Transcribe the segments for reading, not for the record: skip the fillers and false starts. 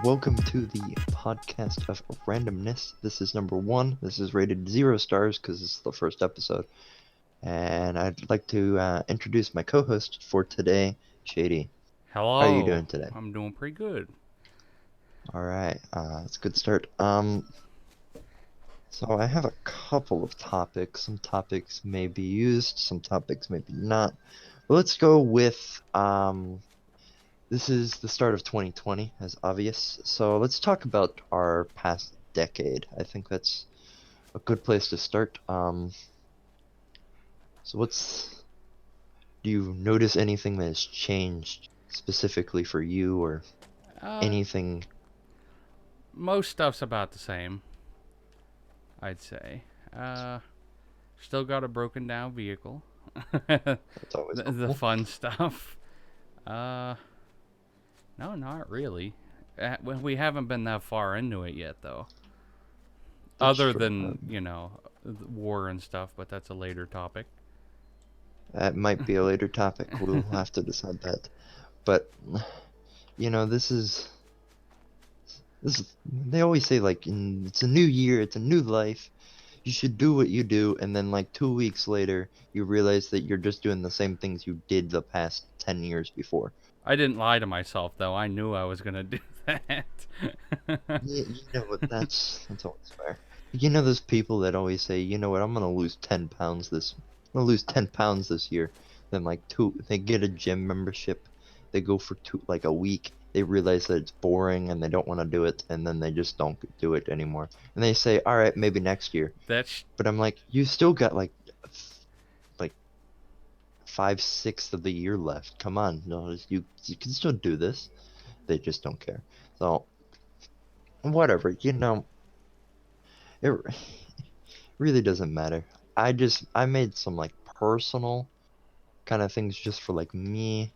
welcome to the podcast of randomness. This is number one. This is rated 0 stars because it's the first episode. And I'd like to introduce my co-host for today, Shady. How are you Hello. doing today? I'm doing pretty good. All right, that's a good start. So I have a couple of topics. Some topics may be used, some topics maybe not. But let's go with this is the start of 2020, as obvious. So let's talk about our past decade. I think that's a good place to start. So do you notice anything that has changed specifically for you or Uh, anything? Most stuff's about the same, I'd say. Uh, Still got a broken down vehicle. the, That's always the helpful. fun stuff. Uh, no, not really. We haven't been that far into it yet, though. That's Other true. than, war and stuff, but that's a later topic. That might be a later topic. We'll have to decide that. But this is they always say like it's a new year, it's a new life. You should do what you do, and then like 2 weeks later, you realize that you're just doing the same things you did the past 10 years before. I didn't lie to myself, though. I knew I was going to do that. Yeah, you know what? That's always fair. You know those people that always say, you know what? I'm gonna lose 10 pounds this year. Then they get a gym membership. They go for like a week. They realize that it's boring and they don't want to do it, and then they just don't do it anymore. And they say, all right, maybe next year. That's But I'm like, you still got like 5/6 of the year left. Come on, no, you can still do this. They just don't care. So whatever, it really doesn't matter. I made some like personal kind of things just for like me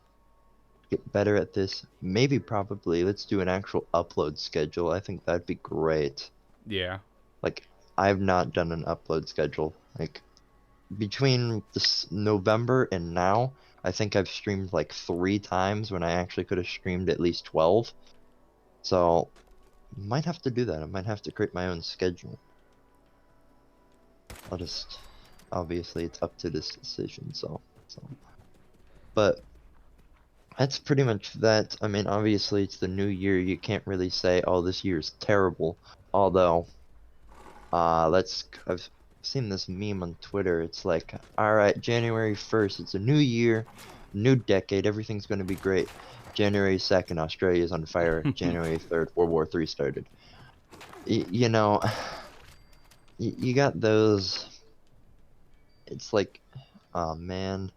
get better at this. Maybe probably let's do an actual upload schedule. I think that'd be great. yeah. Like I've not done an upload schedule. Like between this November and now, I think I've streamed like 3 times when I actually could have streamed at least 12. So might have to do that. I might have to create my own schedule. I'll just obviously it's up to this decision, so but that's pretty much that. I mean, obviously it's the new year. You can't really say, "Oh, this year is terrible." Although, I've seen this meme on Twitter. It's like, "All right, January 1st, it's a new year, new decade. Everything's going to be great." January 2nd, Australia's on fire. January 3rd, World War III started. You know, you got those. It's like, oh man,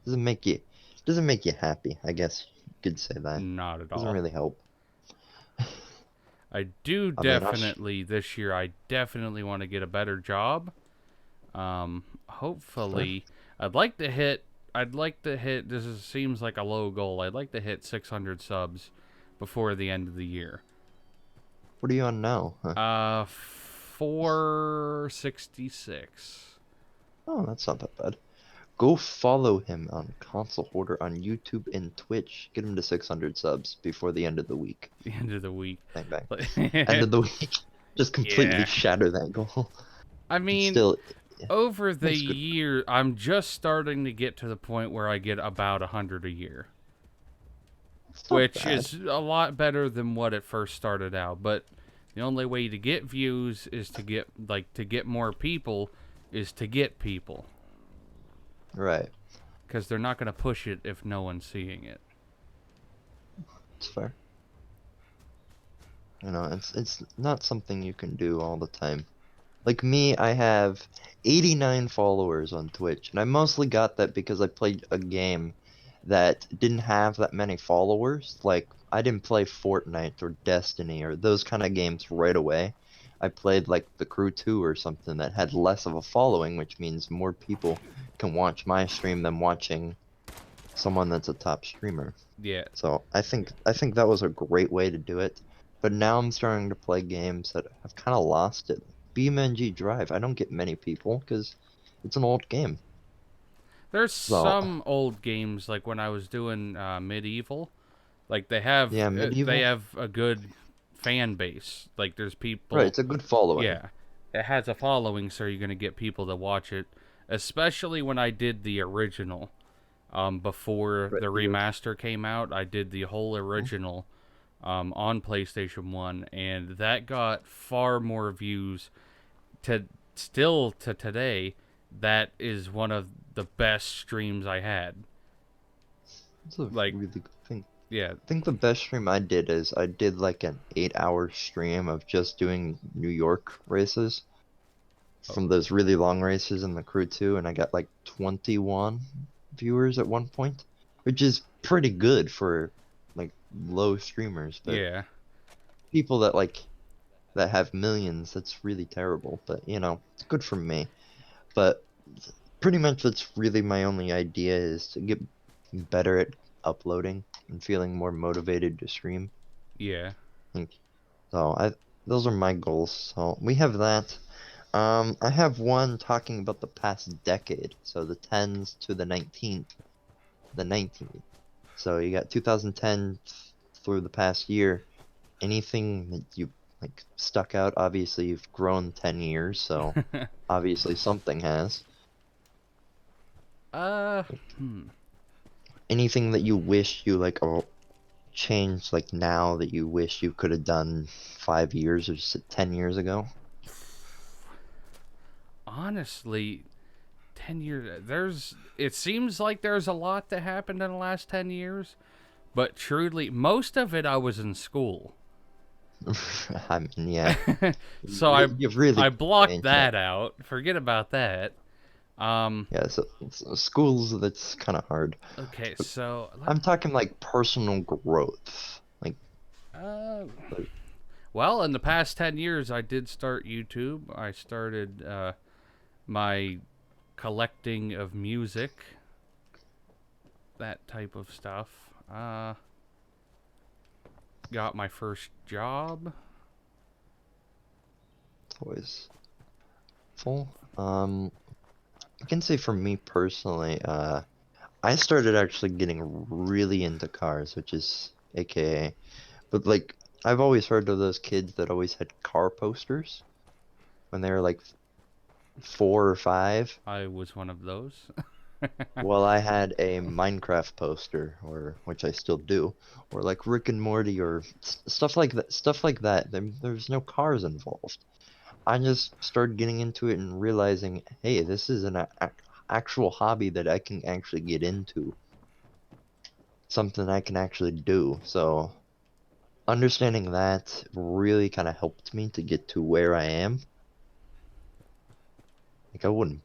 doesn't make you doesn't make you happy. I guess you could say that. Not at Doesn't all. really help. I do I mean, definitely this year. I definitely want to get a better job. fair. Hopefully, I'd like to hit. I'd like to hit. Seems like a low goal. I'd like to hit 600 subs before the end of the year. What are you on now? Huh? 466. Oh, that's not that bad. Go follow him on ConsoleHoarder on YouTube and Twitch. Get him to 600 subs before the end of the week. The end of the week. Bang bang. End of the week. Just completely Yeah. shatter that goal. I But mean, still, yeah, over the makes good. year, I'm just starting to get to the point where I get about 100 a year, It's not which bad. is a lot better than what it first started out. But the only way to get views is to get more people is to get people, Right. because they're not going to push it if no one's seeing it. It's fair. It's not something you can do all the time. Like me, I have 89 followers on Twitch, and I mostly got that because I played a game that didn't have that many followers. Like, I didn't play Fortnite or Destiny or those kind of games right away. I played like The Crew 2 or something that had less of a following, which means more people can watch my stream than watching someone that's a top streamer. Yeah, So I think that was a great way to do it. But now I'm starting to play games that have kind of lost it. BeamNG Drive, I don't get many people because it's an old game. there's So some old games like when I was doing medieval. Like Yeah, they medieval. have a good fan base. Like there's Right, people, it's a good following. yeah, it has a following, so you're gonna get people to watch it. Especially when I did the original, before Right, the you. remaster came out, I did the whole original, on PlayStation One, and that got far more views. To still to today, that is one of the best streams I had. It's a Like, really good thing. yeah, I think the best stream I did is I did like an 8 hour stream of just doing New York races oh, from those really long races in the Crew 2, and I got like 21 viewers at one point, which is pretty good for like low streamers, but yeah, people that that have millions, that's really terrible. But it's good for me. But pretty much that's really my only idea is to get better at uploading and feeling more motivated to stream. yeah. Like, So I those are my goals. So we have that. I have one talking about the past decade, so the tens to the 19th. So you got 2010 through the past year. Anything that you like stuck out? Obviously, you've grown 10 years, so obviously something has. uh, Like, hmm. anything that you wish you changed like now that you wish you could have done 5 years or 10 years ago? Honestly, 10 years. It seems like there's a lot that happened in the last 10 years, but truly, most of it I was in school. I mean, yeah, So you really I could blocked change that. that out. Forget about that. Um, Yeah, so schools, that's kind of hard. okay, But so I'm talking like personal growth. uh, Like, well, in the past 10 years, I did start YouTube. I started my collecting of music, that type of stuff. Got my first job. it's always full. I can say for me personally, I started actually getting really into cars, which is AKA. But like, I've always heard of those kids that always had car posters when they were like 4 or 5. I was one of those. Well, I had a Minecraft poster, or which I still do, or like Rick and Morty, or stuff like that. Stuff like that. There's no cars involved. I just started getting into it and realizing, hey, this is an actual hobby that I can actually get into, something I can actually do. So understanding that really kind of helped me to get to where I am. Like I wouldn't,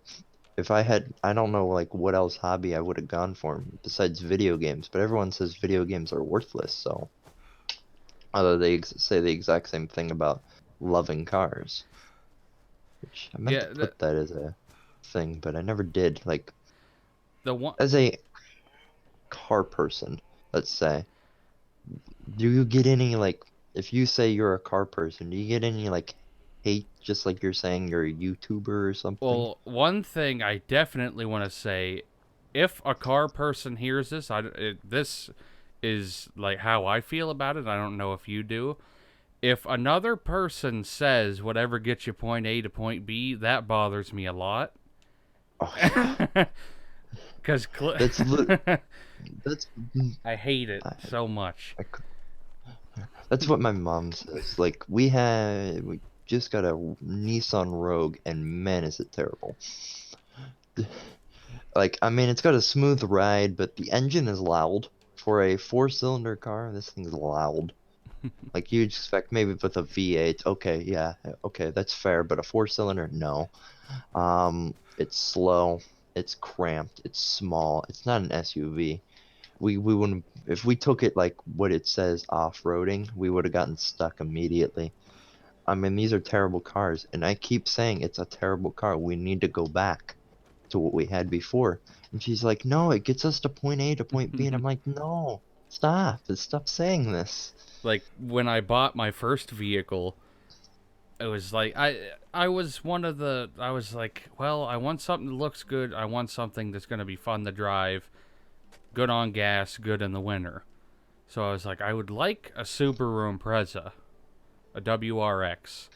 if I had, I don't know like what else hobby I would have gone for besides video games, but everyone says video games are worthless, so although they say the exact same thing about loving cars, which I meant to Yeah, put that as a thing, but I never did. Like the one. as a car person, let's say, do you get any like if you say you're a car person, do you get any like hate just like you're saying you're a YouTuber or something? Well, one thing I definitely want to say, if a car person hears this, this is like how I feel about it. I don't know if you do. If another person says whatever gets you point A to point B, that bothers me a lot. Oh yeah. Because That's that's I hate it I, so much. I That's what my mom says. Like we just got a Nissan Rogue and man is it terrible. Like I mean it's got a smooth ride, but the engine is loud. For a four-cylinder car, this thing's loud. Like you'd expect maybe with a V8, okay, yeah, okay, that's fair, but a four-cylinder, no. It's slow, it's cramped, it's small, it's not an SUV. We wouldn't if we took it like what it says off-roading, we would have gotten stuck immediately. I mean, these are terrible cars, and I keep saying it's a terrible car. We need to go back to what we had before. And she's like, "No, it gets us to point A to point B." And I'm like, "No, stop. Stop saying this." Like when I bought my first vehicle, it was like I was one of the I was like, well, I want something that looks good. I want something that's going to be fun to drive, good on gas, good in the winter. So I was like, I would like a Subaru Impreza, a WRX.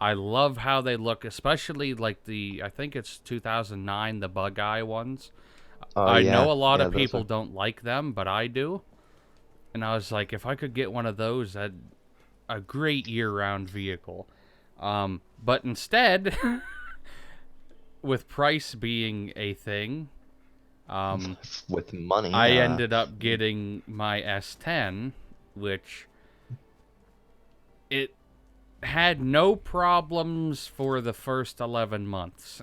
I love how they look, especially like I think it's 2009, the Bug Eye ones. Oh I know yeah, a lot yeah, of those people are. don't like them, but I do. And I was like, if I could get one of those, that a great year-round vehicle. But instead, with price being a thing, um, With money. I ended up getting my S10, which it had no problems for the first 11 months.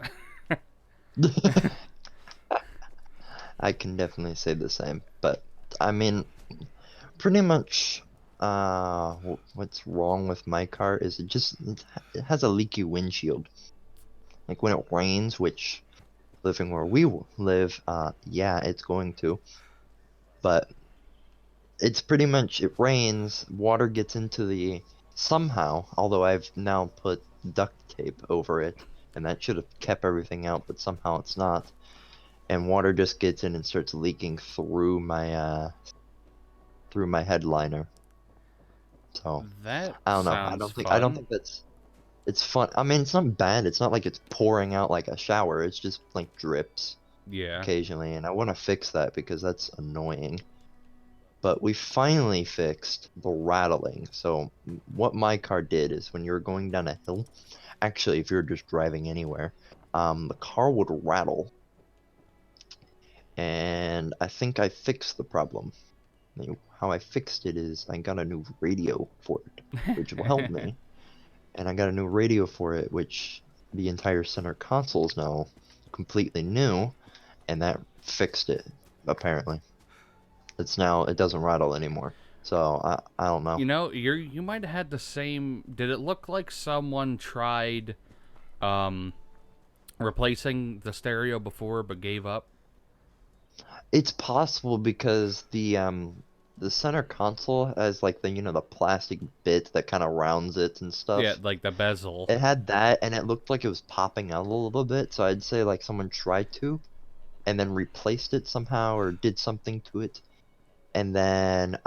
I can definitely say the same, but I mean, pretty much, what's wrong with my car is it has a leaky windshield. Like when it rains, which living where we live, yeah, it's going to, but it's pretty much it rains, water gets into the somehow, although I've now put duct tape over it, and that should have kept everything out, but somehow it's not. And water just gets in and starts leaking through my headliner. So That I don't know. sounds I don't fun. think that's it's fun. I mean, it's not bad. It's not like it's pouring out like a shower. It's just like drips Yeah. occasionally, and I want to fix that because that's annoying. But we finally fixed the rattling. So what my car did is when you were going down a hill, actually if you're just driving anywhere, the car would rattle, and I think I fixed the problem. How I fixed it is I got a new radio for it, which will help me. And I got a new radio for it, which the entire center console is now completely new, and that fixed it, apparently. It doesn't rattle anymore. So I don't know. You might have had the same. Did it look like someone tried um replacing the stereo before but gave up? It's possible because the center console has like the plastic bit that kind of rounds it and Yeah, stuff. like the bezel. It had that and it looked like it was popping out a little bit, so I'd say like someone tried to and then replaced it somehow or did something to it and then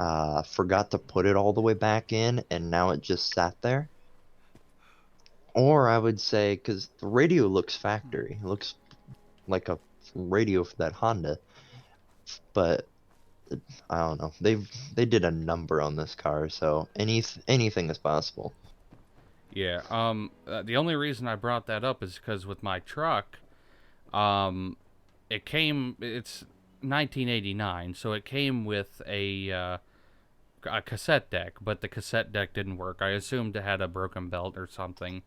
forgot to put it all the way back in and now it just sat there. Or I would say because the radio looks factory, it looks like a radio for that Honda, but I don't know. They did a number on this car, so anything is possible. Yeah. The only reason I brought that up is because with my truck, um, it's 1989, so it came with a cassette deck, but the cassette deck didn't work. I assumed it had a broken belt or something,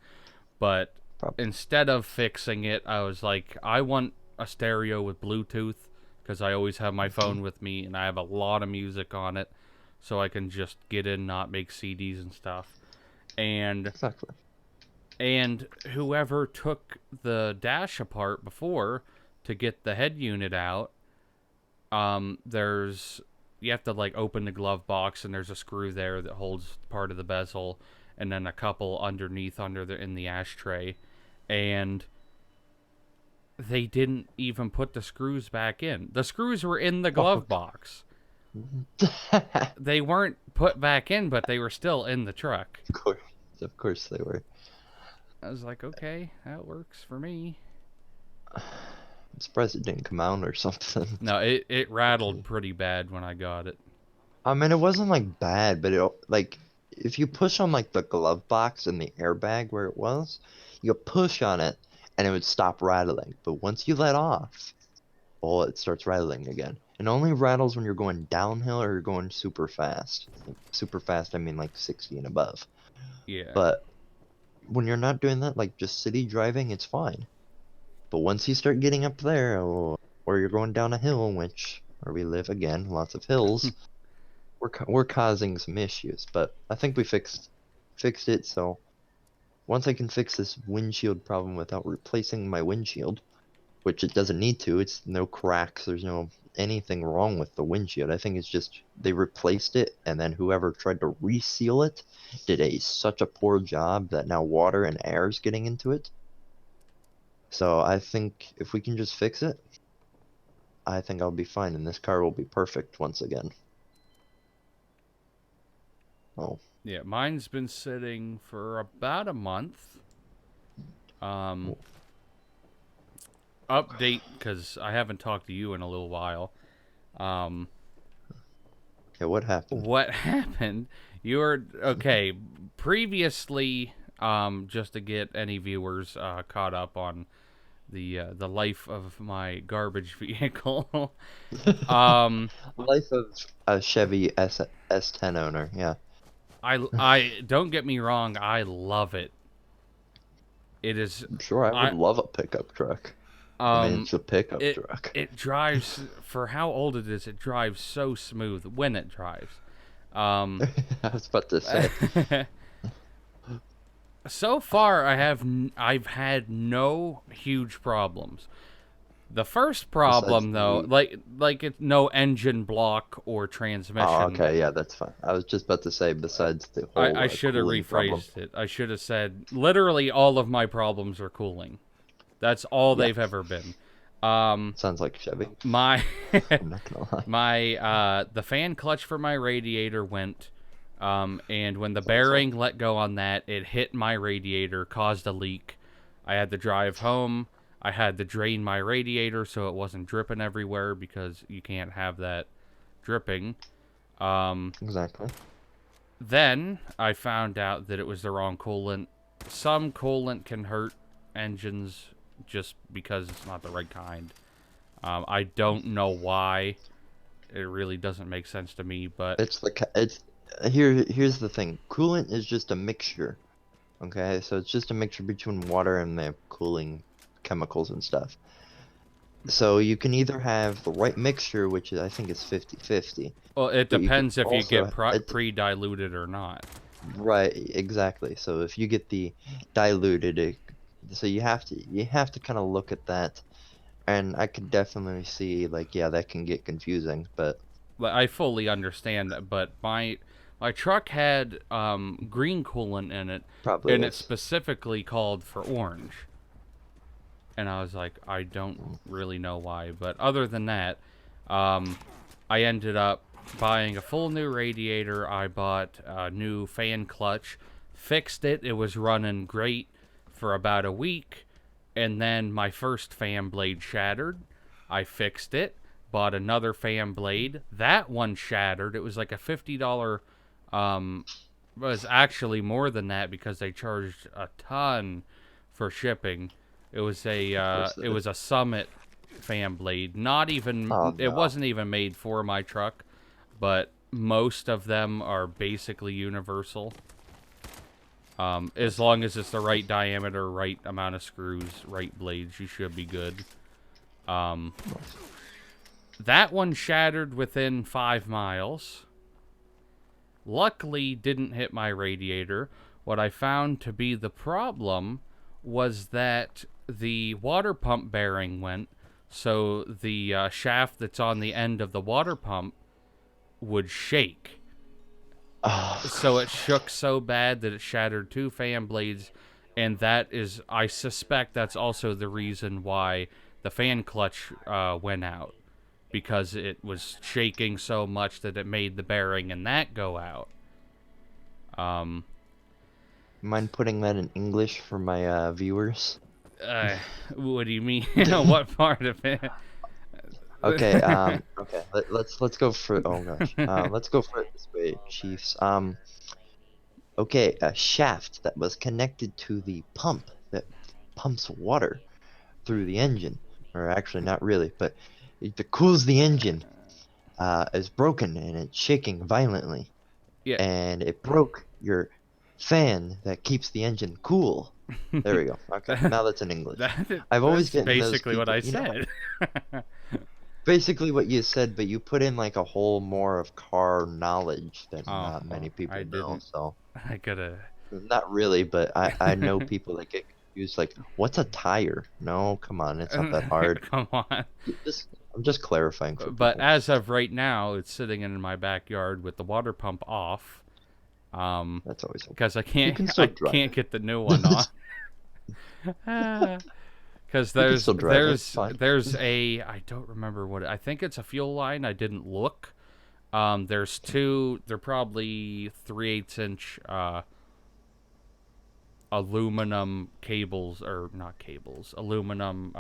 but Probably. instead of fixing it, I was like, I want a stereo with Bluetooth because I always have my Mhm. phone with me and I have a lot of music on it, so I can just get in, not make CDs and stuff. And Exactly. whoever took the dash apart before to get the head unit out, there's you have to like open the glove box and there's a screw there that holds part of the bezel and then a couple underneath in the ashtray, and they didn't even put the screws back in. The screws were in the Oh, glove box. They weren't put back in, but they were still in the truck. of course, of course they were. I was like, okay, that works for me. I'm surprised it didn't come out or something. No, it rattled Okay. pretty bad when I got it. I mean, it wasn't like bad, but it like if you push on like the glove box and the airbag where it was, you push on it and it would stop rattling. But once you let off, well, it starts rattling again. It only rattles when you're going downhill or you're going super fast. Like, super fast, I mean like 60 and above. Yeah. But when you're not doing that, like just city driving, it's fine. But once you start getting up there, or you're going down a hill, which where we live again, lots of hills, we're causing some issues. But I think we fixed it. So once I can fix this windshield problem without replacing my windshield, which it doesn't need to. It's no cracks. There's no anything wrong with the windshield. I think it's just they replaced it, and then whoever tried to reseal it did such a poor job that now water and air is getting into it. So I think if we can just fix it, I think I'll be fine, and this car will be perfect once again. Oh, Yeah, mine's been sitting for about a month. Um, oh, update because I haven't talked to you in a little while. Um, okay. What happened? what happened? You were okay. Previously, just to get any viewers caught up on the life of my garbage vehicle. um, Life of a Chevy S10 owner. Yeah, I don't get me wrong. I love it. It is. I'm sure I would I love a pickup truck. I mean, um it's a pickup it truck. it drives for how old it is. It drives so smooth when it drives. Um, I was about to say. so far I've had no huge problems. The first Besides problem though, the. like it's no engine block or Oh, transmission. okay. Yeah, that's fine. I was just about to say. Besides the whole I should have cooling problem. rephrased it. I should have said literally all of my problems are cooling. That's all Yeah, they've ever been. Um, sounds like Chevy. my I'm not gonna lie. my the fan clutch for my radiator went, and when the Sounds like. bearing let go on that, it hit my radiator, caused a leak. I had to drive home. I had to drain my radiator so it wasn't dripping everywhere because you can't have that dripping. Um, Exactly. then I found out that it was the wrong coolant. Some coolant can hurt engines just because it's not the right kind. I don't know why. It really doesn't make sense to me, but It's here's the thing. Coolant is just a mixture. Okay, so it's just a mixture between water and the cooling chemicals and stuff. So you can either have the right mixture, which I think is 50-50, well, it but you can depends if you get also it's pre-diluted or not. right exactly. So if you get the diluted, so you have to kind of look at that, and I could definitely see like yeah that can get confusing, but But I fully understand that, but my truck had green coolant in it, probably and it is. specifically called for orange. And I was like, I don't really know why, but other than that, um, I ended up buying a full new radiator. I bought a new fan clutch, fixed it. It was running great for about a week, and then my first fan blade shattered. I fixed it, bought another fan blade. That one shattered. It was like a $50. It was actually more than that because they charged a ton for shipping. Of course It that is. was a Summit fan blade. Not Oh even it no. wasn't even made for my truck, but most of them are basically universal. As That's long as it's the right diameter, right amount of screws, right blades, you should be good. Um, that one shattered within 5 miles. Luckily, didn't hit my radiator. What I found to be the problem was that the water pump bearing went, so the shaft that's on the end of the water pump would shake. So Oh, it shook so bad that it shattered two fan blades, and I suspect that's also the reason why the fan clutch went out, because it was shaking so much that it made the bearing and that go out. Um, mind putting that in English for my viewers? uh, what do you mean? What part of it? Okay, okay. Let's go for oh gosh. Let's go for it this way, Chiefs. Okay, a shaft that was connected to the pump that pumps water through the engine, or actually not really, but it cools the engine, is broken and it's shaking violently, Yeah. and it broke your fan that keeps the engine cool. There we go. Okay, that, now that's in English. that I've always that's gotten those basically what people, I said. basically what you said, but you put in like a whole more of car knowledge than Oh, many well, I people know. didn't. So I gotta. not really, but I know people that get confused. Like, what's a tire? No, come on, it's not that hard. Come on. Just I'm just clarifying for But people. as of right now, it's sitting in my backyard with the water pump off. That's always helpful. Because You can I still drive can't get the new one on. it. Because You can still drive it. It's fine. there's a I don't remember what I think it's a fuel line. I didn't look. There's two. They're probably 3/8 inch aluminum cables, or not cables, aluminum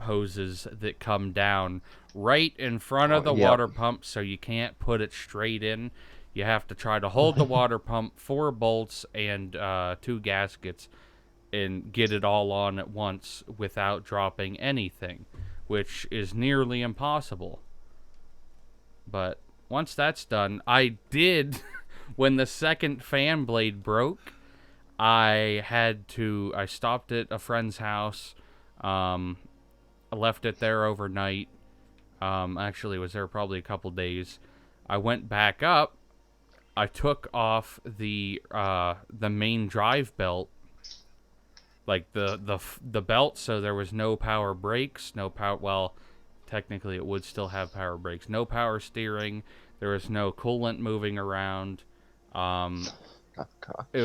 hoses that come down right in front of Oh, the yep. water pump, so you can't put it straight in. You have to try to hold the water pump, 4 bolts, and 2 gaskets, and get it all on at once without dropping anything, which is nearly impossible. But once that's done, I did. When the second fan blade broke, I stopped at a friend's house. Um, I left it there overnight. Actually, was there probably a couple days. I went back up. I took off the main drive belt, like the belt, so there was no power brakes, no power. Well, technically, it would still have power brakes. No power steering. There was no coolant moving around. Um, Oh, God. it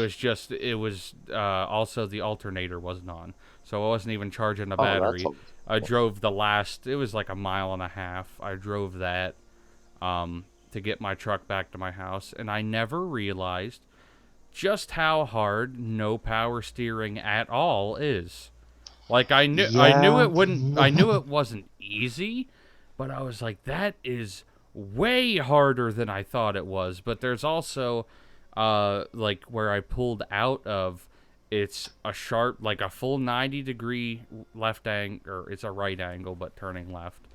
was also the alternator wasn't on, so I wasn't even charging a Oh, that's battery. always I cool. drove the last. It was like a mile and a half. I drove that to get my truck back to my house, and I never realized just how hard no power steering at all is. Like I knew Yeah. it wouldn't. I knew it wasn't easy, but I was like, that is way harder than I thought it was. But there's also, like where I pulled out of, it's a sharp, like a full 90-degree left angle, or it's a right angle but turning left.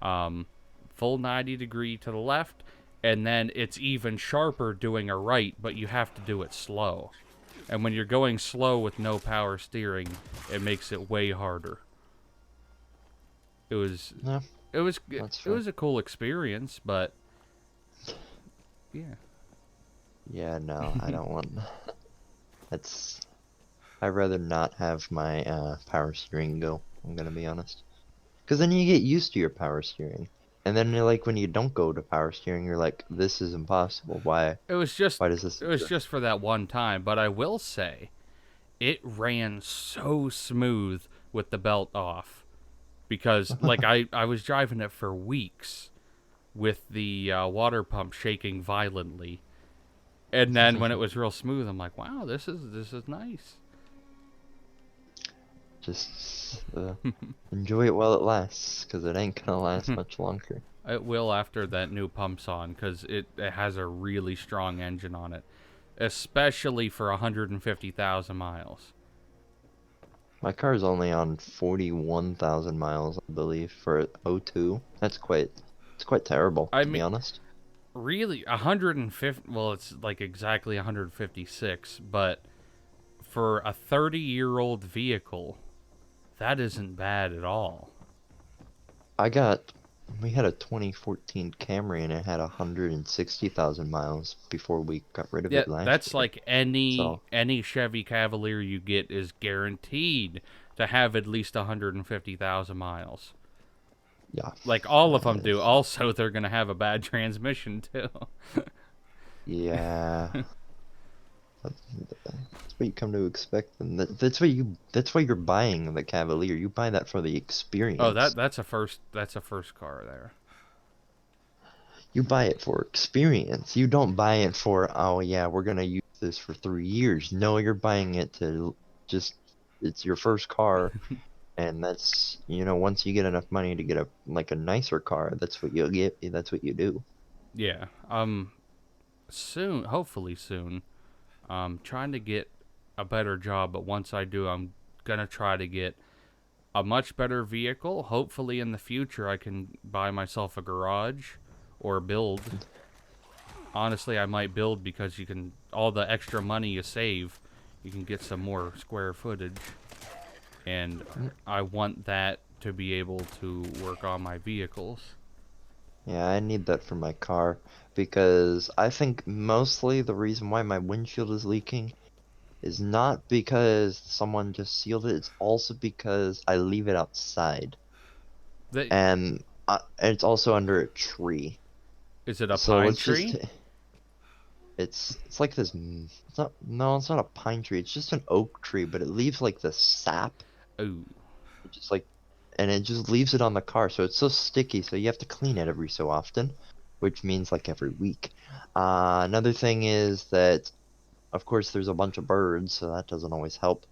Um, Full 90-degree to the left, and then it's even sharper doing a right, but you have to do it slow. And when you're going slow with no power steering, it makes it way harder. It was Yeah, it was that's it fair. was a cool experience, but yeah. Yeah, no, I don't want. That's. I'd rather not have my power steering go. I'm gonna be honest. Because then you get used to your power steering, and then you're like when you don't go to power steering, you're like, this is impossible. Why? It was just Why does this it was exist? just for that one time, but I will say it ran so smooth with the belt off, because like I was driving it for weeks with the water pump shaking violently. And then when it was real smooth, I'm like, wow, this is nice. Just enjoy it while it lasts, because it ain't gonna last much longer. It will after that new pump's on, because it has a really strong engine on it, especially for 150,000 miles. My car's only on 41,000 miles, I believe, for O2. It's quite terrible, I to be mean, honest. really, 150. Well, it's like exactly 156, but for a 30-year-old vehicle, that isn't bad at all. I got, we had a 2014 Camry and it had 160,000 miles before we got rid of Yeah, it last that's year. like any So, any Chevy Cavalier you get is guaranteed to have at least 150,000 miles. yeah. Like all of them Uh, do. Also, they're gonna have a bad transmission too. yeah. That's what you come to expect, and that's why you're buying the Cavalier. You buy that for the Oh, experience. that's a first car there. You buy it for experience. You don't buy it for, oh yeah, we're gonna use this for 3 years. No, you're buying it to just, it's your first car, and that's, once you get enough money to get a nicer car, that's what you'll get. That's what you do. Yeah. Soon, hopefully soon. Trying to get a better job, but once I do, I'm gonna try to get a much better vehicle. Hopefully, in the future, I can buy myself a garage or build. Honestly, I might build, because you can, all the extra money you save, you can get some more square footage, and Mm, I want that to be able to work on my vehicles. yeah, I need that for my car because I think mostly the reason why my windshield is leaking is not because someone just sealed it, it's also because I leave it outside. That And it's also under a tree. is it a So pine let's just tree? it's like this it's not no, it's not a pine tree. It's just an oak tree, but it leaves like the sap. Oh, It just like and it just leaves it on the car, so it's so sticky, so you have to clean it every so often, which means like every week. Another thing is that, of course, there's a bunch of birds, so that doesn't always help.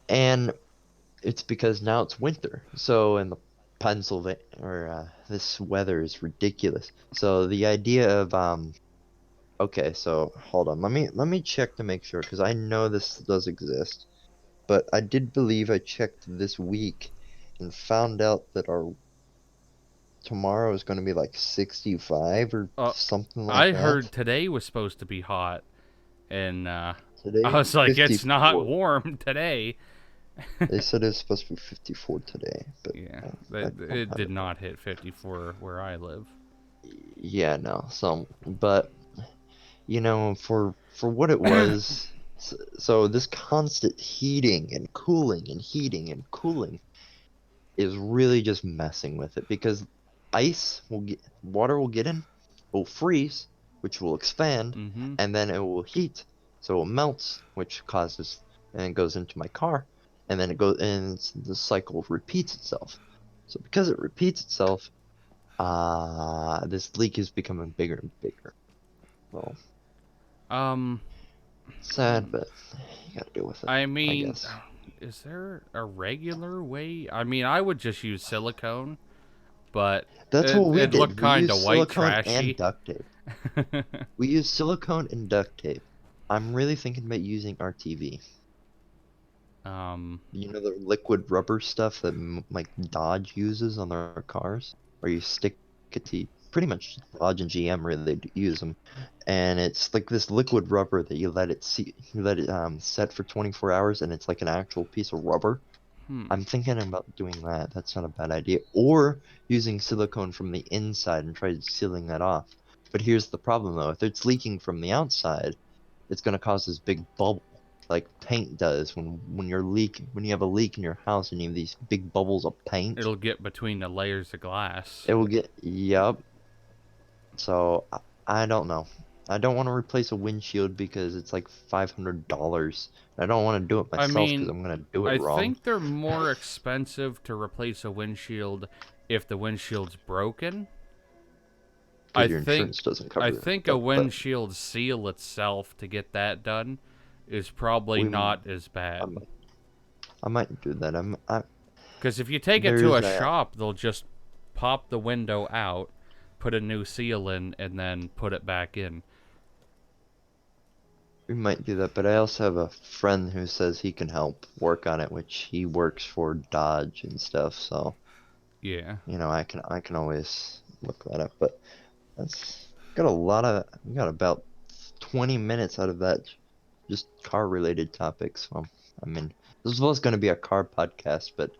And it's because now it's winter. So in the Pennsylvania, or this weather is ridiculous. So the idea of okay, so hold on. Let me check to make sure because I know this does exist. But I did believe I checked this week and found out that our tomorrow is going to be like 65 or Uh, something like I that. heard today was supposed to be hot, and I Today, was like, it's not 54. warm today. They said it was supposed to be 54 today, but Yeah, I don't it have did it right. not hit 54 where I live. Yeah, no. But for what it was, so this constant heating and cooling and heating and cooling is really just messing with it because water will get in, will freeze, which will expand, Mm-hmm. and then it will heat, so it melts, which causes and it goes into my car, and then it goes and the cycle repeats itself. So because it repeats itself, this leak is becoming bigger and bigger. Well, Um, sad, but you gotta deal with it, I I mean, guess. is there a regular way? I mean, I would just use silicone, but That's what we it looked did. We kind used of white silicone and trashy. duct tape. We use silicone and duct tape. I'm really thinking about using RTV. um, You know the liquid rubber stuff that like Dodge uses on their cars, where you stick it to pretty much Dodge and GM really use them, and it's like this liquid rubber that you let it set for 24 hours, and it's like an actual piece of rubber. hmm. I'm thinking about doing that. That's not a bad idea. Or using silicone from the inside and try sealing that off. But here's the problem though. If it's leaking from the outside, it's going to cause this big bubble like paint does when you have a leak in your house and you have these big bubbles of paint. It'll get between the layers of glass. It will get Yup. So I don't know. I don't want to replace a windshield because it's like $500. I don't want to do it I myself because mean, I'm going to do it I wrong. think they're more expensive to replace a windshield if the windshield's broken. I Because your think insurance doesn't I cover think a that. But windshield seal itself to get that done is probably we not as I bad. might, I might do that. Because if you take it There to is a a shop, they'll just pop the window out, put a new seal in, and then put it back in. We might do that, but I also have a friend who says he can help work on it, which he works for Dodge and stuff. So Yeah. I can always look that up. But that's we got about 20 minutes out of that just car related topics. I mean, this was going to be a car podcast, but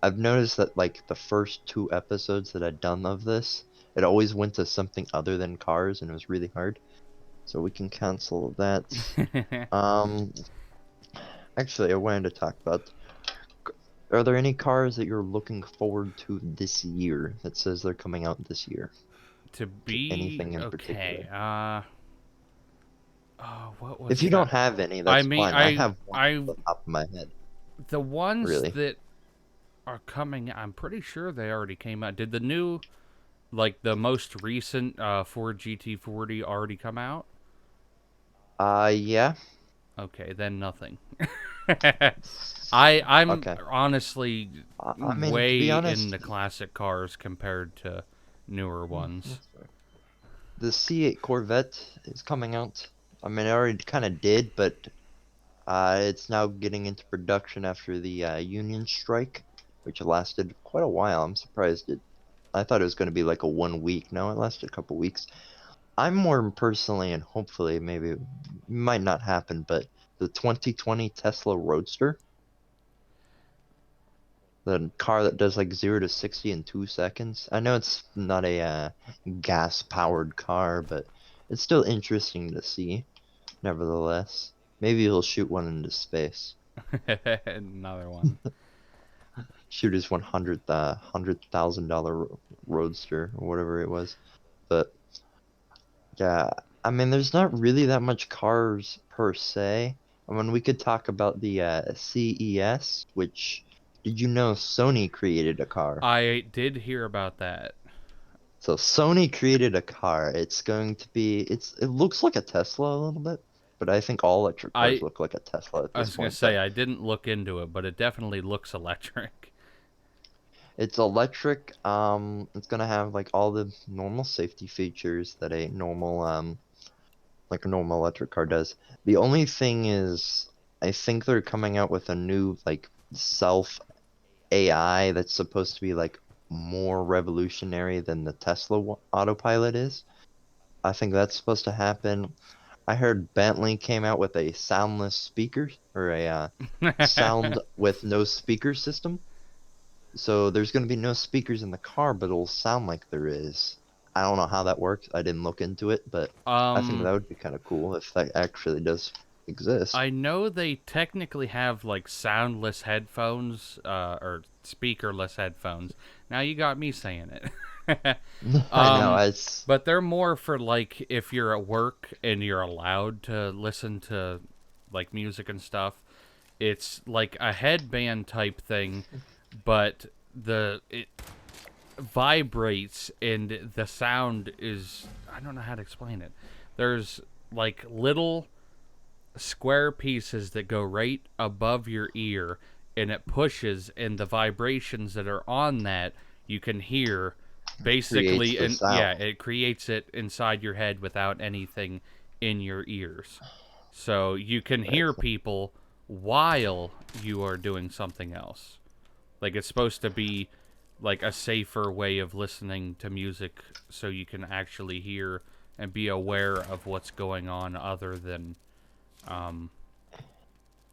I've noticed that like the first two episodes that I'd done of this, it always went to something other than cars, and it was really hard. So we can cancel that. Um, Actually, I wanted to talk about. Are there any cars that you're looking forward to this year that says they're coming out this year? To be Anything in okay. particular? Oh, what If was you don't that? have any, I that's mean, fine. I have one off I, the top of my head. the ones Really. that are coming, I'm pretty sure they already came out. Did the new, like the most recent Ford GT40 already come out? Yeah. Okay, then nothing. I'm Okay. honestly I mean, to be way in honest, the classic cars compared to newer ones. that's fair. The C8 Corvette is coming out. I mean, it already kind of did, but it's now getting into production after the union strike, which lasted quite a while. I'm surprised it. I thought it was going to be like a 1 week. No, it lasted a couple weeks. I'm more personally and hopefully maybe it might not happen, but the 2020 Tesla Roadster, the car that does like 0 to 60 in 2 seconds. I know it's not a gas-powered car, but it's still interesting to see. Nevertheless, maybe he'll shoot one into space. Another one. Shoot his $100,000 roadster or whatever it was. But yeah, I mean, there's not really that much cars per se. I mean, we could talk about the CES, which did you know Sony created a car? I did hear about that. So Sony created a car. It's going to be it looks like a Tesla a little bit, but I think all electric cars I look like a Tesla at I this was gonna point. say But I didn't look into it, but it definitely looks electric. it's electric. It's gonna have like all the normal safety features that a normal like a normal electric car does. The only thing is, I think they're coming out with a new like self AI that's supposed to be like more revolutionary than the Tesla autopilot is. I think that's supposed to happen. I heard Bentley came out with a soundless speaker or a sound with no speaker system. So there's going to be no speakers in the car, but it'll sound like there is. I don't know how that works. I didn't look into it, but I think um, that would be kind of cool if that actually does exist. I know they technically have like soundless headphones, or speakerless headphones. Now you got me saying it. I know. um, It's but they're more for like if you're at work and you're allowed to listen to like music and stuff. It's like a headband type thing, but it vibrates and the sound is, I don't know how to explain it. There's like little square pieces that go right above your ear, and it pushes, and the vibrations that are on that you can hear creates basically, the and yeah, sound. it creates it inside your head without anything in your ears, so you can Right. hear people while you are doing something else. Like it's supposed to be like a safer way of listening to music, so you can actually hear and be aware of what's going on um,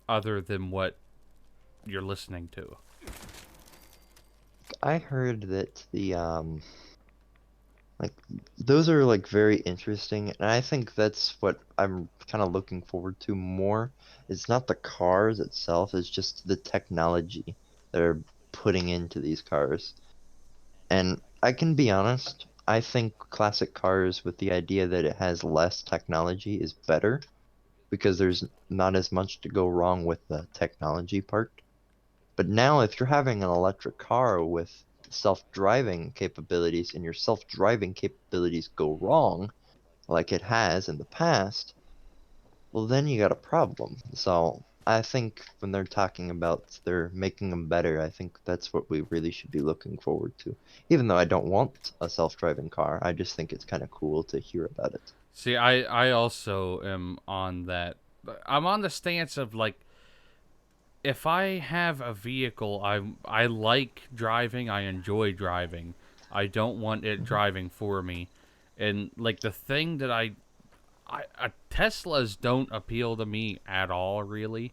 other than what you're listening to. I heard that the like those are like very interesting, and I think that's what I'm kind of looking forward to more. It's not the cars itself, it's just the technology that are putting into these cars. And I can be honest, I think classic cars with the idea that it has less technology is better because there's not as much to go wrong with the technology part. But now, if you're having an electric car with self-driving capabilities and your self-driving capabilities go wrong, like it has in the past, well, then you got a problem. So I think when they're talking about they're making them better, I think that's what we really should be looking forward to. Even though I don't want a self-driving car, I just think it's kind of cool to hear about it. See, I also am on that. I'm on the stance of like, if I have a vehicle, I like driving. I enjoy driving. I don't want it Mhm. driving for me. And like the thing that Teslas don't appeal to me at all, really.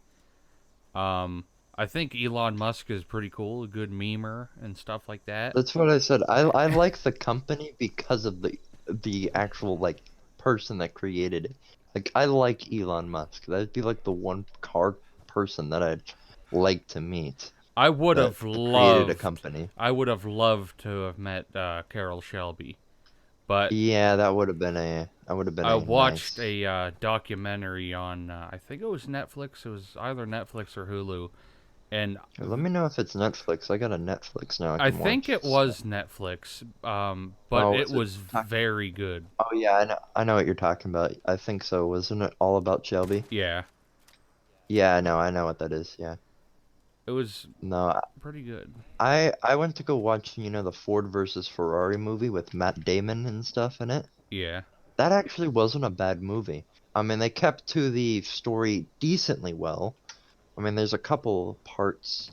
Um, I think Elon Musk is pretty cool, a good memer and stuff like that. That's what I said. I like the company because of the actual like person that created it. Like I like Elon Musk. That'd be like the one car person that I'd like to meet I would that have created a loved, company. I would have loved to have met Carol Shelby, but Yeah, that would have been I a watched nice. a documentary on, I think it was Netflix. It was either Netflix or Hulu, and Let me know if it's Netflix. I got a Netflix now. I I can think watch it stuff. was Netflix. But Oh, it was it was talking? very good. Oh yeah, I know what you're talking about. I think so. Wasn't it all about Shelby? Yeah, Yeah, I know what that is. Yeah. it was No, pretty good. I went to go watch, the Ford versus Ferrari movie with Matt Damon and stuff in it. Yeah, That actually wasn't a bad movie. I mean, they kept to the story decently well. I mean, there's a couple parts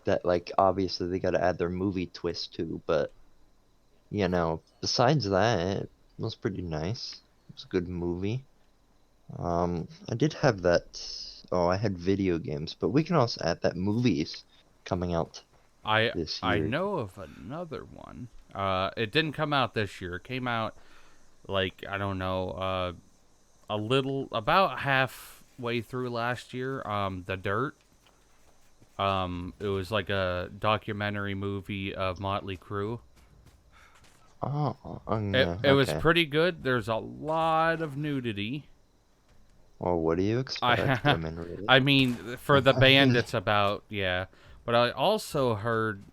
that, like, obviously they got to add their movie twist to, but, besides that, it was pretty nice. It was a good movie. I did have that. Oh, I had video games, but we can also add that movies coming out I this I year. know of another one. It didn't come out this year. It came out like, I don't know, a little about halfway through last year. The Dirt. It was like a documentary movie of Motley Crue. Oh, It yeah, it was okay. pretty good. There's a lot of nudity. Well, what do you expect? I I mean, really? I mean, for the band it's about, yeah. But I also heard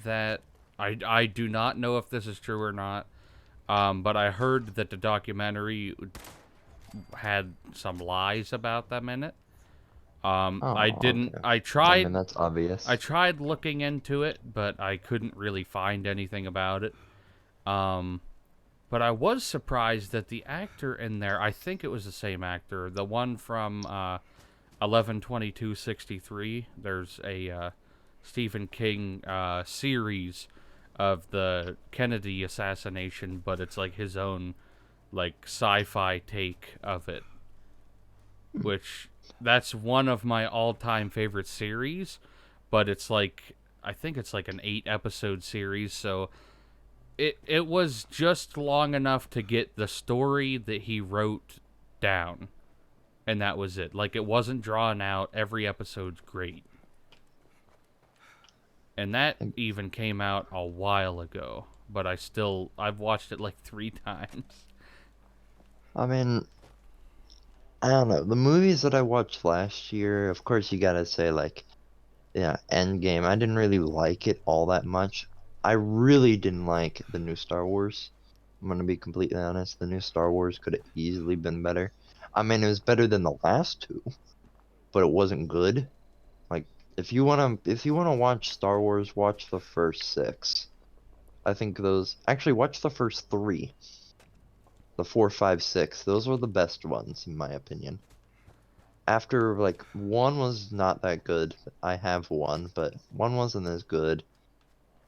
that I do not know if this is true or not. But I heard that the documentary had some lies about them in it. I Oh, didn't. okay. I I mean, tried. that's I obvious. tried looking into it, but I couldn't really find anything about it. Um, but I was surprised that the actor in there. I think it was the same actor, the one from 11/22/63. There's a Stephen King series of the Kennedy assassination, but it's like his own like sci-fi take of it, Hmm. which that's one of my all-time favorite series, but it's like I think it's like an 8 episode series, so it was just long enough to get the story that he wrote down, and that was it. Like it wasn't drawn out. Every episode's great. And that even came out a while ago, but I've watched it like 3 times. I mean, I don't know. The movies that I watched last year, of course, you gotta say, like, yeah, Endgame. I didn't really like it all that much. I really didn't like the new Star Wars. I'm gonna be completely honest. The new Star Wars could have easily been better. I mean, it was better than the last two, but it wasn't good. Like, if you wanna watch Star Wars, watch the first six. I think those actually watch the first three, the four, five, six. Those were the best ones in my opinion. After like one was not that good. I have one, but one wasn't as good.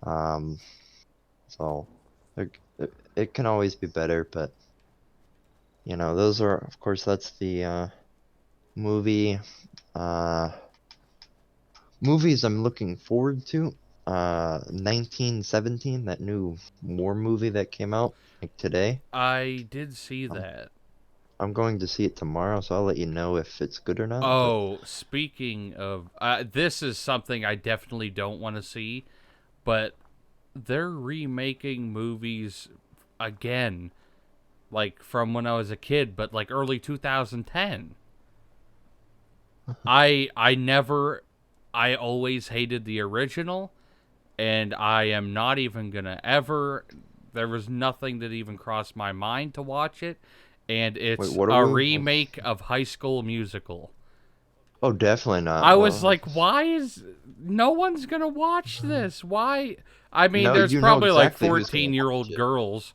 Um, so it can always be better, but those are of course that's the movie uh movies I'm looking forward to. 1917, that new war movie that came out like today. I did see I'm that. I'm going to see it tomorrow, so I'll let you know if it's good or not, but Oh, speaking of, this is something I definitely don't want to see, but they're remaking movies again, like from when I was a kid, but like early 2010. I never, I always hated the original, and I am not even gonna ever. There was nothing that even crossed my mind to watch it, and wait, it's what are a we? remake of High School Musical. Oh, definitely not. I was Well, like, why is no one's gonna watch this? Why? I mean, no, there's you know probably like exactly who's gonna 14-year-old year watch old it. girls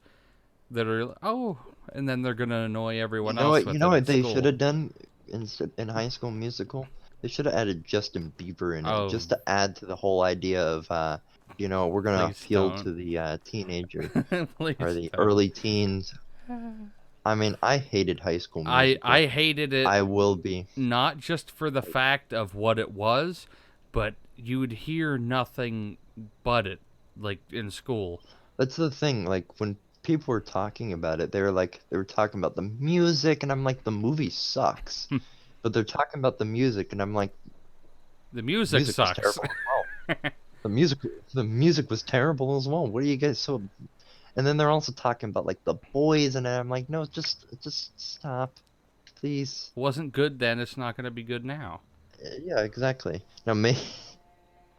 that are oh, and then they're gonna annoy You everyone know else what? You with know it what at they should school. have done in High School Musical? They should have added Justin Bieber in it Oh, just to add to the whole idea of we're gonna please appeal don't. to the teenager or Please the don't. early teens. I mean, I hated High School I Musical. hated it I will be. not just for the Like, fact of what it was, but you'd hear nothing but it, like in school. that's the thing. Like when people were talking about it, they were talking about the music, and I'm like, the movie sucks. But they're talking about the music, and I'm like, The the music music was sucks. terrible as well. The music, the music was terrible as well. What are you guys so? And then they're also talking about like the boys, and I'm like, no, just stop, please. Wasn't good then, it's not going to be good now. Yeah, exactly. Now, me,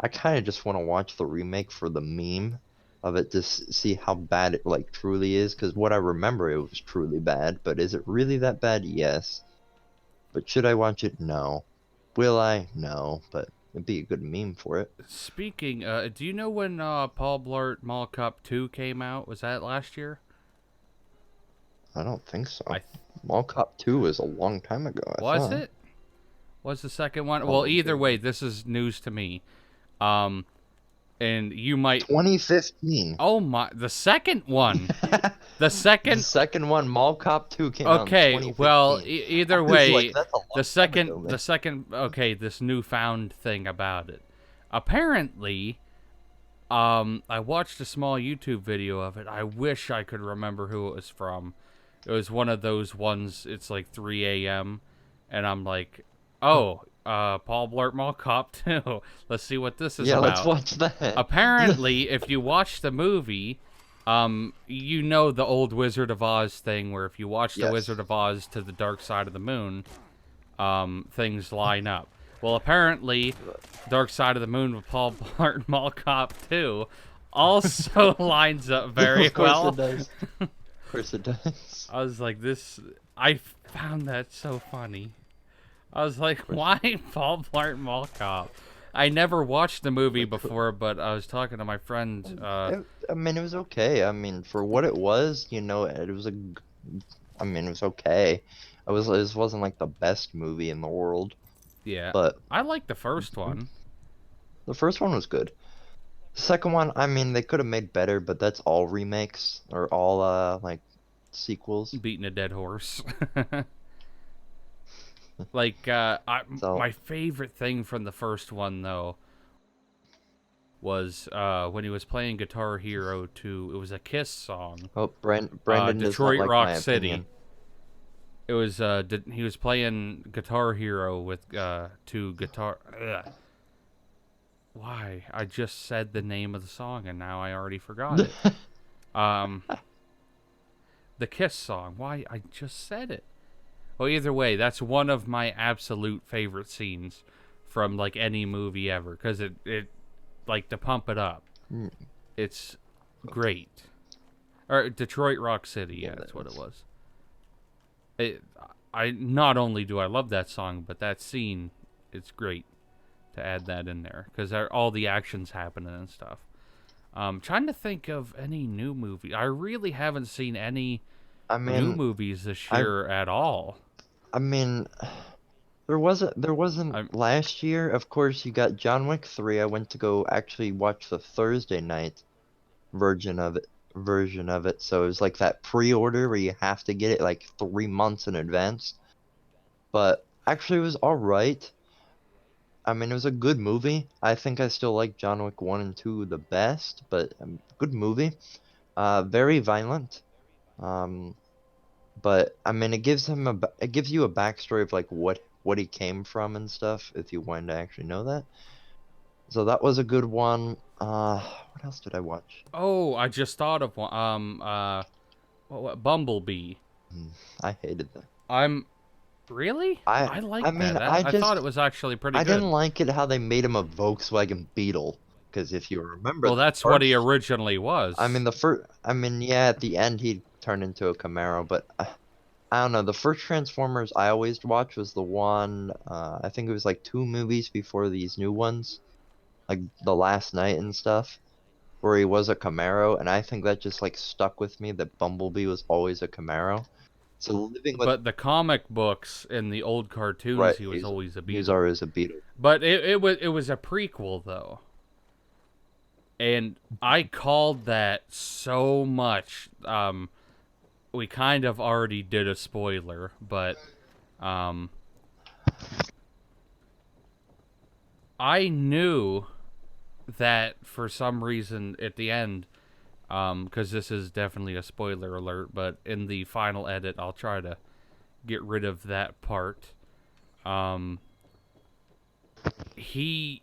I kind of just want to watch the remake for the meme of it to see how bad it like truly is. Because what I remember, it was truly bad. But is it really that bad? Yes. But should I watch it? No. Will I? No. But it'd be a good meme for it. Speaking, do you know when Paul Blart Mall Cop 2 came out? Was that last year? I don't think so. I th- Mall Cop 2 was a long time ago, I was thought. it? Was the second one? Well, either way, Probably. this is news to me. Um, and you might. 2015. Oh my, the second one. The The second. second one, Mall Cop 2, came out in Okay, well, 2015. I either was like, way, that's a the long time second, ago, man. the second. Okay, this newfound thing about it. Apparently, I watched a small YouTube video of it. I wish I could remember who it was from. It was one of those ones. It's like 3 a.m. and I'm like, oh, Paul Blart Mall Cop 2. Let's see what this is Yeah, let's about. watch that. Apparently, if you watch the movie, you know the old Wizard of Oz thing where if you watch the Yes. Wizard of Oz to the dark side of the moon, things line up. Well, apparently, Dark Side of the Moon with Paul Blart Mall Cop 2 also lines up very Of course well. it does. Of course it does. I was like, this. I found that so funny. I was like, Of course. why Paul Blart Mall Cop? I never watched the movie Like, before, but I was talking to my friend. I mean, it was okay. I mean, for what it was, it was I mean, it was okay. It wasn't like the best movie in the world, Yeah, but I like the first one. the first one was good. The second one, I mean, they could have made better, but that's all remakes or all like sequels. Beating a dead horse. So, My favorite thing from the first one though was when he was playing Guitar Hero 2. It was a Kiss song. oh, Brandon does not Detroit like my Rock City. opinion. It was he was playing Guitar Hero with to guitar. Ugh. Why? I just said the name of the song and now I already forgot it. Um, the Kiss song. Why? I just said it. Well, either way, that's one of my absolute favorite scenes from like any movie ever because it like to pump it up. Mm, It's great. Or Detroit Rock City, yeah, yeah, that's that what it is. was. I not only do I love that song, but that scene, it's great to add that in there because all the action's happening and stuff. Trying to think of any new movie. I really haven't seen any I new mean, movies this I year at all. I mean, there wasn't I'm last year. Of course, you got John Wick 3. I went to go actually watch the Thursday night version of it. So it was like that pre-order where you have to get it like 3 months in advance. But actually, it was all right. I mean, it was a good movie. I think I still like John Wick 1 and 2 the best, but good movie. Very violent. Um, but I mean, it gives you a backstory of like what he came from and stuff if you wanted to actually know that. So that was a good one. What else did I watch? Oh, I just thought of one. Bumblebee. Hmm, I hated that. I'm really. I I like mean, that. I thought it was actually pretty I didn't good. like it how they made him a Volkswagen Beetle. Because if you remember Well, the that's what he first, originally I was. mean yeah, at the end he turned into a Camaro, but I don't know. The first Transformers I always watched was the one. I think it was like 2 movies before these new ones, like The Last Night and stuff, where he was a Camaro, and I think that just like stuck with me that Bumblebee was always a Camaro. So living with But the comic books and the old cartoons, right, he was always a he's Beetle. always a Beetle. But it was a prequel though, and I called that so much. We kind of already did a spoiler, but um, I knew that for some reason at the end, because this is definitely a spoiler alert, but in the final edit, I'll try to get rid of that part. Um, he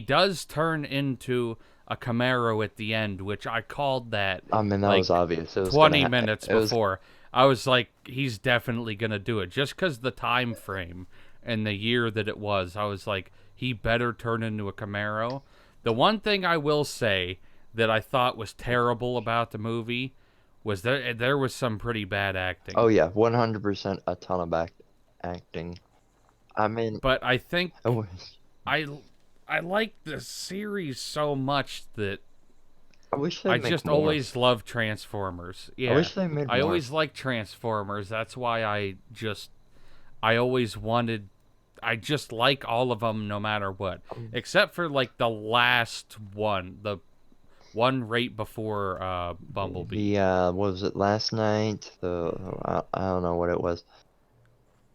does turn into a Camaro at the end, which I called that I mean, that was like obvious. It was gonna 20 ha minutes it was before. I was like, he's definitely gonna do it, just because the time frame and the year that it was. I was like, he better turn into a Camaro. The one thing I will say that I thought was terrible about the movie was there was some pretty bad oh acting. yeah, 100% a ton of back acting. I mean, But I think I wish I I like the series so much that I wish I they'd make just more. always love Transformers. I Yeah. wish they made I more. always liked Transformers. That's why I always wanted I just like all of them no matter what. Um, Except for like the last one, the one right before Bumblebee. what was it last night? I don't know what it was.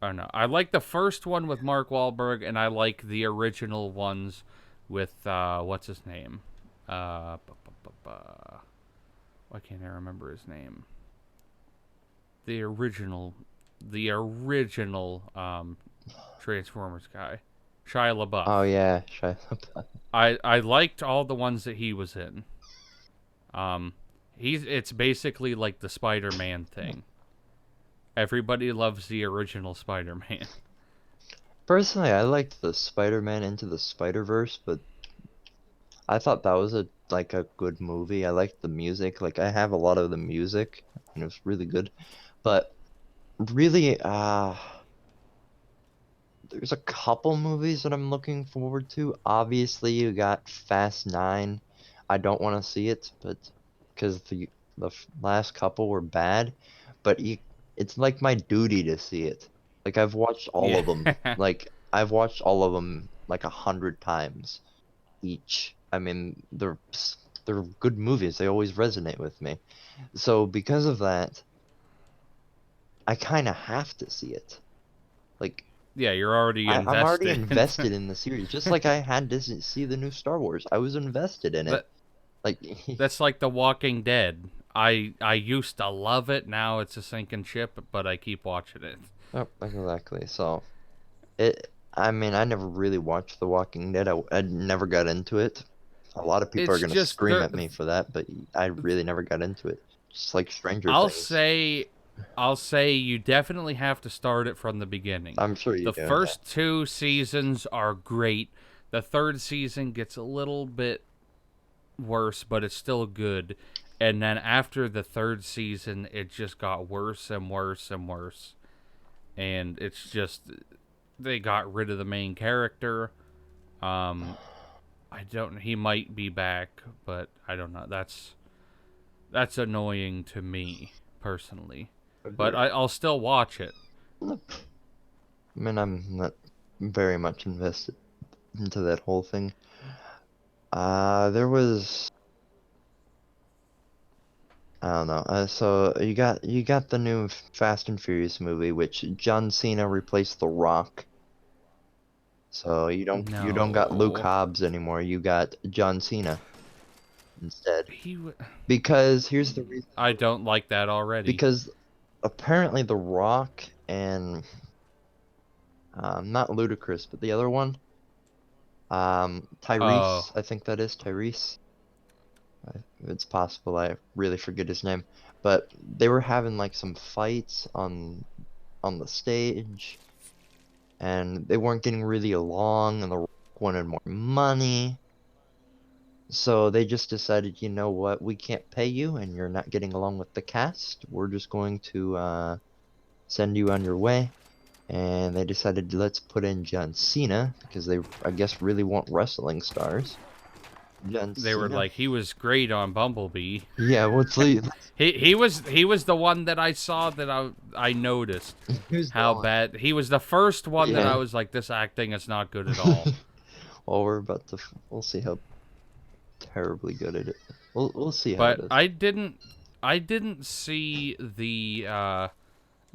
I don't know. I like the first one with Mark Wahlberg and I like the original ones with what's his name? Why can't I remember his name? The original, the original Transformers guy, Shia LaBeouf. Oh yeah, Shia LaBeouf. I liked all the ones that he was in. Um, it's basically like the Spider-Man thing. Everybody loves the original Spider-Man. Personally, I liked the Spider-Man Into the Spider-Verse, but I thought that was a like a good movie. I liked the music. Like I have a lot of the music, and it was really good. But really, there's a couple movies that I'm looking forward to. Obviously, you got Fast 9. I don't want to see it, but because the last couple were bad, but it's like my duty to see it. Like I've watched all Yeah. of them. Like I've watched all of them like 100 times each. I mean, they're good movies. They always resonate with me. So because of that, I kind of have to see it. Like Yeah, you're already I'm already invested. invested in the series, just like I had to see the new Star Wars. I was invested in it. that Like, that's like The Walking Dead. I used to love it. Now it's a sinking ship, but I keep watching it. oh, exactly. So I mean, I never really watched The Walking Dead. I never got into it. A lot of people are It's gonna just scream there. at me for that, but I really never got into it. Just like Stranger I'll Things. say, I'll say you definitely have to start it from the beginning. I'm sure you The do. first two seasons are great. The third season gets a little bit worse, but it's still good. And then after the third season, it just got worse and worse and worse. And it's just they got rid of the main character. Um, I don't. He might be back, but I don't know. That's annoying to me personally. But Agreed. I'll still watch it. I mean, I'm not very much invested into that whole thing. There was I don't know. So you got the new Fast and Furious movie, which John Cena replaced The Rock. So you don't got Luke No, Hobbs anymore. You got John Cena instead. he. Because here's the reason. I don't like that already. Because apparently The Rock and not Ludacris, but the other one, Oh, Tyrese, I think that is Tyrese. It's possible. I really forget his name, but they were having like some fights on the stage, and they weren't getting really along, and the Rock wanted more money. So they just decided, you know what, we can't pay you, and you're not getting along with the cast. We're just going to send you on your way. And they decided, let's put in John Cena because they, I guess, really want wrestling stars. John they were Cena. like he was great on Bumblebee. Yeah, what's the He was the one that I saw that I noticed who's the how one? bad he was. The first one that I Yeah. was like, this acting is not good at all. Well, we'll see how terribly good it is. We'll see how it But is. I didn't see the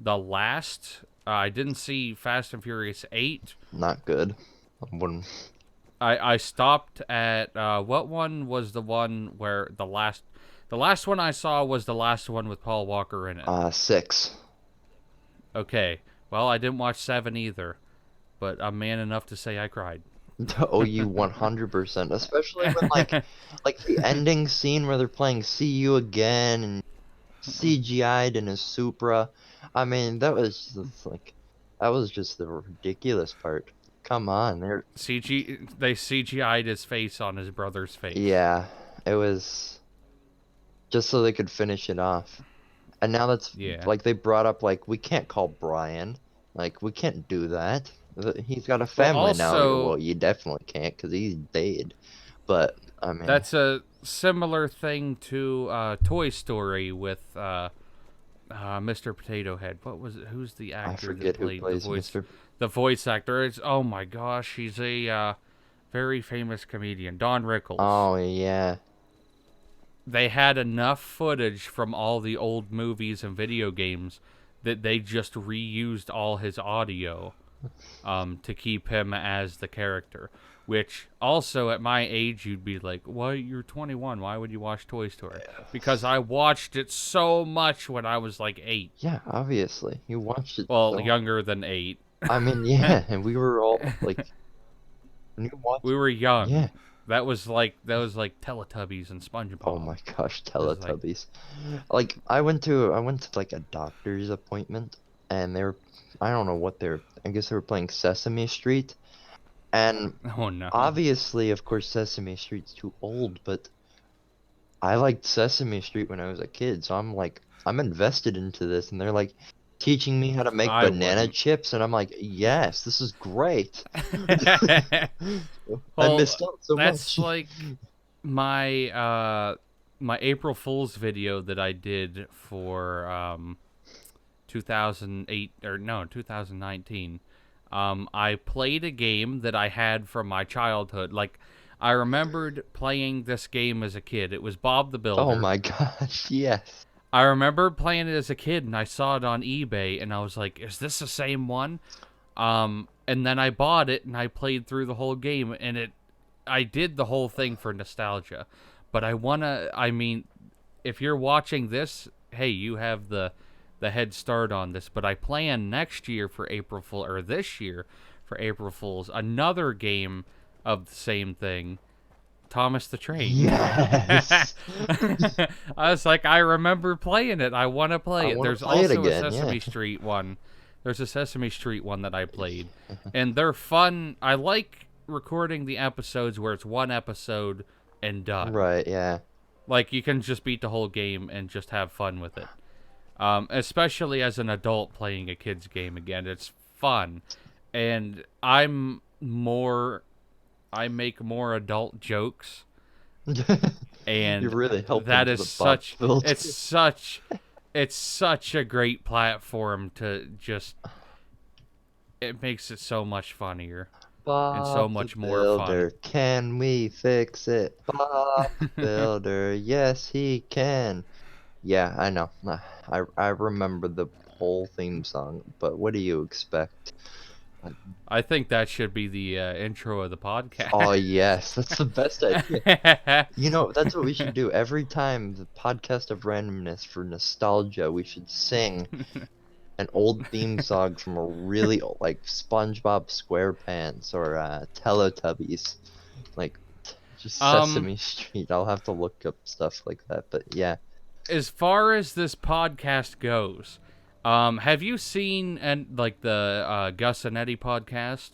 last. I didn't see Fast and Furious 8. Not good. I wouldn't. I stopped at what one was the one where the last one I saw was the last one with Paul Walker in it. 6. Okay. Well, I didn't watch 7 either, but I'm man enough to say I cried. Oh, you 100%. Especially when like the ending scene where they're playing "See You Again" and CGI'd in a Supra. I mean, that was just the ridiculous part. Come on, They CGI'd his face on his brother's face. yeah, it was just so they could finish it off. And now that's Yeah. like they brought up like we can't call Brian, like we can't do that. He's got a Well, family now. Well, also you definitely can't because he's dead. But I mean, that's a similar thing to Toy Story with Mr. Potato Head. What was it? Who's the I actor that forget who played the plays voice? Mr. The voice actor. It's oh my gosh, he's a very famous comedian, Don Rickles. Oh yeah. They had enough footage from all the old movies and video games that they just reused all his audio to keep him as the character. Which also at my age you'd be like, "Why you're 21? Why would you watch Toy Story?" Because I watched it so much when I was like 8. Yeah, obviously. You watched it Well, so. younger than 8. I mean, yeah, and we were all like, when you watch, We were young. yeah. That was like Teletubbies and Oh SpongeBob. my gosh, It was like, Teletubbies. Like I went to like a doctor's appointment, and I don't know what I guess they were playing Sesame Street, and oh no. obviously, of course, Sesame Street's too old, but I liked Sesame Street when I was a kid, so I'm like, I'm invested into this, and they're like teaching me how to make I banana wouldn't. chips, and I'm like, yes, this is great. I Well, missed out so that's much. like my my April Fool's video that I did for 2008 or no 2019. I played a game that I had from my childhood. Like I remembered playing this game as a kid. It was Bob the Oh Builder. my gosh, yes. I remember playing it as a kid, and I saw it on eBay, and I was like, "Is this the same one?" And then I bought it, and I played through the whole game, and I did the whole thing for nostalgia. But I wanna, I mean, if you're watching this, hey, you have the head start on this. But I plan next year for April Fool, or this year for April Fools, another game of the same thing, Thomas the Train. Yes. I was like, I remember playing it. I want to I play it. want There's to play it also a again, yeah. Sesame Street one. There's a Sesame Street one that I played, and they're fun. I like recording the episodes where it's one episode and done. Right, yeah. Like you can just beat the whole game and just have fun with it. Especially as an adult playing a kid's game again, it's fun, and I make more adult jokes, You're and really helping that to is the Bob such build. it's such a great platform to just it makes it so much funnier and so Bob the much more fun. Builder, can we fix it? Bob the Builder, yes he can. Yeah, I know. I remember the whole theme song, but what do you expect? Like, I think that should be the intro of the podcast. oh yes, that's the best idea. You know, that's what we should do. Every time the podcast of randomness for nostalgia, we should sing an old theme song from a really old, like SpongeBob SquarePants or Teletubbies, like just um, Sesame Street. I'll have to look up stuff like that, but yeah. as far as this podcast goes, have you seen and like the Gus and Eddie podcast?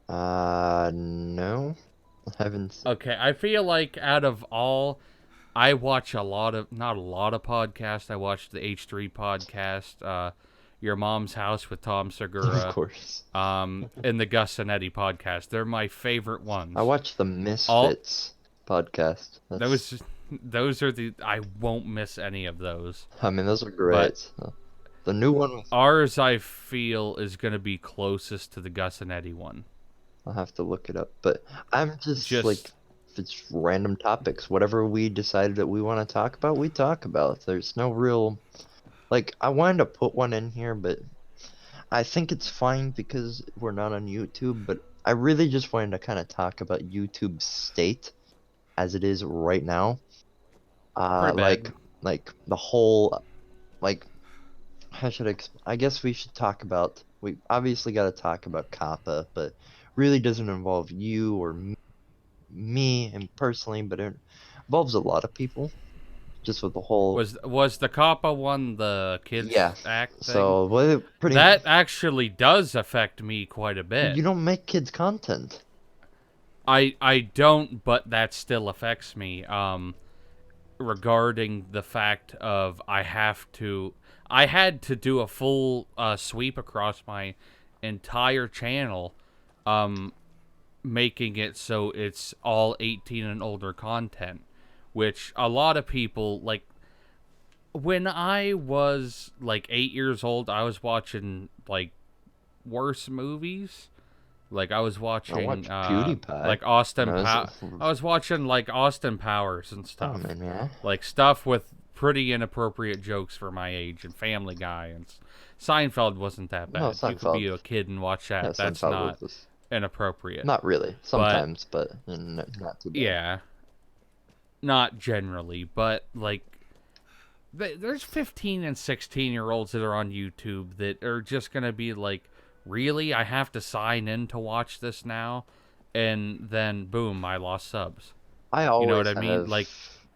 No, I haven't. Okay, I feel like out of all, I watch a lot of not a lot of podcasts. I watch the H3 podcast, Your Mom's House with Tom Of Segura, course. and the Gus and Eddie podcast. They're my favorite I ones. watched the All Misfits podcast. That's, those are the I won't miss any of those. I mean, those are But great. The new one, ours, I feel, is gonna be closest to the Gus and Eddie one. I'll have to look it up. But I'm just like, Just if it's random topics, whatever we decided that we want to talk about, we talk about. There's no real, like, I wanted to put one in here, but I think it's fine because we're not on YouTube. But I really just wanted to kind of talk about YouTube's state as it is right now. pretty bad. Like the whole, like, how should I guess we should talk about. We obviously got to talk about Kappa, but really doesn't involve you or me and personally, but it involves a lot of people. Just with the whole, Was the Kappa one the kids yeah. act thing? So what pretty, That actually does affect me quite a bit. you don't make kids content. I don't, but that still affects me. Regarding the fact of I had to do a full sweep across my entire channel, um, making it so it's all 18 and older content, which a lot of people like. When I was like 8 years old, I was watching like worse movies. Like I was I watching watch PewDiePie. like Austin No, I was watching like Austin Powers and oh stuff. man, yeah. Like stuff with pretty inappropriate jokes for my age, and Family Guy and Seinfeld wasn't that No, bad. You could Seinfeld. be a kid and watch Yeah, that. That's Seinfeld not was inappropriate. not really. But Sometimes, but not too bad. yeah, not generally, but like there's 15 and 16-year-olds that are on YouTube that are just going to be like, "Really? I have to sign in to watch this now?" And then boom, I lost subs. I You know what always I mean? have, Like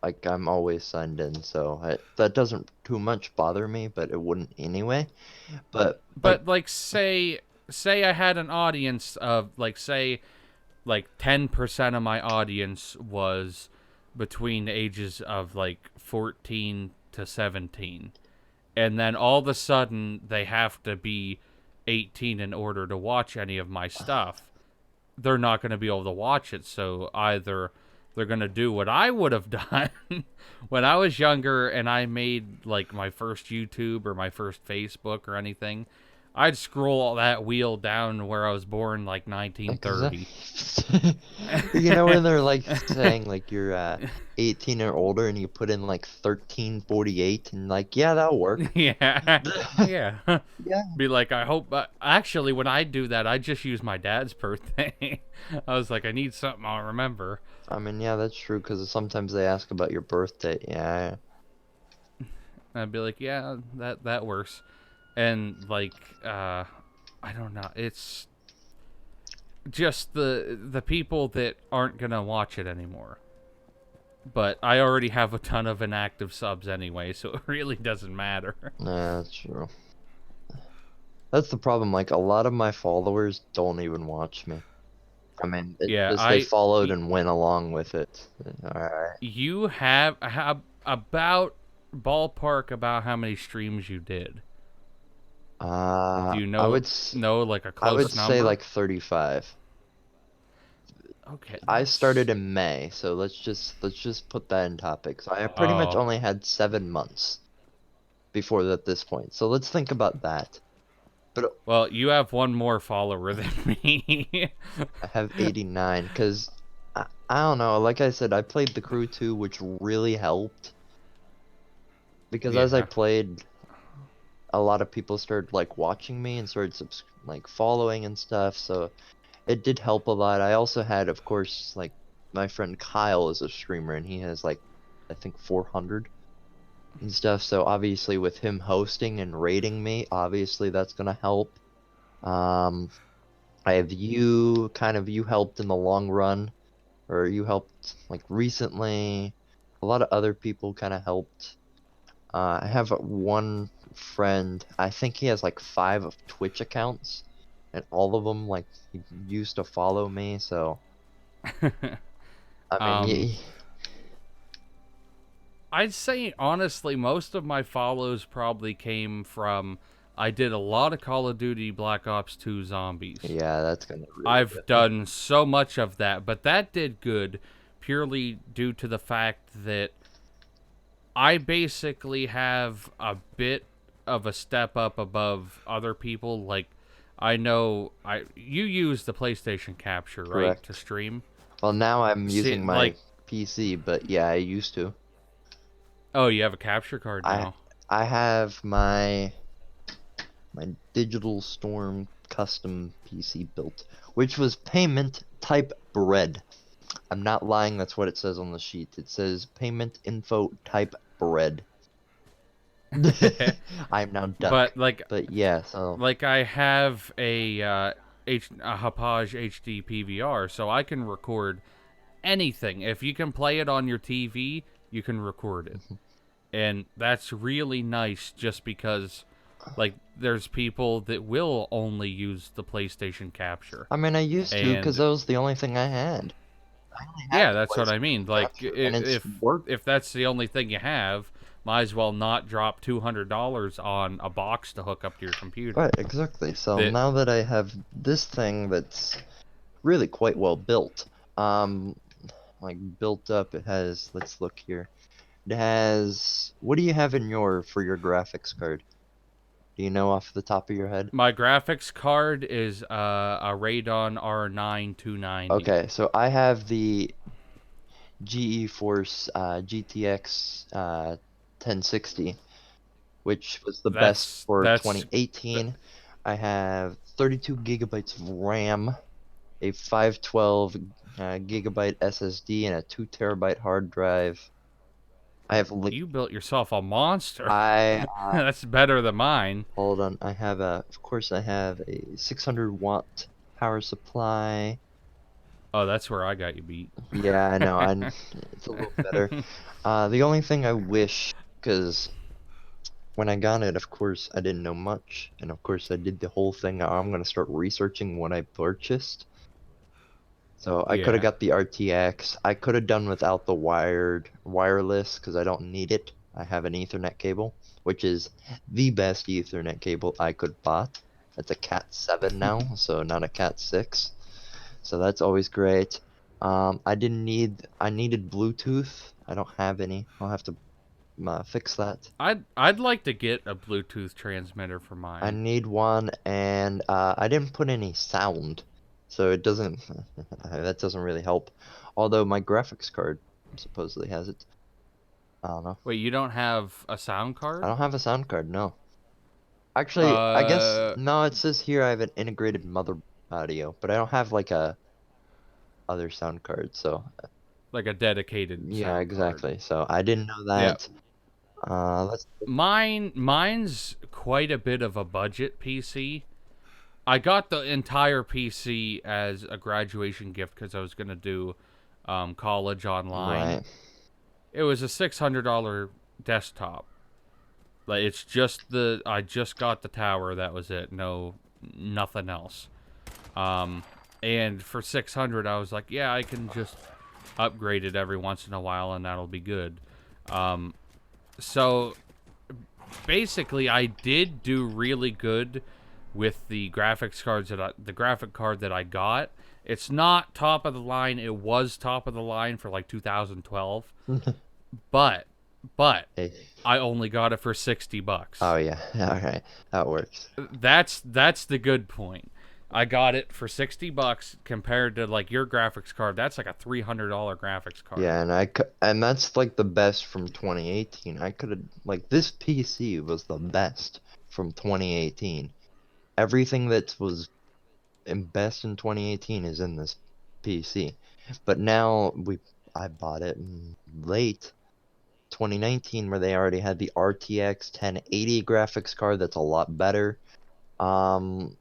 like, I'm always signed in, so that doesn't too much bother me, but it wouldn't anyway. But like, but like say I had an audience of like say like 10% of my audience was between the ages of like 14 to 17. And then all of a sudden they have to be 18 in order to watch any of my stuff. They're not going to be able to watch it. So either they're going to do what I would have done when I was younger and I made like my first YouTube or my first Facebook or anything. I'd scroll all that wheel down where I was born, like 1930. You know when they're like saying like you're 18 or older and you put in like 1348 and like yeah, that'll work. Yeah, yeah. Yeah. Be like, I hope. Actually, when I do that, I just use my dad's birthday. I was like, I need something I'll remember. I mean, yeah, that's true because sometimes they ask about your birthday. Yeah. I'd be like, yeah, that works. And like, I don't know. It's just the people that aren't gonna watch it anymore. But I already have a ton of inactive subs anyway, so it really doesn't matter. Yeah, that's true. That's the problem. Like a lot of my followers don't even watch me. I mean, it's Yeah, just they followed and went along with it. All right. you have about ballpark about how many streams you did. Do you I know would know like a I would close say number? like 35. Okay, I that's started in May, so let's just put that in topics. I pretty much oh only had 7 months before at this point. So let's think about that. But well, you have one more follower than me. I have 89 because I don't know. Like I said, I played the crew too, which really helped because as I Yeah. played, a lot of people started like watching me and started like following and stuff. So it did help a lot. I also had, of course, like my friend Kyle is a streamer and he has like I think 400 and stuff. So obviously with him hosting and rating me, obviously that's gonna help. Um, I have you, kind of you helped in the long run, or you helped like recently. A lot of other people kind of helped. I have one friend, I think he has like 5 Twitch accounts, and all of them like he used to follow me. So I mean, um I'd say honestly most of my follows probably came from I did a lot of Call of Duty Black Ops 2 Zombies. yeah, that's gonna really I've get me. done so much of that, but that did good purely due to the fact that I basically have a bit of a step up above other people. Like, I know you use the PlayStation Capture, right, to Correct. stream. Well, now I'm See, using my like, PC, but yeah, I used to. oh, you have a capture card I now. I have my Digital Storm custom PC built, which was payment type bread. I'm not lying, that's what it says on the sheet. It says payment info type bread. I'm now duck. But like, But yeah, so I have a Hauppauge HD PVR, so I can record anything. If you can play it on your TV, you can record it. And that's really nice just because like there's people that will only use the PlayStation Capture. I mean I used to because And that was the only thing I had. I only had yeah, the that's what I mean. PlayStation Like capture, and it's worked. if that's the only thing you have, might as well not drop $200 on a box to hook up to your computer. Right, exactly. So That now that I have this thing that's really quite well built, um, like built up, it has, let's look here. It has, what do you have in for your graphics card? Do you know off the top of your head? my graphics card is a Radeon R9 290. Okay, so I have the GeForce GTX 1060, which was the best for That's 2018. I have 32 gigabytes of RAM, a 512 gigabyte SSD, and a 2 terabyte hard drive. I have you built yourself a monster. I That's better than mine. hold on. I have of course, I have a 600-watt power supply. Oh, that's where I got you beat. Yeah, I know. It's a little better. The only thing I wish, because when I got it, of course, I didn't know much, and of course, I did the whole thing. I'm gonna start researching what I purchased. So I could have Yeah. got the RTX. I could have done without the wireless because I don't need it. I have an Ethernet cable, which is the best Ethernet cable I could bought. It's a Cat 7 now, so not a Cat 6. So that's always great. I needed Bluetooth. I don't have any. I'll have to fix that. I'd like to get a Bluetooth transmitter for I mine. need one, and I didn't put any sound, so it doesn't. That doesn't really help. Although my graphics card supposedly has it. I don't know. Wait, you don't have a sound I card? don't have a sound card, no. Actually, I guess Uh, no. It says here I have an integrated mother audio, but I don't have like a other sound card. So like a dedicated yeah, sound card. exactly. So I didn't know Yeah. that. Let's. Mine's quite a bit of a budget PC. I got the entire PC as a graduation gift because I was gonna do college online. Right. It was a $600 desktop. Like it's just the I just got the tower. That was it. No, nothing else. Um, and for 600, I was like, yeah, I can just upgrade it every once in a while, and that'll be good. Um, so basically, I did do really good with the graphics cards the graphic card that I got. It's not top of the line. It was top of the line for like 2012, but but Hey. I only got it for $60. Oh yeah. All right. That works. That's the good point. I got it for $60 compared to like your graphics card. That's like a $300 graphics card. Yeah, and and that's like the best from 2018. I could have like this PC was the best from 2018. Everything that was best in 2018 is in this PC. But now I bought it late 2019 where they already had the RTX 1080 graphics card that's a lot better. Um,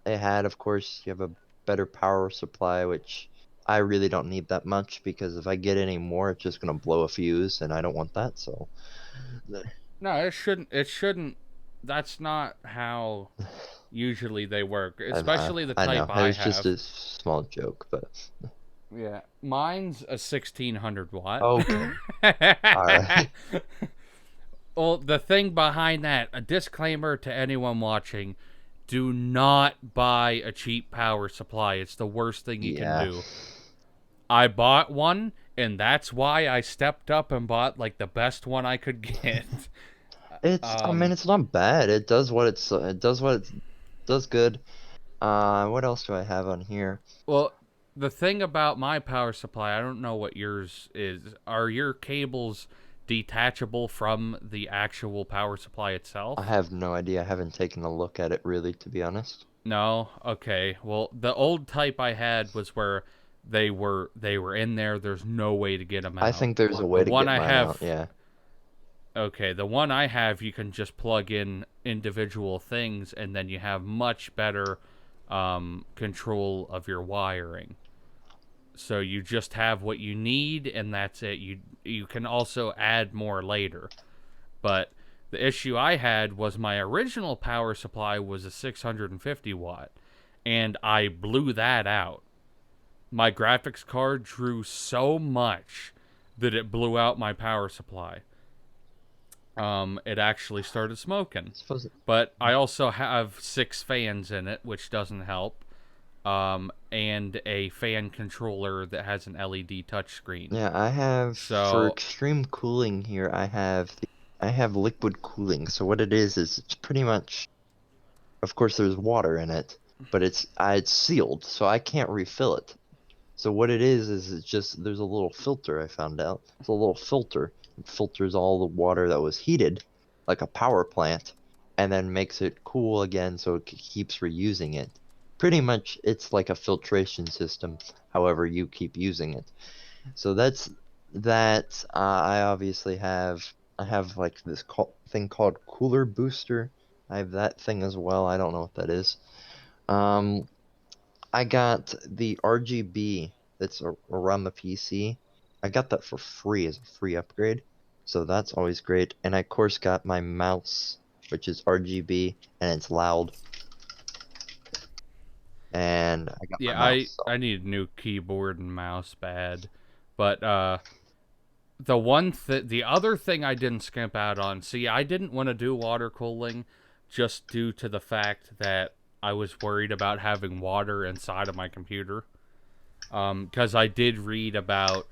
it had, of course, you have a better power supply, which I really don't need that much because if I get any more, it's just gonna blow a fuse, and I don't want that. So, No, it shouldn't. It shouldn't. That's not how usually they work, especially the I know type it I was just have. a small joke, but Yeah, mine's a 1600 watt. okay, all right. Well, the thing behind that, a disclaimer to anyone watching: do not buy a cheap power supply. It's the worst thing you can Yeah, do. I bought one, and that's why I stepped up and bought like the best one I could get. I mean, um, it's not bad. It does what it does good. What else do I have on here? well, the thing about my power supply, I don't know what yours is. Are your cables detachable from the actual power supply I itself? have no idea. I haven't taken a look at it really, to be honest. No. Okay. Well, the old type I had was where they were in there. There's no way to get them I out. think there's a The way to one get I mine out. have, Yeah. okay, the one I have, you can just plug in individual things, and then you have much better control of your wiring. So you just have what you need, and that's it. You can also add more later. But the issue I had was my original power supply was a 650 watt, and I blew that out. My graphics card drew so much that it blew out my power supply. It actually started smoking. Suppose But I also have 6 fans in it, which doesn't help. And a fan controller that has an LED touchscreen. yeah, I have for So, extreme cooling here, I have liquid cooling. So what it is it's pretty much, of course there's water in it, but it's sealed, so I can't refill it. So what it is it's just there's a little filter I found out. It's a little filter. It filters all the water that was heated, like a power plant, and then makes it cool again so it keeps reusing it. Pretty much it's like a filtration system, however you keep using it. So that's that. I have like this thing called Cooler Booster. I have that thing as well. I don't know what that is. Um, I got the RGB that's around the PC. I got that for free as a free upgrade. So that's always great. And I, of course, got my mouse, which is RGB and it's loud. and I got my Yeah, mouse. So. I need a new keyboard and mouse bad. But the other thing I didn't skimp out on. See, I didn't want to do water cooling just due to the fact that I was worried about having water inside of my computer. Because I did read about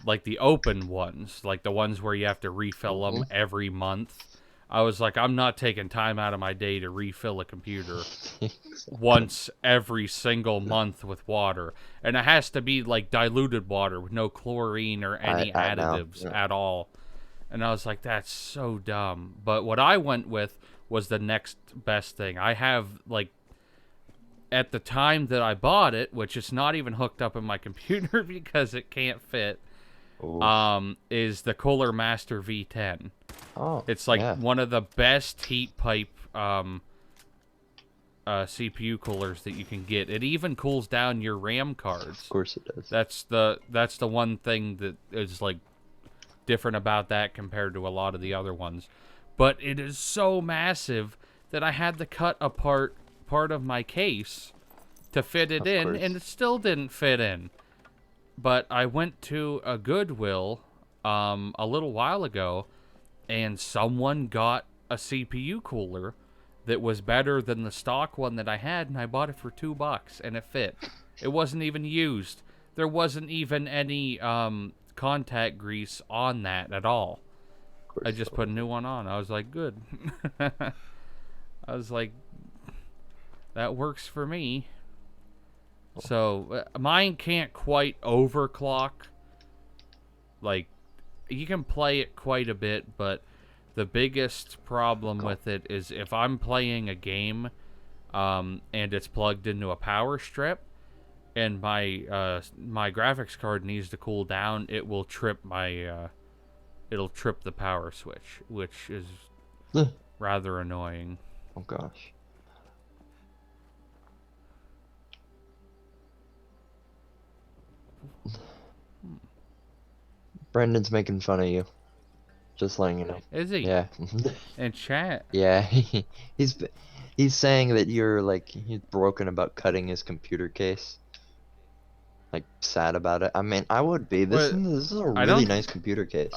like the open ones, like the ones where you have to refill them every month. I was like, I'm not taking time out of my day to refill a computer Exactly. once every single month with water. And it has to be like diluted water with no chlorine or any I know. additives Yeah. at all. And I was like, that's so dumb. But what I went with was the next best thing. I have, like, at the time that I bought it, which is not even hooked up in my computer because it can't fit, Oof. is the Cooler Master V10. Oh, It's like yeah. one of the best heat pipe CPU coolers that you can get. It even cools down your RAM Of cards. course it does. That's the one thing that is like different about that compared to a lot of the other ones. But it is so massive that I had to cut apart part of my case to fit it Of in, and course. it still didn't fit in. But I went to a Goodwill a little while ago, and someone got a CPU cooler that was better than the stock one that I had, and I bought it for $2, and it fit. It wasn't even used. There wasn't even any contact grease on that at all. Of I course. just put a new one on. I was like, good. I was like, that works for me. So mine can't quite overclock. Like, you can play it quite a bit, but the biggest problem Go. with it is if I'm playing a game and it's plugged into a power strip and my graphics card needs to cool down, it will trip it'll trip the power switch, which is rather annoying. Oh gosh. Brendan's making fun of you. Just letting you know. Is he? Yeah. In chat. Yeah. He's he's saying that you're like he's broken about cutting his computer case. Like sad about it. I mean, I would be. What? This is a I really don't. nice computer case.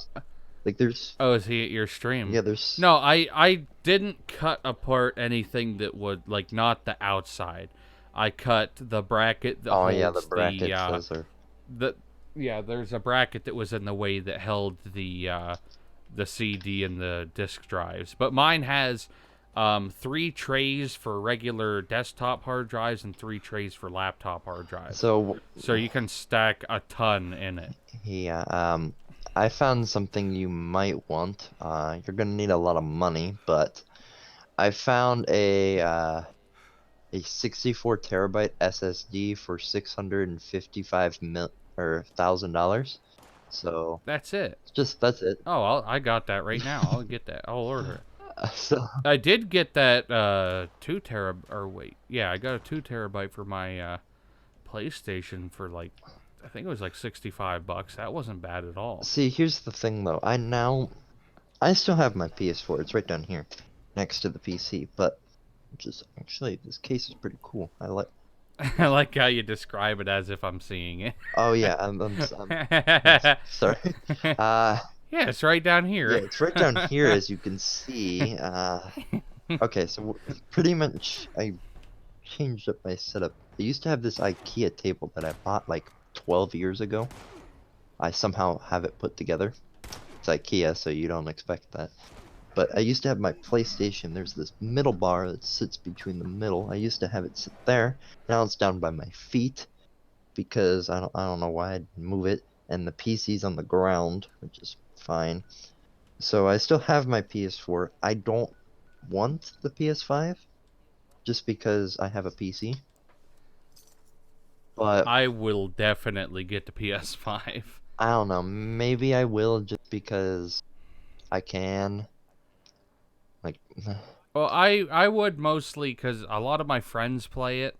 Like there's Oh, is he at your stream? yeah, there's No, I didn't cut apart anything that would, like, not the outside. I cut the bracket that oh yeah, the holds brackets those are the yeah. There's a bracket that was in the way that held the CD and the disk drives. But mine has 3 trays for regular desktop hard drives and 3 trays for laptop hard drives. so So you can stack a ton in it. yeah, I found something you might want. You're gonna need a lot of money, but I found a 64 terabyte SSD for 655 mil or $1,000. So That's it. that's it. Oh, I got that right now. I'll get that. I'll order it. So I did get that 2 terabyte. Or wait, yeah, I got a 2 terabyte for my PlayStation for like, I think it was like $65. That wasn't bad at all. see, here's the thing though. I still have my PS4. It's right down here next to the PC, but just actually this case is pretty cool. I like. I like how you describe it as if I'm seeing it. Oh yeah, yes, sorry. Uh, Yeah, it's right down yeah, here. it's right down here as you can see. Okay, so pretty much I changed up my setup. I used to have this IKEA table that I bought like 12 years ago. I somehow have it put together. It's IKEA, so you don't expect that. But I used to have my PlayStation. There's this middle bar that sits between the middle. I used to have it sit there. Now it's down by my feet because I don't know why I'd move it. And the PC's on the ground, which is fine. So I still have my PS4. I don't want the PS5 just because I have a PC. But I will definitely get the PS5. I don't know. Maybe I will just because I can. Like, Well, I would mostly because a lot of my friends play it.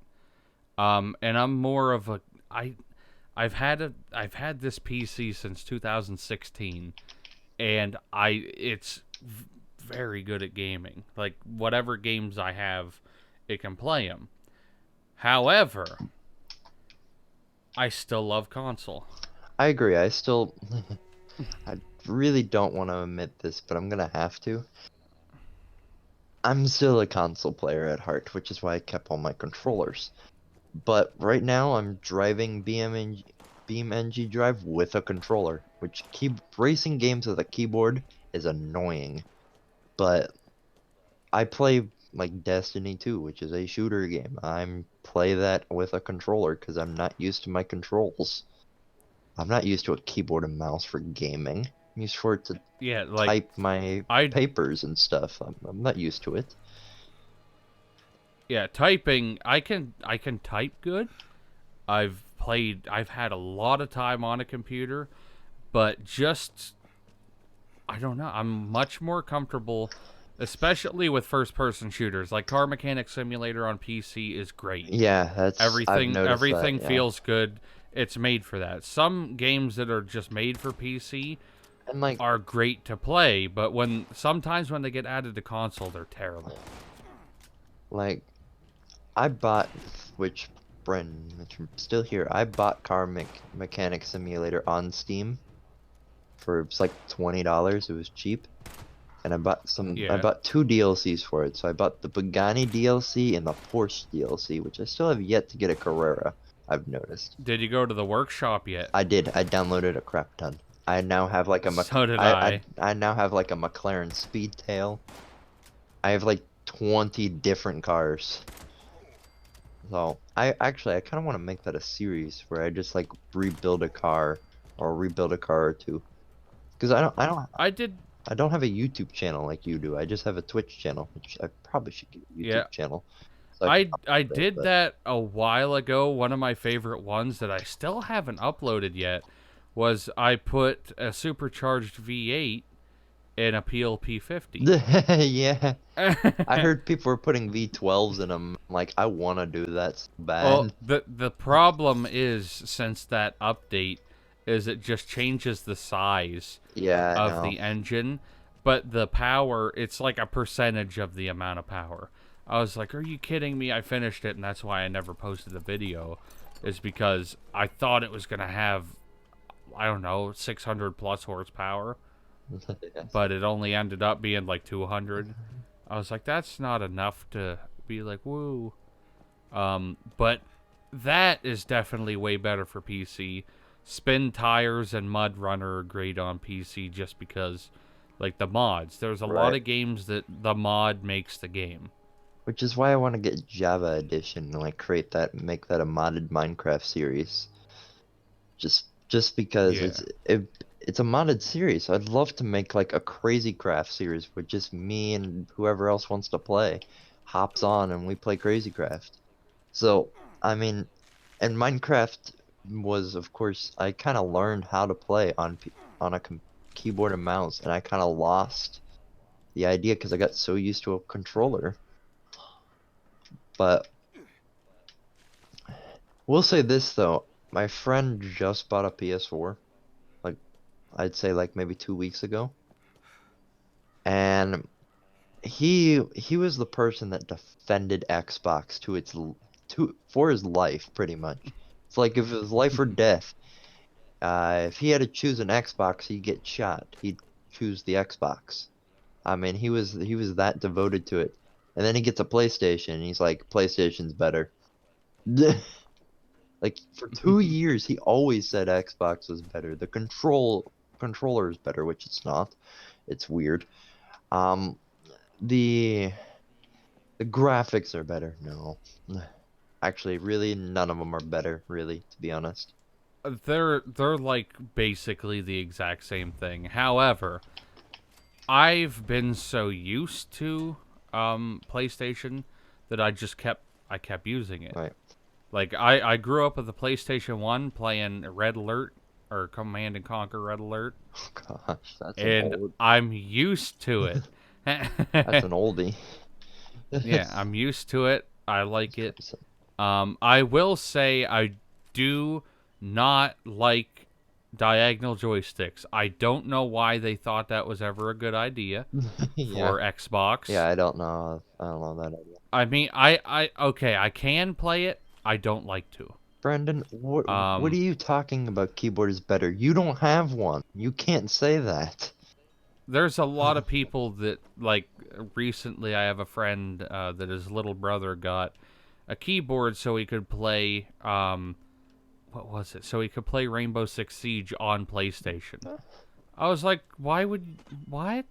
And I'm more of a I I've had this PC since 2016, and it's very good at gaming. Like whatever games I have, it can play them. However, I still love console. I agree. I still, I really don't want to admit this, but I'm gonna have to. I'm still a console player at heart, which is why I kept all my controllers. But right now I'm driving BeamNG Drive with a controller, which racing games with a keyboard is annoying. But I play like Destiny 2, which is a shooter game. I'm play that with a controller because I'm not used to my controls. I'm not used to a keyboard and mouse for gaming. I'm used for it to Yeah, like type my I papers and stuff. I'm not used to it. yeah, typing I can type good. I've had a lot of time on a computer, but just I don't know. I'm much more comfortable, especially with first-person shooters. Like Car Mechanic Simulator on PC is great. Yeah, I've noticed that, Everything yeah. feels good. It's made for that. Some games that are just made for PC And like are great to play, but sometimes when they get added to console, they're terrible. like I bought, which Bren, which I'm still here. I bought Mechanic Simulator on Steam for it was like $20. It was cheap, and I Yeah. bought two DLCs for it. So I bought the Pagani DLC and the Porsche DLC, which I still have yet to get a Carrera. I've noticed. Did you go to the workshop yet? I did. I downloaded a crap ton. I now have like a So did I. I now have like a McLaren Speedtail. I have like 20 different cars. So I kind of want to make that a series where I just like rebuild a car or rebuild a car or two. Because I did. I don't have a YouTube channel like you do. I just have a Twitch channel, which I probably should get a Yeah. YouTube channel. So I can I upload it, did but that a while ago. One of my favorite ones that I still haven't uploaded yet was I put a supercharged V8 in a PLP 50. yeah, I heard people were putting V12s in them. Like I want to do that so Well, bad. the problem is since that update is it just changes the size Yeah, I of know. the engine, but the power, it's like a percentage of the amount of power. I was like, "Are you kidding me?" I finished it, and that's why I never posted a video, is because I thought it was gonna have, I don't know, 600 plus horsepower, Yes. but it only ended up being like 200. I was like, that's not enough to be like, woo. But that is definitely way better for PC. Spin Tires and Mud Runner are great on PC just because, like, the mods. There's a lot Right. of games that the mod makes the game. Which is why I want to get Java Edition and like create that, make that a modded Minecraft series. Just because Yeah. it's a modded series. I'd love to make like a Crazy Craft series with just me and whoever else wants to play hops on and we play Crazy Craft. So, I mean, and Minecraft was, of course, I kind of learned how to play on a keyboard and mouse, and I kind of lost the idea because I got so used to a controller. But we'll say this though, my friend just bought a PS4, like I'd say like maybe 2 weeks ago, and he was the person that defended Xbox to to for his life pretty much. It's like if it was life or death. If he had to choose an Xbox, he'd get shot. He'd choose the Xbox. I mean, he was that devoted to it. And then he gets a PlayStation, and he's like, PlayStation's better. Like for 2 years, he always said Xbox was better. The controller is better, which it's not. It's weird. Um, the the graphics are better. No, actually, really, none of them are better. Really, to be honest. They're like basically the exact same thing. However, I've been so used to PlayStation that I kept using it. Right. Like I grew up with the PlayStation 1 playing Red Alert or Command and Conquer Red Alert, Oh gosh, and I'm used to it. that's an oldie. Yeah, I'm used to it. I like it. I will say I do not like diagonal joysticks. I don't know why they thought that was ever a good idea Yeah. for Xbox. Yeah, I don't know. I don't know that idea. I mean, okay, I can play it I don't like to. Brandon, what are Um, you talking about? Keyboard is better. You don't have one. You can't say that. there's a lot of people that like. Recently, I have a friend that his little brother got a keyboard so he could play. What was it? So he could play Rainbow Six Siege on PlayStation. I was like, why would what?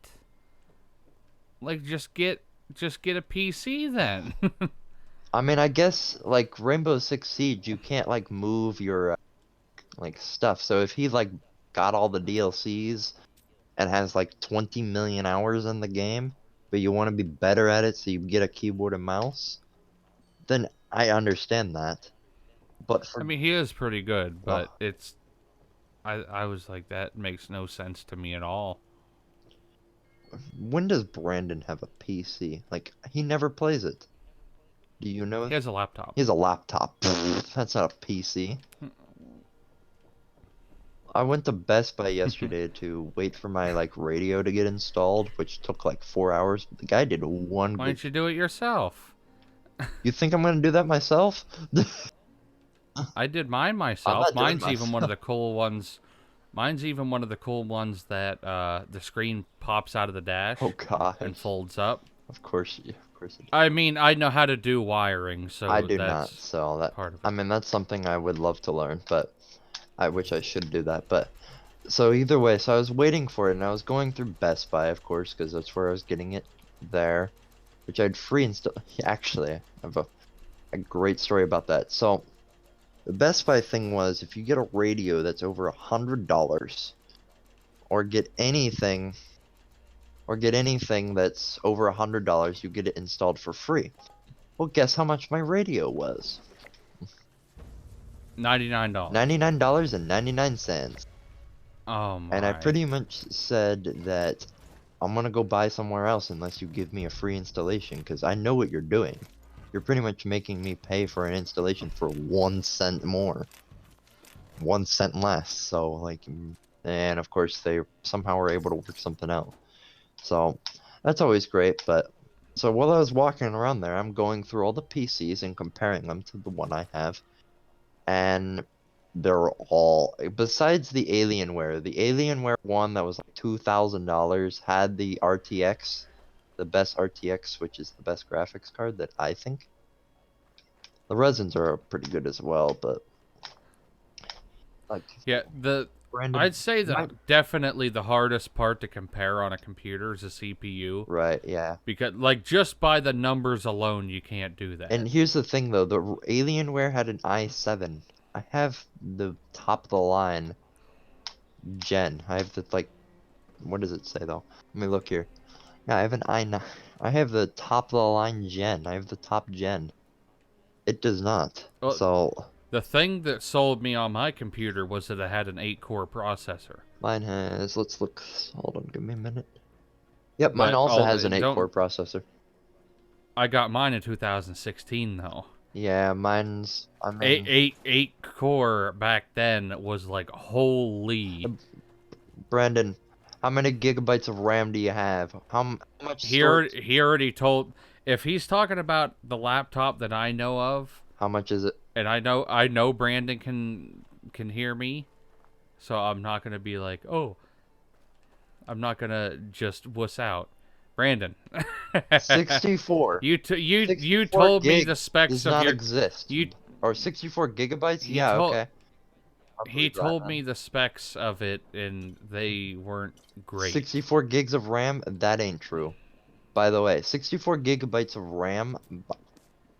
Like, just get a PC then. I mean, I guess like Rainbow Six Siege, you can't like move your like stuff. So if he like got all the DLCs and has like 20 million hours in the game, but you want to be better at it, so you get a keyboard and mouse, then I understand that. But I for mean, he is pretty good, oh, but it's I was like, that makes no sense to me at all. when does Brandon have a PC? Like he never plays it. Do you know? He has a laptop. He has a laptop. That's not a PC. I went to Best Buy yesterday to wait for my like radio to get installed, which took like 4 hours. But the guy did one Why good. don't you do it yourself? You think I'm gonna do that myself? I did mine I'm myself. not doing Mine's even one of myself. the cool ones. Mine's even one of the cool ones that the screen pops out of the Oh dash and gosh. folds up. Of course, yeah, of course. I mean, I know how to do wiring, I so do not, that's so that part of I it. mean that's something I would love to learn, but I wish I should do that. But so either way, so I was waiting for it, and I was going through Best Buy, of course, because that's where I was getting it there, which I'd free install. Actually, I have a great story about that. So the Best Buy thing was if you get a radio that's over $100, or get anything, or get anything that's over $100, you get it installed for free. Well, guess how much my radio was? $99. $99.99. Oh And I my. pretty much said that I'm gonna go buy somewhere else unless you give me a free installation, because I know what you're doing. You're pretty much making me pay for an installation for 1 cent more, 1 cent less. So like, and of course they somehow were able to work something out. So that's always great. But so while I was walking around there, I'm going through all the PCs and comparing them to the one I have, and they're all, besides the Alienware one that was like $2,000 had the RTX, the best RTX, which is the best graphics card that I think. The resins are pretty good as well, but like Yeah, Brandon, I'd say my that definitely the hardest part to compare on a computer is a CPU, right, yeah. because like just by the numbers alone you can't do that. And here's the thing though, the Alienware had an i7. I have the top of the line gen. I have the like, what does it say though? Let me look here. Yeah, I have an i9. I have the top of the line gen. I have the top gen. It does not. Well, So the thing that sold me on my computer was that it had an 8-core processor. mine has, let's look. Hold on, give me a minute. Yep, mine But also all has the an 8-core don't processor. I got mine in 2016 though. Yeah, mine's, I Eight, mean, eight, eight core back then was like holy. Brandon, how many gigabytes of RAM do you have? How much He storage? already, he already told. If he's talking about the laptop that I know of, How much is it? and I know Brandon can hear me, so I'm not gonna be like, oh, I'm not gonna just wuss out. Brandon, 64. you 64 told me the gigs specs does of not your exist. you Or 64 gigabytes? he Yeah, told okay. I'll he believe that told then. me the specs of it and they weren't great. 64 gigs of RAM? That ain't true. By the way, 64 gigabytes of RAM,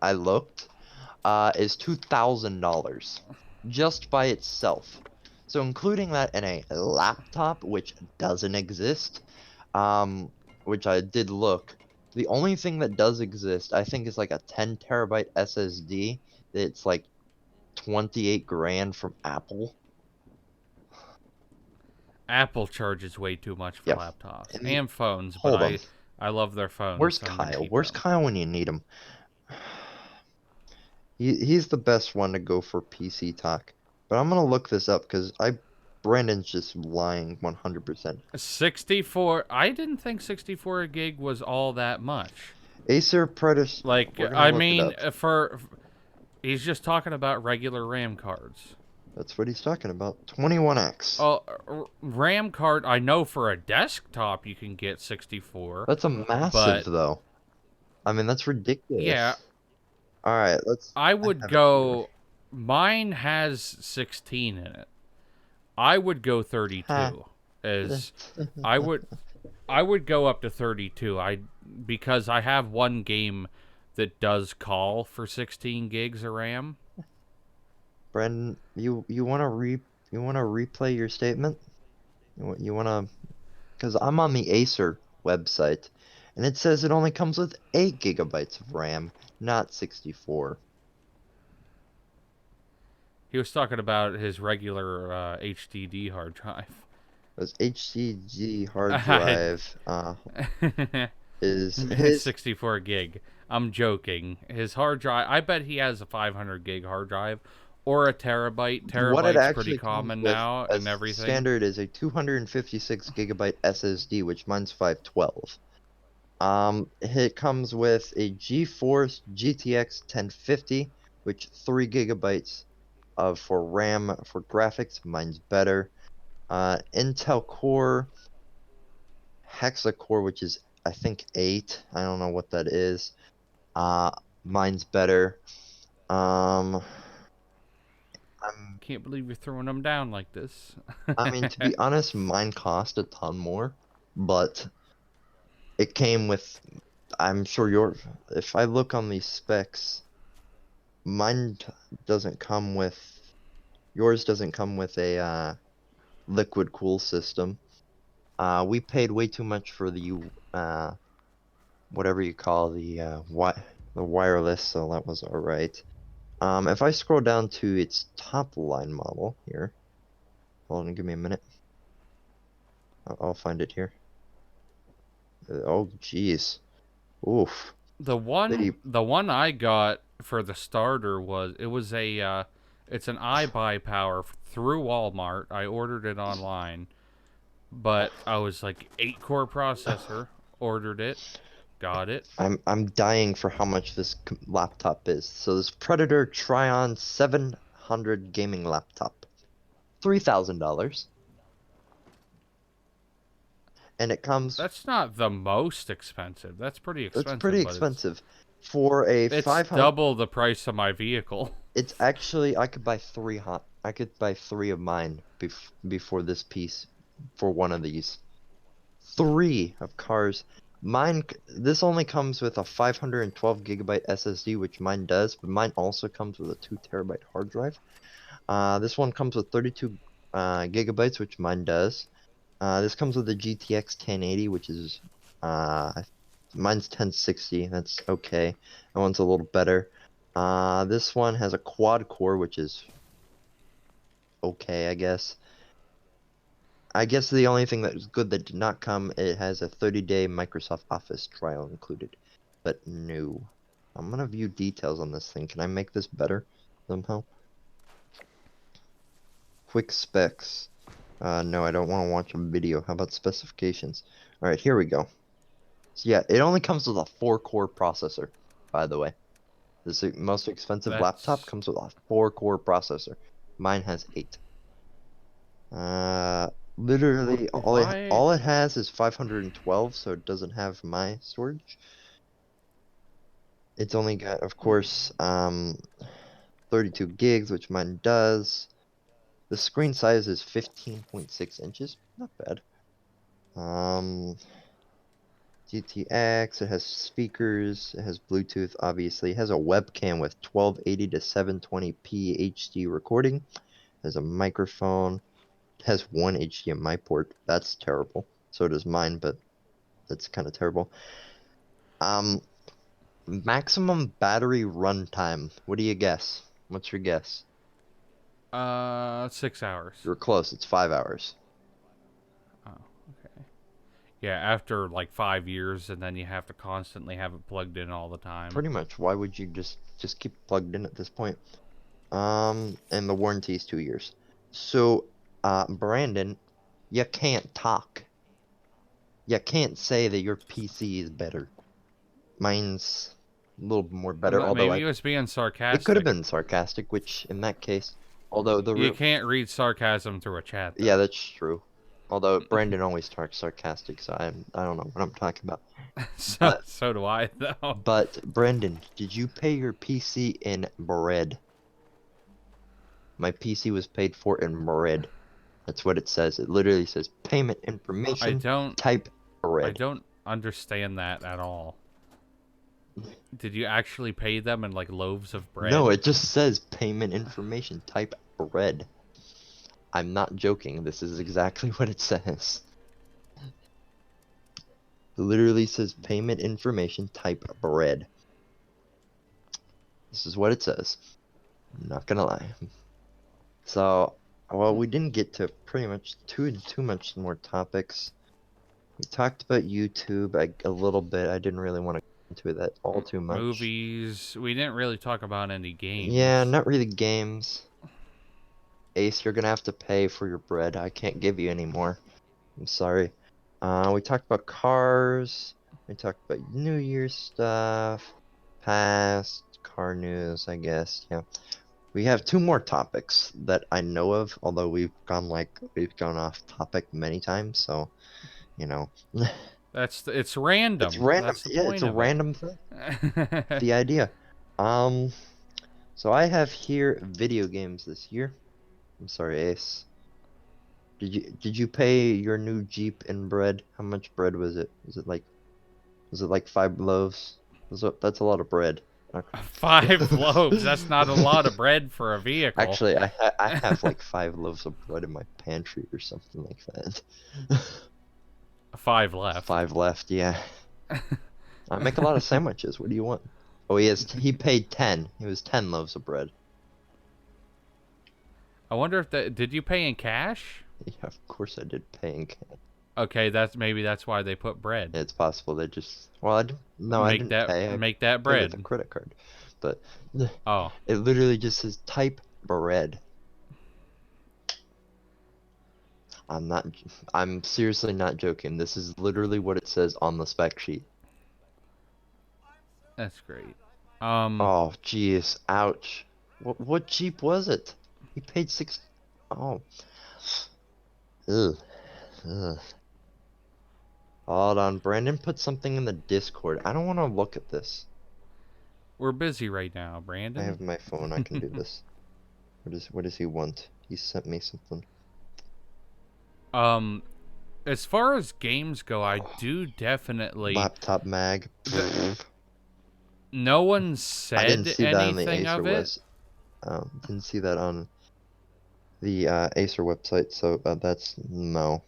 I looked, is $2,000 just by itself. So including that in a laptop, which doesn't exist, which I did look, the only thing that does exist, I think, is like a 10 terabyte SSD that's like 28 grand from Apple. Apple charges way too much for Yeah. laptops And and phones, but hold on. I love their phones, Where's so I'm gonna Kyle? keep Where's them. Kyle when you need him? He's the best one to go for PC talk. But I'm gonna look this up because Brandon's just lying 100%. 64. I didn't think 64 gig was all that much. Acer Predator. Like, We're gonna I look it mean, up. He's just talking about regular RAM cards. That's what he's talking about. 21X. Oh, RAM card. I know for a desktop you can get 64, That's a massive but though. I mean, that's yeah, ridiculous. All right, let's. I I would have it here. go. Mine has 16 in it. I would go Ha. 32. As I would I would go up to 32. Because I have one game that does call for 16 gigs of RAM. Brendan, you wanna replay your statement? You wanna? Because I'm on the Acer website, and it says it only comes with 8 GB of RAM, not 64. He was talking about his regular HDD hard drive. This HDD hard drive is his. 64 gig. I'm joking. His hard drive, I bet he has a 500 gig hard drive or a terabyte. What it Terabyte's pretty actually comes common with now and as everything. standard is a 256 GB SSD, which mine's 512. It comes with a GeForce GTX 1050, which 3 GB of for RAM for graphics. Mine's better. Intel Core Hexa-core, which is I think 8. I don't know what that is. Uh, Mine's better. Um, I'm, Can't believe you're throwing them down like this. I mean, to be honest, mine cost a ton more, but it came with. I'm sure your. If I look on these specs, mine doesn't come with. Yours doesn't come with a liquid cool system. We paid way too much for the whatever you call the wireless, so that was all right. If I scroll down to its top line model here, hold on, give me a minute. I'll find it here. Oh, jeez. Oof. the one They, the one I got for the starter was a it's an iBuy power through Walmart. I ordered it online, but I was like 8-core processor. Ordered it, got it. I'm dying for how much this laptop is. So this Predator Tryon 700 gaming laptop, $3,000, and it comes. That's not the most expensive. That's pretty That's pretty expensive, but expensive for a it's 500. double the price of my vehicle. It's actually I could buy I could buy three of mine before this piece for one of these. Three of cars. This only comes with a 512 GB SSD, which mine does, but mine also comes with a 2 TB hard drive. This one comes with 32 gigabytes, which mine does. This comes with a GTX 1080, which is mine's 1060. That's okay. That one's a little better. This one has a quad core, which is okay, I guess. I guess the only thing that was good that did not come, it has a 30-day Microsoft Office trial included. But no. I'm gonna view details on this thing. Can I make this better somehow? Quick specs. No, I don't want to watch a video. How about specifications? Alright, here we go. So yeah, it only comes with a 4-core processor, by the way. This most expensive laptop That's comes with a 4-core processor. Mine has 8. Literally why. all it has is 512, so it doesn't have my storage. It's only got, of course, 32 gigs, which mine does. The screen size is 15.6 inches. Not bad. GTX, it has speakers, it has Bluetooth, obviously. It has a webcam with 1280 to 720p HD recording. It has a microphone. It has one HDMI port. That's terrible. So does mine, but that's kind of terrible. Maximum battery runtime. What do you guess? What's your guess? 6 hours. You're close. It's 5 hours. Oh, okay. Yeah, after like 5 years, and then you have to constantly have it plugged in all the time. Pretty much. Why would you just keep plugged in at this point? And the warranty is 2 years. So, Brandon, you can't talk. You can't say that your PC is better. Mine's little more better. Although Maybe he was being it could have sarcastic. been sarcastic, which in that case, although the You real, can't read sarcasm through a chat, yeah, though. that's true. Although Brandon always talks sarcastic, so I don't know what I'm talking about. so But so do I, though. Brandon, did you pay your PC in bread? My PC was paid for in bread. That's what it says. It literally says payment I information don't type I bread. don't understand that at all. Did you actually pay them in like loaves of No, bread? it just says payment information type bread. I'm not joking. This is exactly what it says. It literally says payment information type bread. This is what it says. I'm not gonna lie. So, well, we didn't get to pretty much too much more topics. We talked about YouTube a little bit. I didn't really want to go into that all too much. Movies. We didn't really talk about any Yeah, games. not really games. Ace, you're gonna have to pay for your bread. I can't give you any more. I'm sorry. We talked about cars. We talked about New Year's stuff. Past car news, I guess. Yeah. We have two more topics that I know of, although we've gone off topic many times, so you know. It's It's random. random. That's the Yeah, it's point a of it. random thing. The idea. Um, so I have here video games this year. I'm sorry, Ace. Did you pay your new Jeep in bread? How much bread was it? Was it like 5 loaves? That's a lot of bread. Okay. 5 loaves. That's not a lot of bread for a vehicle. Actually, I have like 5 loaves of bread in my pantry or something like that. 5 left. 5 left, yeah. I make a lot of sandwiches. What do you want? Oh, he paid 10. It was 10 loaves of bread. I wonder if that. Did you pay in cash? Yeah, of course I did pay in cash. Okay, that's why they put bread. It's possible they just, well, no, I didn't pay. I Make that paid with a bread. credit card. But Oh, it literally just says type bread. I'm not, I'm seriously not joking. This is literally what it says on the spec sheet. that's great. Oh, jeez. Ouch. What Jeep was it? He paid six. Oh. Ugh. Ugh. Hold on. Brandon put something in the Discord. I don't want to look at this. We're busy right now, I Brandon. have my phone. I can do this. What does he want? He sent me something. um, as far as games go, I do definitely. Laptop mag. No one I didn't said see that on the anything Acer of it. didn't see that on the Acer website, so that's no.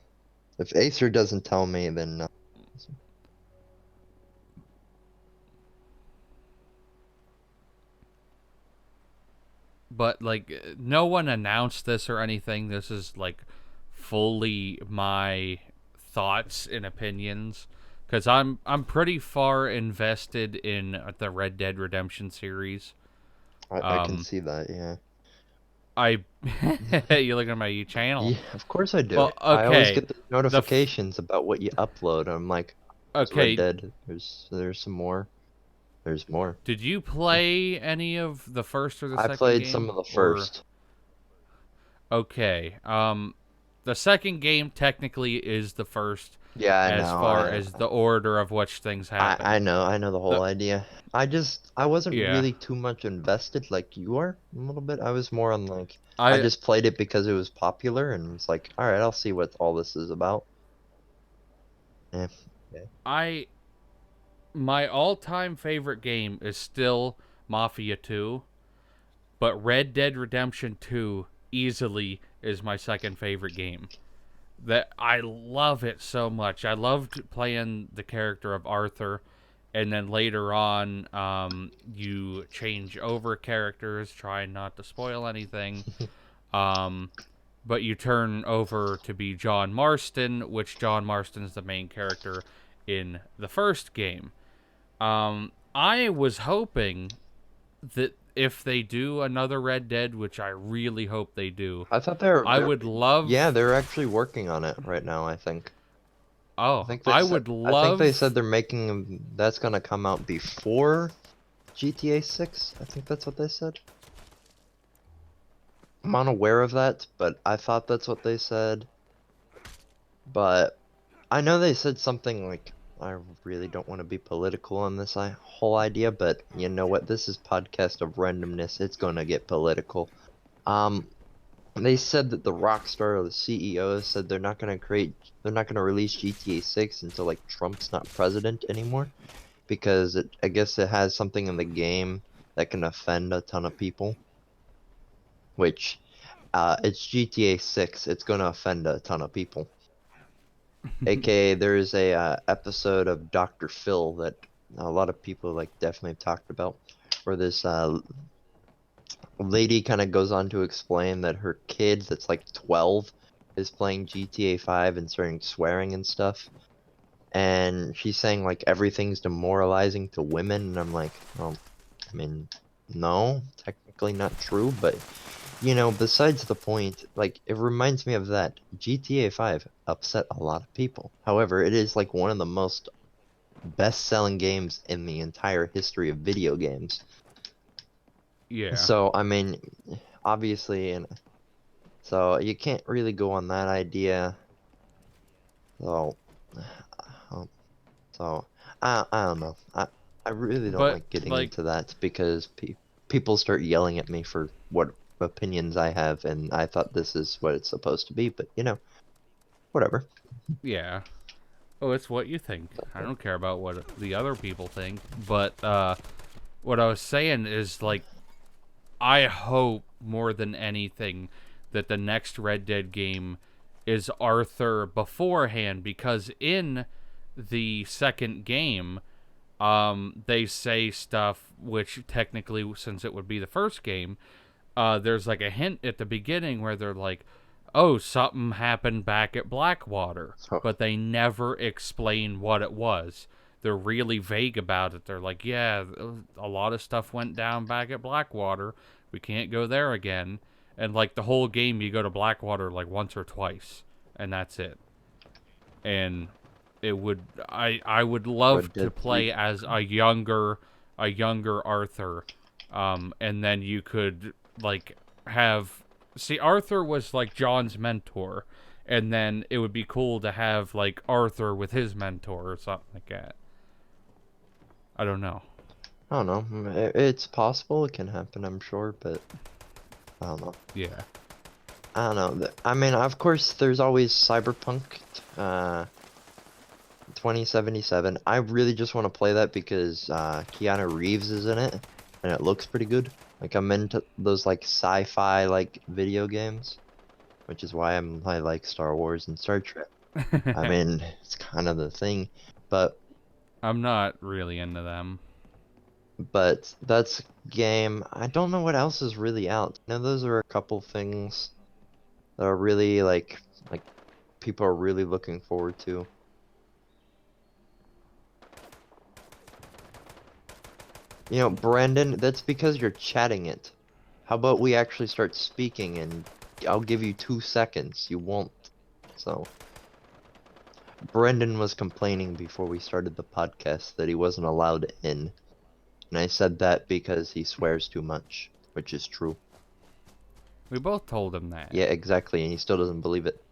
If Acer doesn't tell me, then no. But like, no one announced this or anything. This is like fully my thoughts and opinions because I'm pretty far invested in the Red Dead Redemption series. I can see that, yeah. I you looking at my channel? Yeah, of course I do. Well, I always okay. get the notifications about what you upload. I'm like, it's Red Okay, Dead. There's some more. There's more. did you play any of the first or the I second played some game? of the Or first. okay, the second game technically is the first Yeah, I as know. far as the order of which things happen. I know the whole The idea. I wasn't yeah, really too much invested like you are a little bit. I was more on like I I just played it because it was popular and was like, all right, I'll see what all this is about. Yeah. Yeah. I my all-time favorite game is still Mafia 2, but Red Dead Redemption 2 easily is my second favorite game. That I love it so much. I loved playing the character of Arthur, and then later on, you change over characters, trying not to spoil anything. Um, but you turn over to be John Marston, which John Marston is the main character in the first game. I was hoping that if they do another Red Dead, which I really hope they do, I thought I would yeah, love. they're actually working on it right now, I think. Oh, I would I think they said love. they're making that's gonna come out before GTA 6. I think that's what they said. I'm unaware of that, but I thought that's what they said. But I know they said something like, I really don't want to be political on this whole idea, but you know what? This is podcast of randomness. It's gonna get political. Um, they said that the Rockstar or the CEO said they're not gonna release GTA 6 until like Trump's not president anymore, because I guess it has something in the game that can offend a ton of people, which it's GTA 6. It's gonna offend a ton of people. AKA, there's a episode of Dr. Phil that a lot of people like definitely have talked about, where this lady kind of goes on to explain that her kid that's like 12 is playing GTA 5 and starting swearing and stuff. And she's saying like everything's demoralizing to women, and I'm like, well, I mean, no, technically not true, but you know, besides the point, like it reminds me of that GTA 5 upset a lot of people. However, it is like one of the most best-selling games in the entire history of video games. Yeah. So, I mean, obviously, and so you can't really go on that idea. So, um, so I don't know. I really don't But like getting like, into that because people start yelling at me for what opinions I have, and I thought this is what it's supposed to be, but you know, whatever. yeah. Oh, it's what you think. I don't care about what the other people think. But what I was saying is like, I hope more than anything that the next Red Dead game is Arthur beforehand, because in the second game, they say stuff which technically, since it would be the first game, there's like a hint at the beginning where they're like, oh, something happened back at Blackwater, So, but they never explain what it was. They're really vague about it. They're like, yeah, a lot of stuff went down back at Blackwater. We can't go there again. And like the whole game, you go to Blackwater like once or twice, and that's it. And it would, I would love Red to Dead 3. play as a younger Arthur, and then you could like have, see, Arthur was like John's mentor, and then it would be cool to have like Arthur with his mentor or something like that. I don't know. I don't know. It's possible it can happen, I'm sure, but I don't know. Yeah. I don't know. I mean, of course, there's always Cyberpunk uh, 2077. I really just want to play that because Keanu Reeves is in it, and it looks pretty good. Like, I'm into those, like, sci-fi, like, video games, which is why I like Star Wars and Star Trek. I mean, it's kind of the thing, but I'm not really into them. that's game. I don't know what else is really out. You know, those are a couple things that are really like people are really looking forward to. You know, Brandon, that's because you're chatting it. How about we actually start speaking and I'll give you 2 seconds. You won't. So, Brendan was complaining before we started the podcast that he wasn't allowed in. And I said that because he swears too much, which is true. We both told him that. Yeah, exactly, and he still doesn't believe it.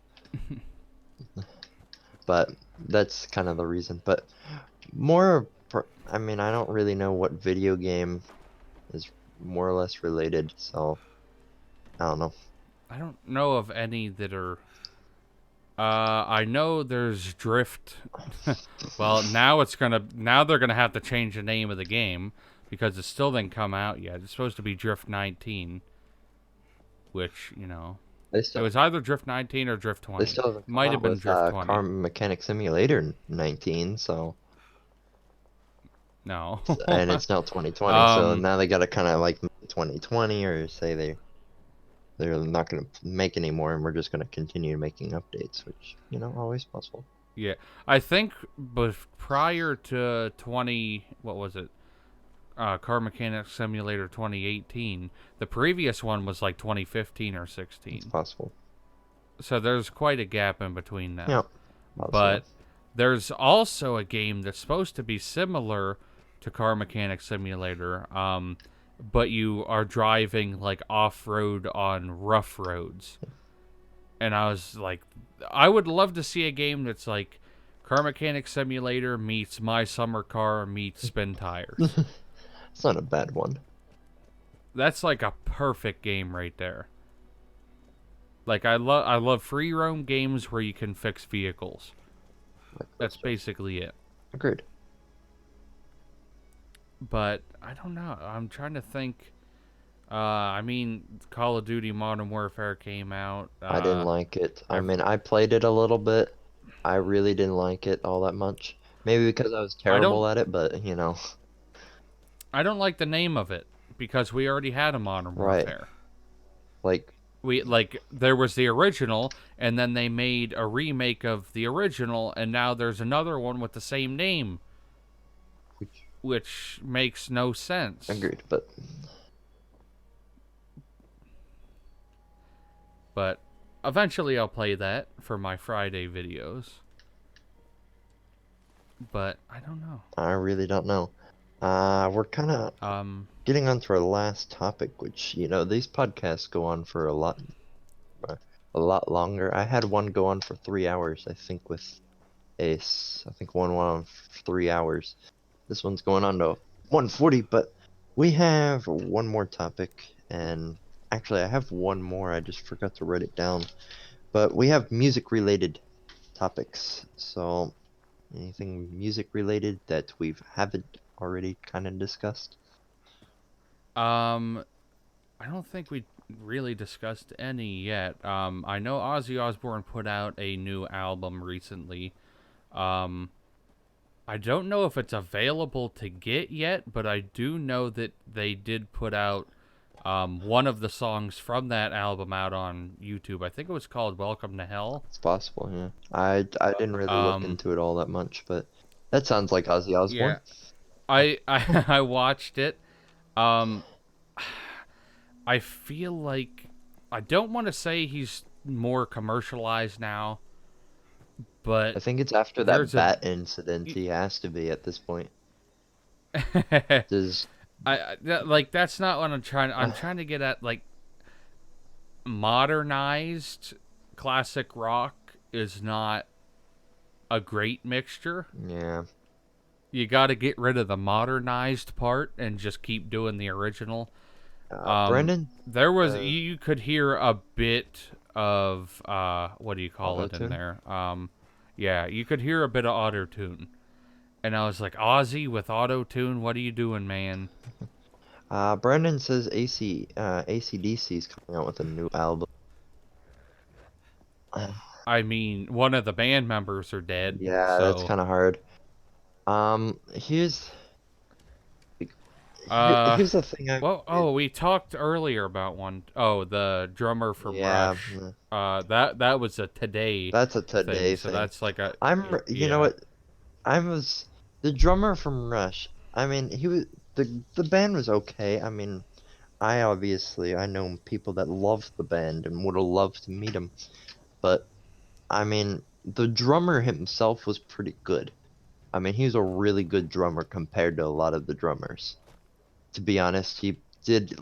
But that's kind of the reason. But I mean, I don't really know what video game is more or less related, so I don't know. I don't know of any that are. I know there's Drift. Well, now they're gonna have to change the name of the game because it still didn't come out yet. It's supposed to be Drift 19, which, They it still was either Drift 19 or Drift they 20. still haven't come Might have out been with Drift Car 20. Mechanic Simulator 19, so No. and it's now 2020, so um. now they gotta kind of like 2020 or say they're not gonna make anymore, and we're just gonna continue making updates, which always possible. Yeah. I think, but prior to 20, what was it? Car Mechanic Simulator 2018. The previous one was like 2015 or It's 16. possible. So there's quite a gap in between them. Yeah, possible. But there's also a game that's supposed to be similar to Car Mechanic Simulator, but you are driving like off road on rough roads. And I was like, I would love to see a game that's like Car Mechanic Simulator meets My Summer Car meets Spin Tires. It's not a bad one. That's like a perfect game right there. Like I love free roam games where you can fix vehicles. That's basically it. Agreed. But I don't know. I'm trying to think. I mean, Call of Duty Modern Warfare came out. I didn't like it. I mean, I played it a little bit. I really didn't like it all that much. Maybe because I was I terrible don't. at it, but you know, I don't like the name of it because we already had a Modern right. Warfare. Like, There was the original, and then they made a remake of the original, and now there's another one with the same name, which makes no sense. agreed, but But eventually I'll play that for my Friday videos. But I don't know. I really don't know. We're kind of getting on to our last topic, which, you know, these podcasts go on for a lot longer. I had one go on for 3 hours, I think, with Ace. I think one went on for 3 hours. This one's going on to 140, but we have one more topic, and actually I have one more. I just forgot to write it down. But we have music-related topics. So, anything music-related that we haven't already kind of discussed? I don't think we really discussed any yet. I know Ozzy Osbourne put out a new album recently. I don't know if it's available to get yet, but I do know that they did put out one of the songs from that album out on YouTube. I think it was called Welcome to Hell. It's possible, yeah. I didn't really look into it all that much, but that sounds like Ozzy Osbourne. Yeah. I watched it. I feel like I don't want to say he's more commercialized now, but I think it's after that bat incident he has to be at this point. Does like that's not what I'm trying to get at. Like, modernized classic rock is not a great mixture. Yeah. You got to get rid of the modernized part and just keep doing the original. Brendan? There was you could hear a bit of what do you call it in auto-tune? there? Yeah, you could hear a bit of auto tune, and I was like, Ozzy with auto tune, what are you doing, man? Brendan says AC/DC is coming out with a new album. I mean, one of the band members are dead. Yeah, so. that's kind of hard. Here's the thing. We talked earlier about one. Oh, the drummer from Rush. That was a Today. That's a Today thing. So that's like a. You know what? The drummer from Rush. I mean, the band was okay. I mean, I know people that love the band and would have loved to meet him, but I mean, the drummer himself was pretty good. I mean, he was a really good drummer compared to a lot of the drummers. To be honest, he did,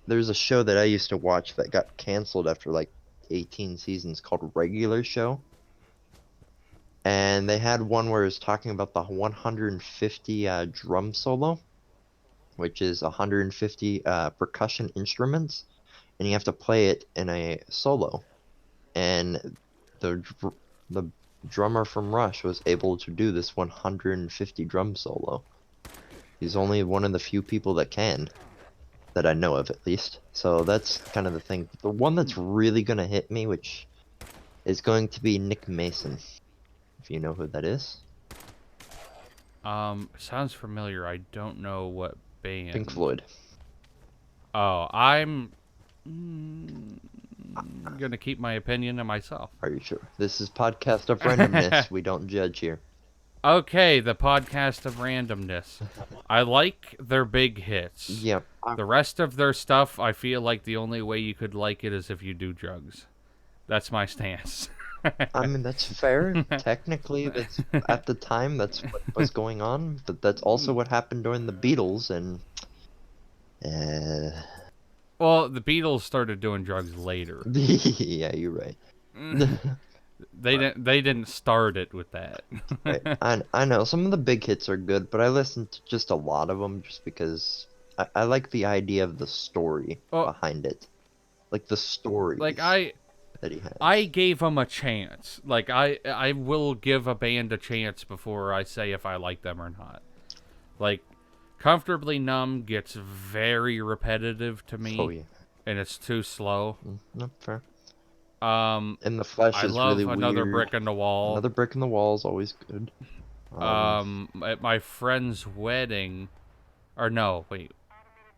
there's a show that I used to watch that got canceled after 18 seasons called Regular Show. And they had one where it was talking about the 150 drum solo, which is 150 percussion instruments, and you have to play it in a solo. And the drummer from Rush was able to do this 150 drum solo. He's only one of the few people that can, that I know of at least. So that's kind of the thing. The one that's really gonna hit me, which is going to be Nick Mason, if you know who that is. Sounds familiar. I don't know what band. Pink Floyd. Oh, I'm gonna keep my opinion to myself. Are you sure? This is podcast of randomness. We don't judge here. Okay, the podcast of randomness. I like their big hits. Yep. The rest of their stuff, I feel like the only way you could like it is if you do drugs. That's my stance. I mean, that's fair. Technically, that's at the time that's what was going on, but that's also what happened during the Beatles, and uh, Well, the Beatles started doing drugs later. yeah, you're right. But, They didn't start it with that. right, I know some of the big hits are good, but I listen to just a lot of them just because I like the idea of the story Well, behind it, like the like stories that he I has. gave them a chance. Like I will give a band a chance before I say if I like them or not. Like Comfortably Numb gets very repetitive to Oh me yeah, and it's too slow. not fair. Um And the Flesh I is really love Another weird. Brick in the Wall. Another Brick in the Wall is always good. At my friend's wedding, or no, wait,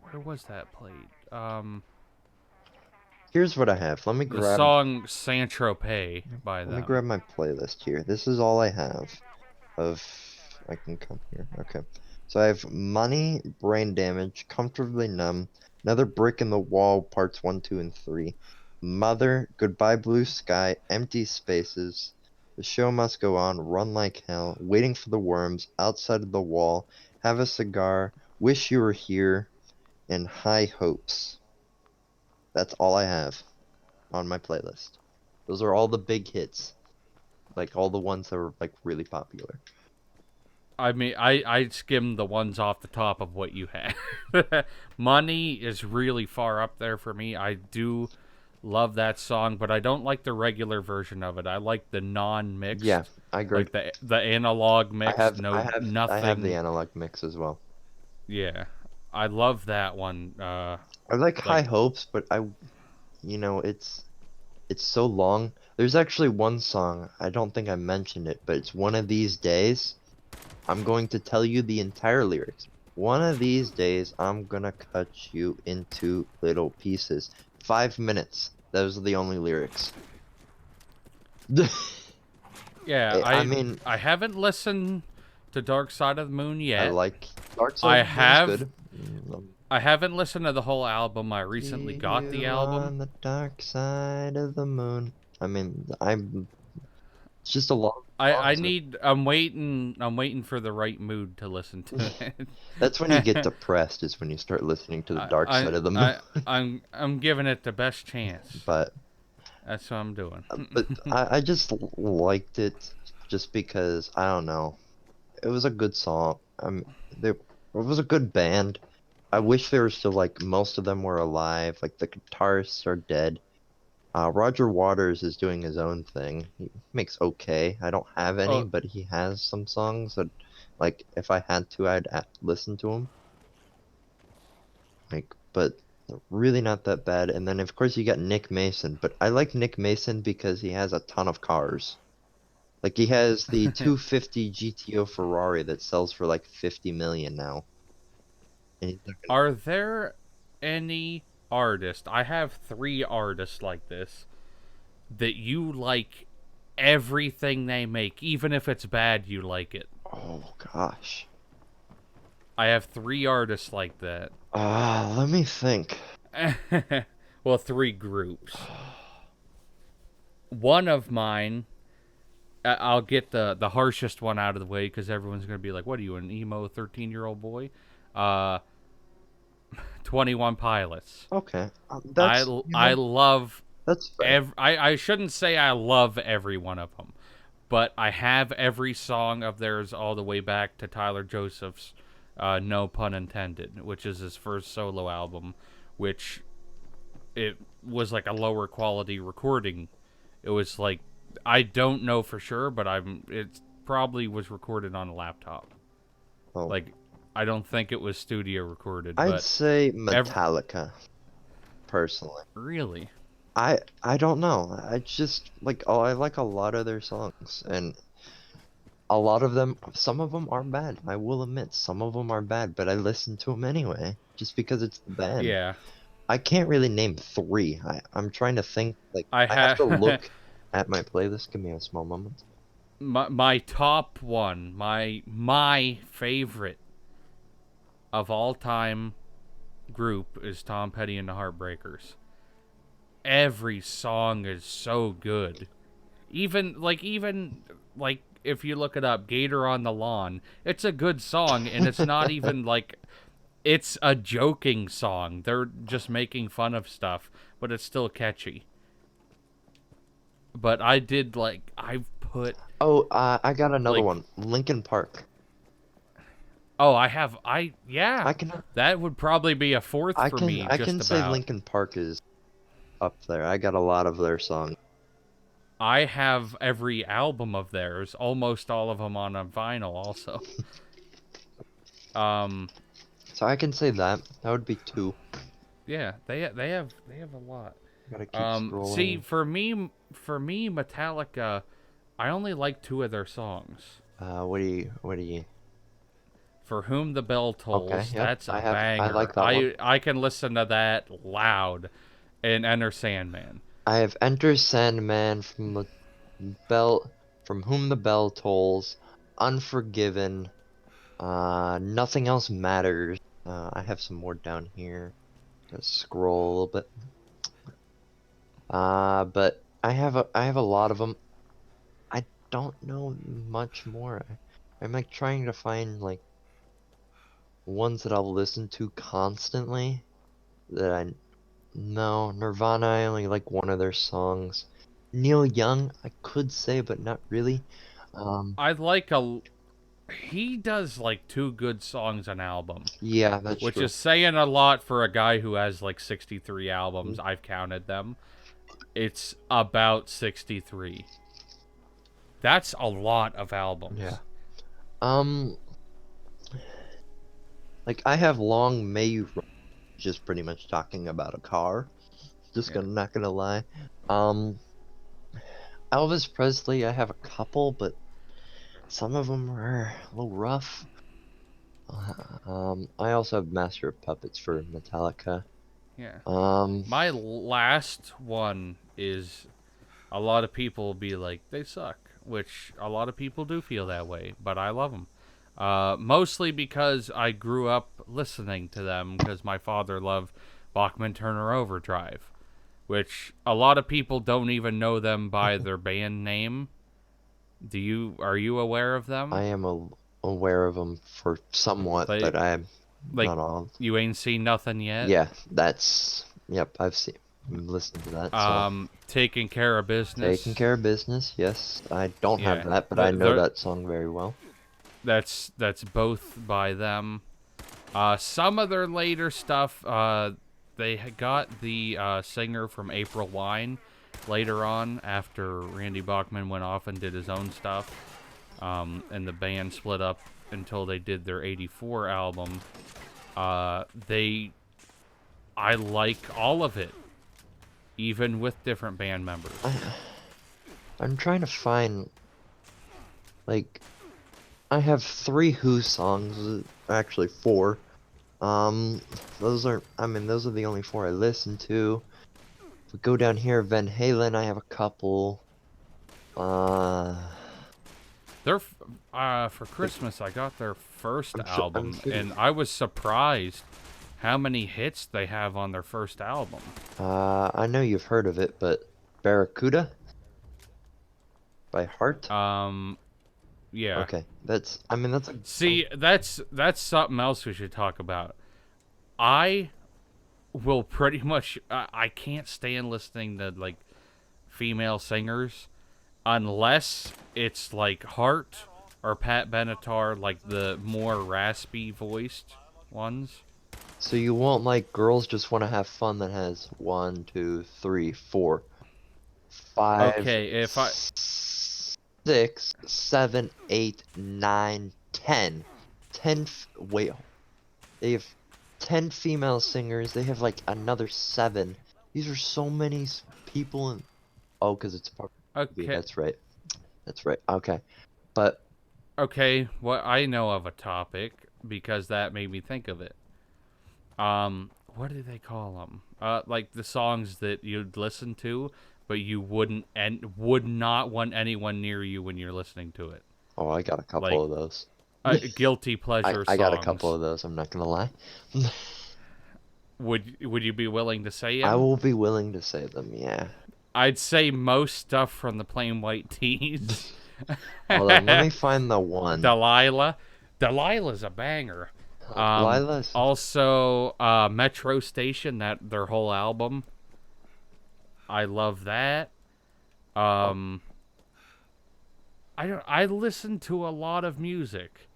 where was that played? Here's what I have. The song Saint Tropez by Let me them. grab my playlist here. This is all I have of I can come here. Okay. So I have Money, Brain Damage, Comfortably Numb, Another Brick in the Wall, parts 1, 2, and 3. Mother, Goodbye Blue Sky, Empty Spaces, The Show Must Go On, Run Like Hell, Waiting for the Worms, Outside of the Wall, Have a Cigar, Wish You Were Here, and High Hopes. That's all I have on my playlist. Those are all the big hits, like all the ones that were like really popular. I mean, I skimmed the ones off the top of what you had. Money is really far up there for me. I do love that song, but I don't like the regular version of it. I like the Yeah, non-mixed, I agree. like the analog I mix. have I No, have I have the nothing. analog mix as well. Yeah, I love that one. I like High Like Hopes, but it's so long. There's actually one song, I don't think I mentioned it, but it's One of These Days. I'm going to tell you the entire lyrics. One of these days, I'm gonna cut you into little pieces. 5 minutes. Those are the only lyrics. yeah, I mean, I haven't listened to Dark Side of the Moon I yet. like Dark Side I of the Moon's have good. I haven't listened to the whole album. I recently See got the you album. on the dark side of the moon. I mean, it's just a long I song, so need I'm waiting for the right mood to listen to that's when you get it. depressed, is when you start listening to the I, dark I side of the moon. I I'm giving it the best chance. But That's what I'm doing. I just liked it just because I don't know. It was a good song. It was a good band. I wish they were still like most of them were alive. Like the guitarists are dead. Roger Waters is doing his own thing. He makes okay. I don't have any, Oh, but he has some songs that, like, if I had to, I'd listen to him. Like, but really not that bad. And then of course you got Nick Mason, but I like Nick Mason because he has a ton of cars. Like he has the 250 GTO Ferrari that sells for like 50 million now. And he's not gonna. are there any artists? I have three artists like this that you like everything they make, even if it's bad, you like it. Oh gosh. I have three artists like that. Let me think. Well, three groups. One of mine, I'll get the harshest one out of the way because everyone's gonna be like, "What are you, an emo 13-year-old boy?" Uh, 21 Pilots. Okay. That's, I love that's fair. I shouldn't say I love every one of them, but I have every song of theirs all the way back to Tyler Joseph's No Pun Intended, which is his first solo album, which it was like a lower quality recording. It was like I don't know for sure, but it probably was recorded on a laptop. Oh. Like I don't think it was studio recorded, I'd but say ev- Metallica, personally. really, I don't know. I just like I like a lot of their songs, and a lot of them, some of them are bad. I will admit, some of them are bad, but I listen to them anyway, just because it's the band. yeah. I can't really name three. I'm trying to think. Like I I have to have look at my playlist. Give me a small moment. my top one, my favorite of all time group is Tom Petty and the Heartbreakers. Every song is so good. Even if you look it up, Gator on the Lawn, it's a good song, and it's not even like it's a joking song. They're just making fun of stuff, but it's still catchy. But I've put Oh, I got another like one. Linkin Park. oh I have I yeah, I can that would probably be a fourth I for can me I just can say about. Linkin Park is up there. I got a lot of their songs. I have every album of theirs, almost all of them on a vinyl also. Um, So I can say that. That would be two. yeah, they have a lot. Gotta keep See, scrolling. for me, Metallica, I only like two of their songs. What do you? For Whom the Bell Okay, Tolls, yep. that's a I banger. like that one. I can listen to that loud and Enter Sandman. I have Enter Sandman from the Bell, from Whom the Bell Tolls, Unforgiven. Nothing else matters. I have some more down here. Gotta scroll a little bit. But I have a lot of them. I don't know much more. I'm like trying to find like ones that I'll listen to constantly that I no, Nirvana, I only like one of their songs. Neil Young, I could say, but not really. Um, I like a he does like two good songs an album, yeah, that's which true. is saying a lot for a guy who has like 63 albums. I've counted them. It's about 63. That's a lot of Yeah. albums. Um, like I have Long May You Run, just pretty much talking about a car. Just Yeah. gonna not gonna lie. Um, Elvis Presley, I have a couple, but some of them are a little rough. I also have Master of Puppets for Metallica. Yeah. Um, My last one is a lot of people will be like, they suck, which a lot of people do feel that way, but I love them. Mostly because I grew up listening to them because my father loved Bachman Turner Overdrive, which a lot of people don't even know them by their band name. Are you aware of them? I am aware of them for somewhat, Like but I'm like not all. you ain't seen nothing yet. Yeah, yep, I've listened to that, so. Taking Care of Taking Business. Care of Business, yes. I don't have Yeah, that, but I know the that song very well. that's both by them. Some of their later stuff, they got the singer from April Wine later on after Randy Bachman went off and did his own stuff, and the band split up until they did their '84 album. They I like all of it, even with different band members. I'm trying to find, like, I have three Who songs, actually four. Um, those are the only four I listen to. If we go down here, Van Halen, I have a couple. Uh, Their for Christmas, I got their first I'm album, thinking, and I was surprised how many hits they have on their first album. I know you've heard of it, but Barracuda by Heart? Um, yeah. Okay, that's a good song. See, that's something else we should talk about. I will pretty much I can't stand listening to like female singers unless it's like Hart or Pat Benatar, like the more raspy voiced ones. So you won't like Girls Just Want to Have Fun that has one, two, three, four, five, Okay, if I 6, 7, 8, 9, 10. Wait, they have 10 female singers. They have like another seven. These are so many people and oh, because it's a part of the movie. okay That's right. That's right. Okay. But okay, what I know of a topic because that made me think of it. What do they call them? Like the songs that you'd listen to, but you wouldn't and would not want anyone near you when you're listening to it. oh, I got a couple Like of those. guilty I pleasure I got a couple songs. of those. I'm not gonna lie. Would you be willing to say I them? will be willing to say them. Yeah. I'd say most stuff from the Plain White Tees. Hold on, let me find the one. Delilah. Delilah's a banger. Lila's. Also, Metro Station, that their whole album. I love that. Oh, Um, I listen to a lot of music.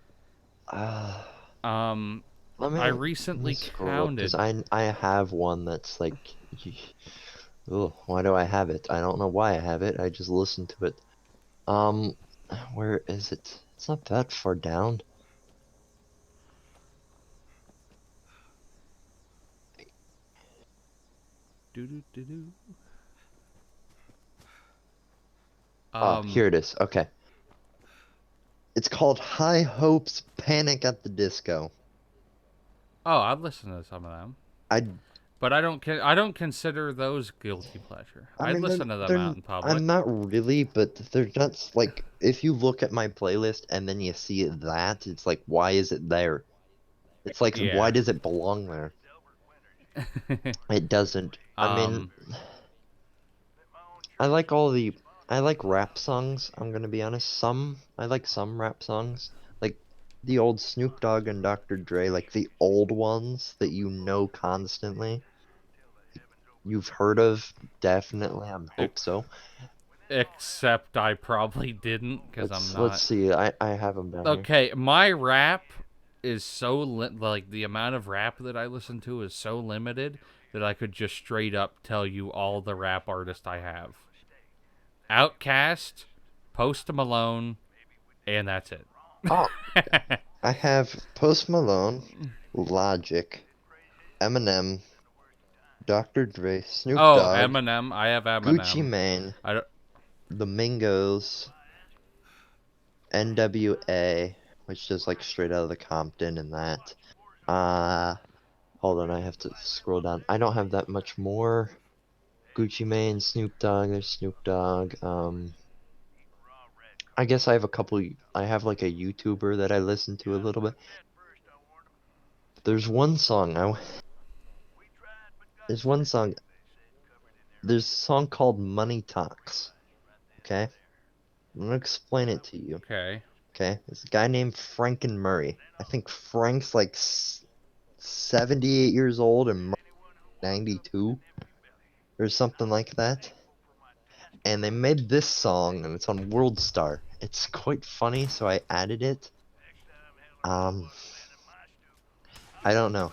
uh, Um, I let me recently scroll up because counted. I have one that's like, oh, why do I have it? I don't know why I have it. I just listened to it. Um, where is it? It's not that far down. Doo-doo-doo-doo. Oh, Um, here it is. Okay. It's called High Hopes Panic at the Disco. oh, I'd listen to some of them, I but I don't consider those guilty pleasure. I I'd mean listen to them out in public. I'm not really, but they're not like if you look at my playlist and then you see that, it's like why is it there? It's like why Yeah. does it belong there? It doesn't. I mean, um, I like all the I like rap songs, I'm gonna be honest. I like some rap songs. Like the old Snoop Dogg and Dr. Dre, like the old ones that you know constantly. You've heard of, definitely, I hope ex- so. except I probably didn't because I'm Let's not. see. I have them down here. Okay, my rap is so like the amount of rap that I listen to is so limited that I could just straight up tell you all the rap artists I have. Outcast, Post Malone, and that's it. Oh, I have Post Malone, Logic, Eminem, Dr. Dre, Snoop Oh, Dogg, Eminem. I have Gucci Eminem. Mane, I don't, The Mingos, NWA, which is like straight out of the Compton and that. Uh, hold on, I have to scroll down. I don't have that much more. Gucci Mane, Snoop Dogg, there's Snoop Dogg. I guess I have a couple. I have like a YouTuber that I listen to a little bit. There's one song there's one song. There's a song called Money Talks. Okay, I'm gonna explain it to you. okay. Okay, it's a guy named Franken Murray. I think Frank's like 78 years old and Murray's 92 or something like that. And they made this song and it's on World Star. It's quite funny, so I added it. Um, I don't know.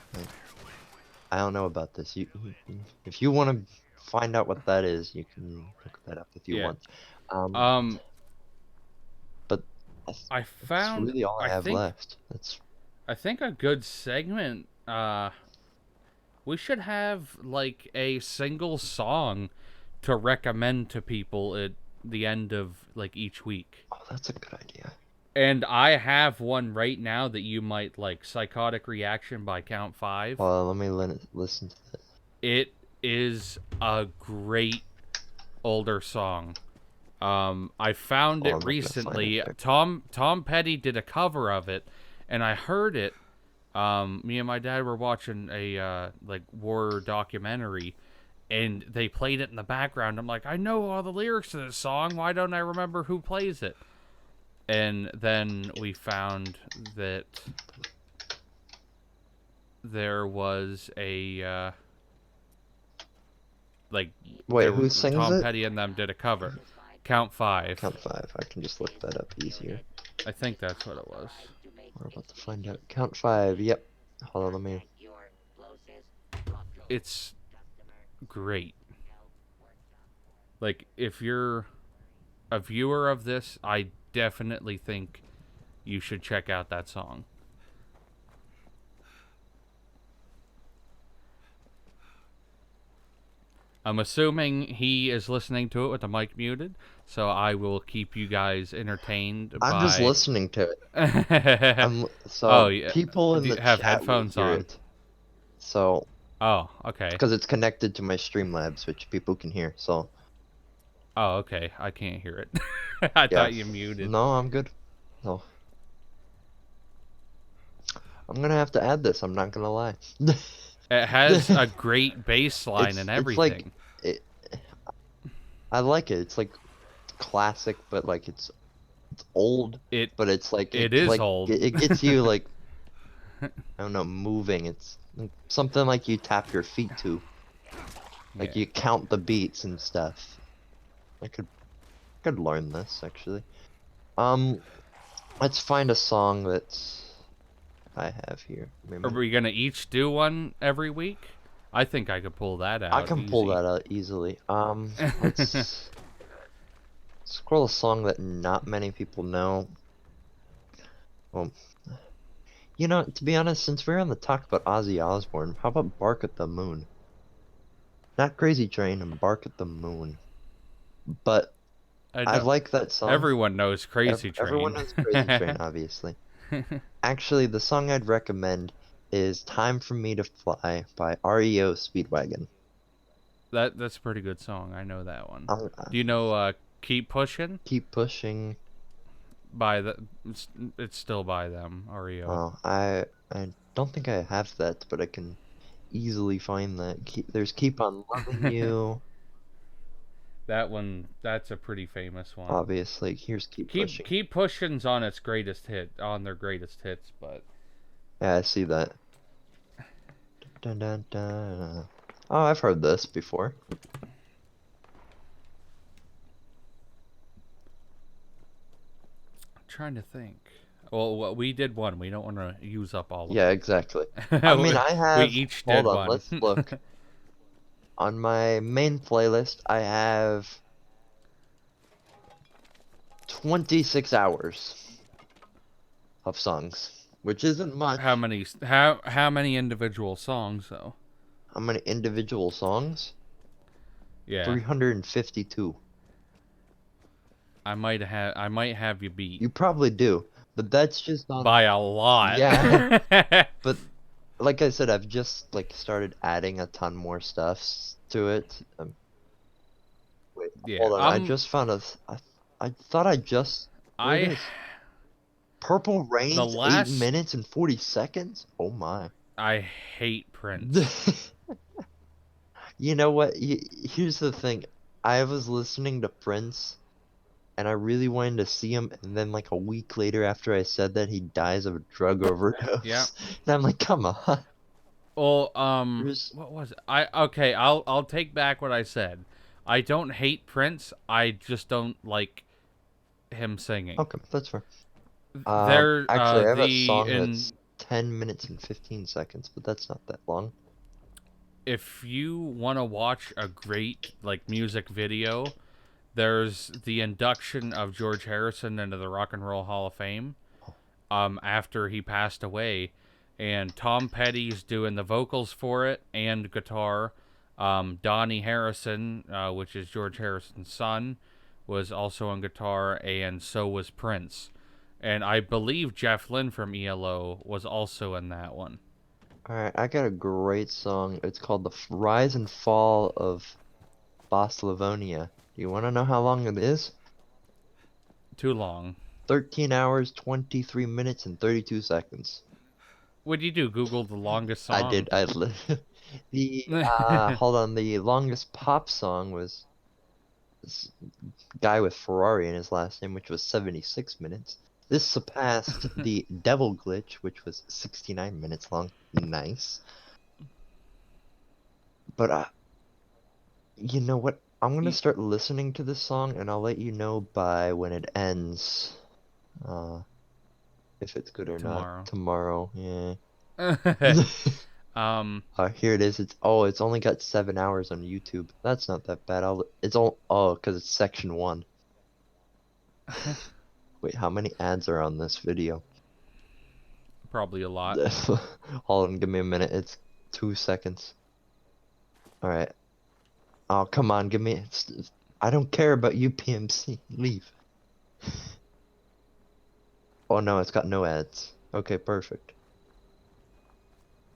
I don't know about this. If you want to find out what that is, you can look that up if you Yeah. want. Um, Um, but that's, I that's found. really all I have left. That's I think a good segment. We should have like a single song to recommend to people at the end of like each week. oh, that's a good idea. And I have one right now that you might like. Psychotic Reaction by Count Five. Let me listen to that. It is a great older song. I found Oh, it I'm not gonna find it recently. there. Tom Petty did a cover of it, and I heard it. Me and my dad were watching a like war documentary, and they played it in the background. I'm like, I know all the lyrics to this song. Why don't I remember who plays it? And then we found that there was a like Wait, who sings Tom it? Petty and them did a cover. Count Five. Count five. I can just look that up easier. I think that's what it was. We're about to find out. Count five. Yep. Hold on, let me. It's great. Like if you're a viewer of this, I definitely think you should check out that song. I'm assuming he is listening to it with the mic muted, so I will keep you guys entertained I'm just by. listening to it. Oh, So yeah. people in Do you the have chat will headphones hear on? it. So Oh, okay. because it's connected to my Streamlabs, which people can hear. So Oh, okay. I can't hear it. I yeah. thought you muted. No, I'm good. No, I'm gonna have to add this. I'm not gonna lie. It has a great bass line and It's like everything. it. I like it. It's like classic, but like it's old, It but it's like it is old. it gets you like I don't know, moving. It's like something like you tap your feet to. Like Yeah. you count the beats and stuff. I could learn this actually. Um, let's find a song that I have here. Give me a Are minute. we gonna each do one every week? I think I could pull that I out can pull easy. that out easily. Let's scroll a song that not many people know. Well, you know, to be honest, since we're on the talk about Ozzy Osbourne, how about Bark at the Moon? Not Crazy Train and Bark at the Moon. But I I know like that song. everyone knows Crazy Everyone Train. knows Crazy Train, obviously. Actually, the song I'd recommend is Time for Me to Fly by REO Speedwagon. That's a pretty good song. I know that one. I'll, Do you know Keep Pushing? keep pushing. By the it's still by them, REO. Oh, I don't think I have that, but I can easily find that. There's Keep on Loving You, That one, that's a pretty famous one. obviously. Here's Keep Keep Pushing. Keep Pushing's on its greatest hit, on their greatest hits, but Yeah, I see that. Dun, dun, dun. Oh, I've heard this before. I'm trying to think. Well, we did one. We don't want to use up all of Yeah, exactly. I them. mean, I We have. each Hold did on, one. let's look. On my main playlist, I have 26 hours of songs, which isn't How much. many? How many individual songs though? How many individual songs? Yeah, 352. I might have you beat You probably do, but that's just on. by a lot. Yeah, but like I said, I've just like started adding a ton more stuff to it. Wait, Yeah, hold on. I just found I thought I just. Here it I is. Purple the Rain's 8 last minutes and 40 seconds? Oh my. I hate Prince. You know what? Here's the thing. I was listening to Prince, and I really wanted to see him, and then like a week later after I said that, he dies of a drug Yeah. overdose. And I'm like, come on. Well, There's what was it? Okay, I'll take back what I said. I don't hate Prince. I just don't like him singing. okay, that's fair. There, Actually, I have a the song in that's 10 minutes and 15 seconds, but that's not that long. if you want to watch a great like music video, there's the induction of George Harrison into the Rock and Roll Hall of Fame. After he passed away, and Tom Petty's doing the vocals for it and guitar. Donnie Harrison, which is George Harrison's son, was also on guitar, and so was Prince. And I believe Jeff Lynne from ELO was also in that one. Alright, I got a great song. It's called The Rise and Fall of Boss Livonia. Do you want to know how long it is? Too long. 13 hours, 23 minutes, and 32 seconds. What'd you do? Google the longest I song? did, hold on, the longest pop song was this guy with Ferrari in his last name, which was 76 minutes. This surpassed the Devil Glitch, which was 69 minutes long. Nice. But you know what? I'm gonna start listening to this song, and I'll let you know by when it ends, uh, if it's good or not Tomorrow. tomorrow. Yeah. um, Here it is. It's only got 7 hours on YouTube. That's not that bad. It's all because it's section one. Wait, how many ads are on this video? probably a lot. Hold on, give me a minute. It's 2 seconds. All right. Oh, come on, give me. I don't care about you, PMC. Leave. Oh no, it's got no ads. Okay, perfect.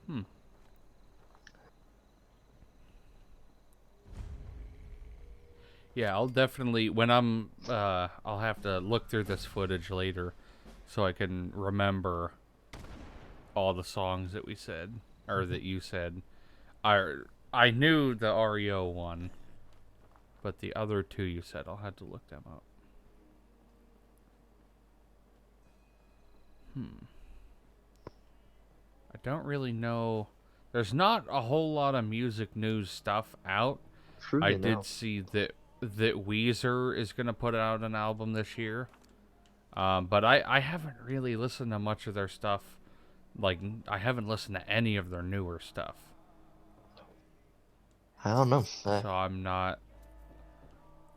Hmm. Yeah, I'll definitely when I'll have to look through this footage later so I can remember all the songs that we said or that you said. I I knew the REO one. But the other two you said, I'll have to look them up. I don't really know. There's not a whole lot of music news stuff out. True, I you did know. see that Weezer is gonna put out an album this year. But I haven't really listened to much of their stuff. Like, I haven't listened to any of their newer stuff. I don't know. So I'm not.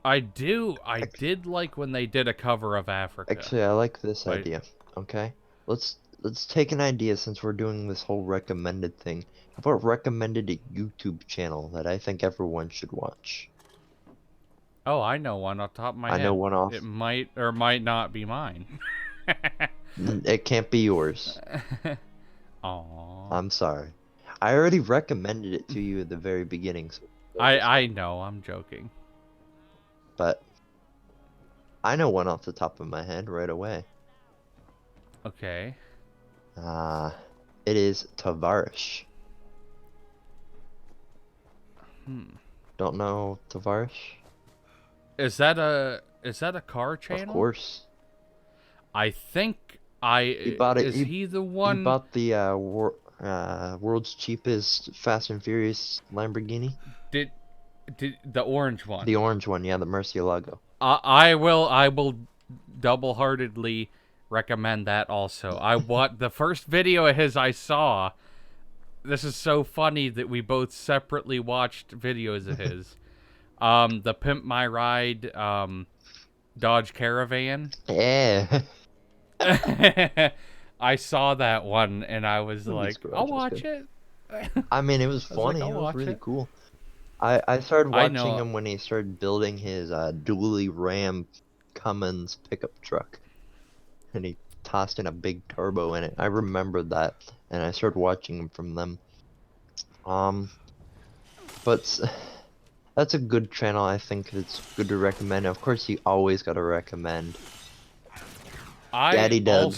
I did like when they did a cover of Africa. Actually, I like this But idea. Okay, let's take an idea since we're doing this whole recommended thing. How about recommended a YouTube channel that I think everyone should watch? oh, I know one off the top of my I know head. one off. It might or might not be mine. It can't be yours. Aww. I'm sorry. I already recommended it to you at the very beginning, so I know, I'm joking. but I know one off the top of my head right away. Okay. It is Tavarish. Don't know Tavarish? Is that a car channel? Of course. I think I He bought it. is he the He one bought the world's cheapest Fast and Furious Lamborghini. did the orange one? The orange one, yeah, the Murcielago. I will double-heartedly recommend that also. The first video of his I saw. This is so funny that we both separately watched videos of his. The Pimp My Ride Dodge Caravan. Yeah. I saw that one and I was like, Garage I'll was watch good. it. I mean, it was I was like, funny. I'll It was watch really it. cool. I started I watching know. him when he started building his dually Ram Cummins pickup truck, and he tossed in a big turbo in it. I remembered that, and I started watching him from them. But that's a good channel. I think it's good to recommend. Of course, you always gotta recommend Daddy Doug.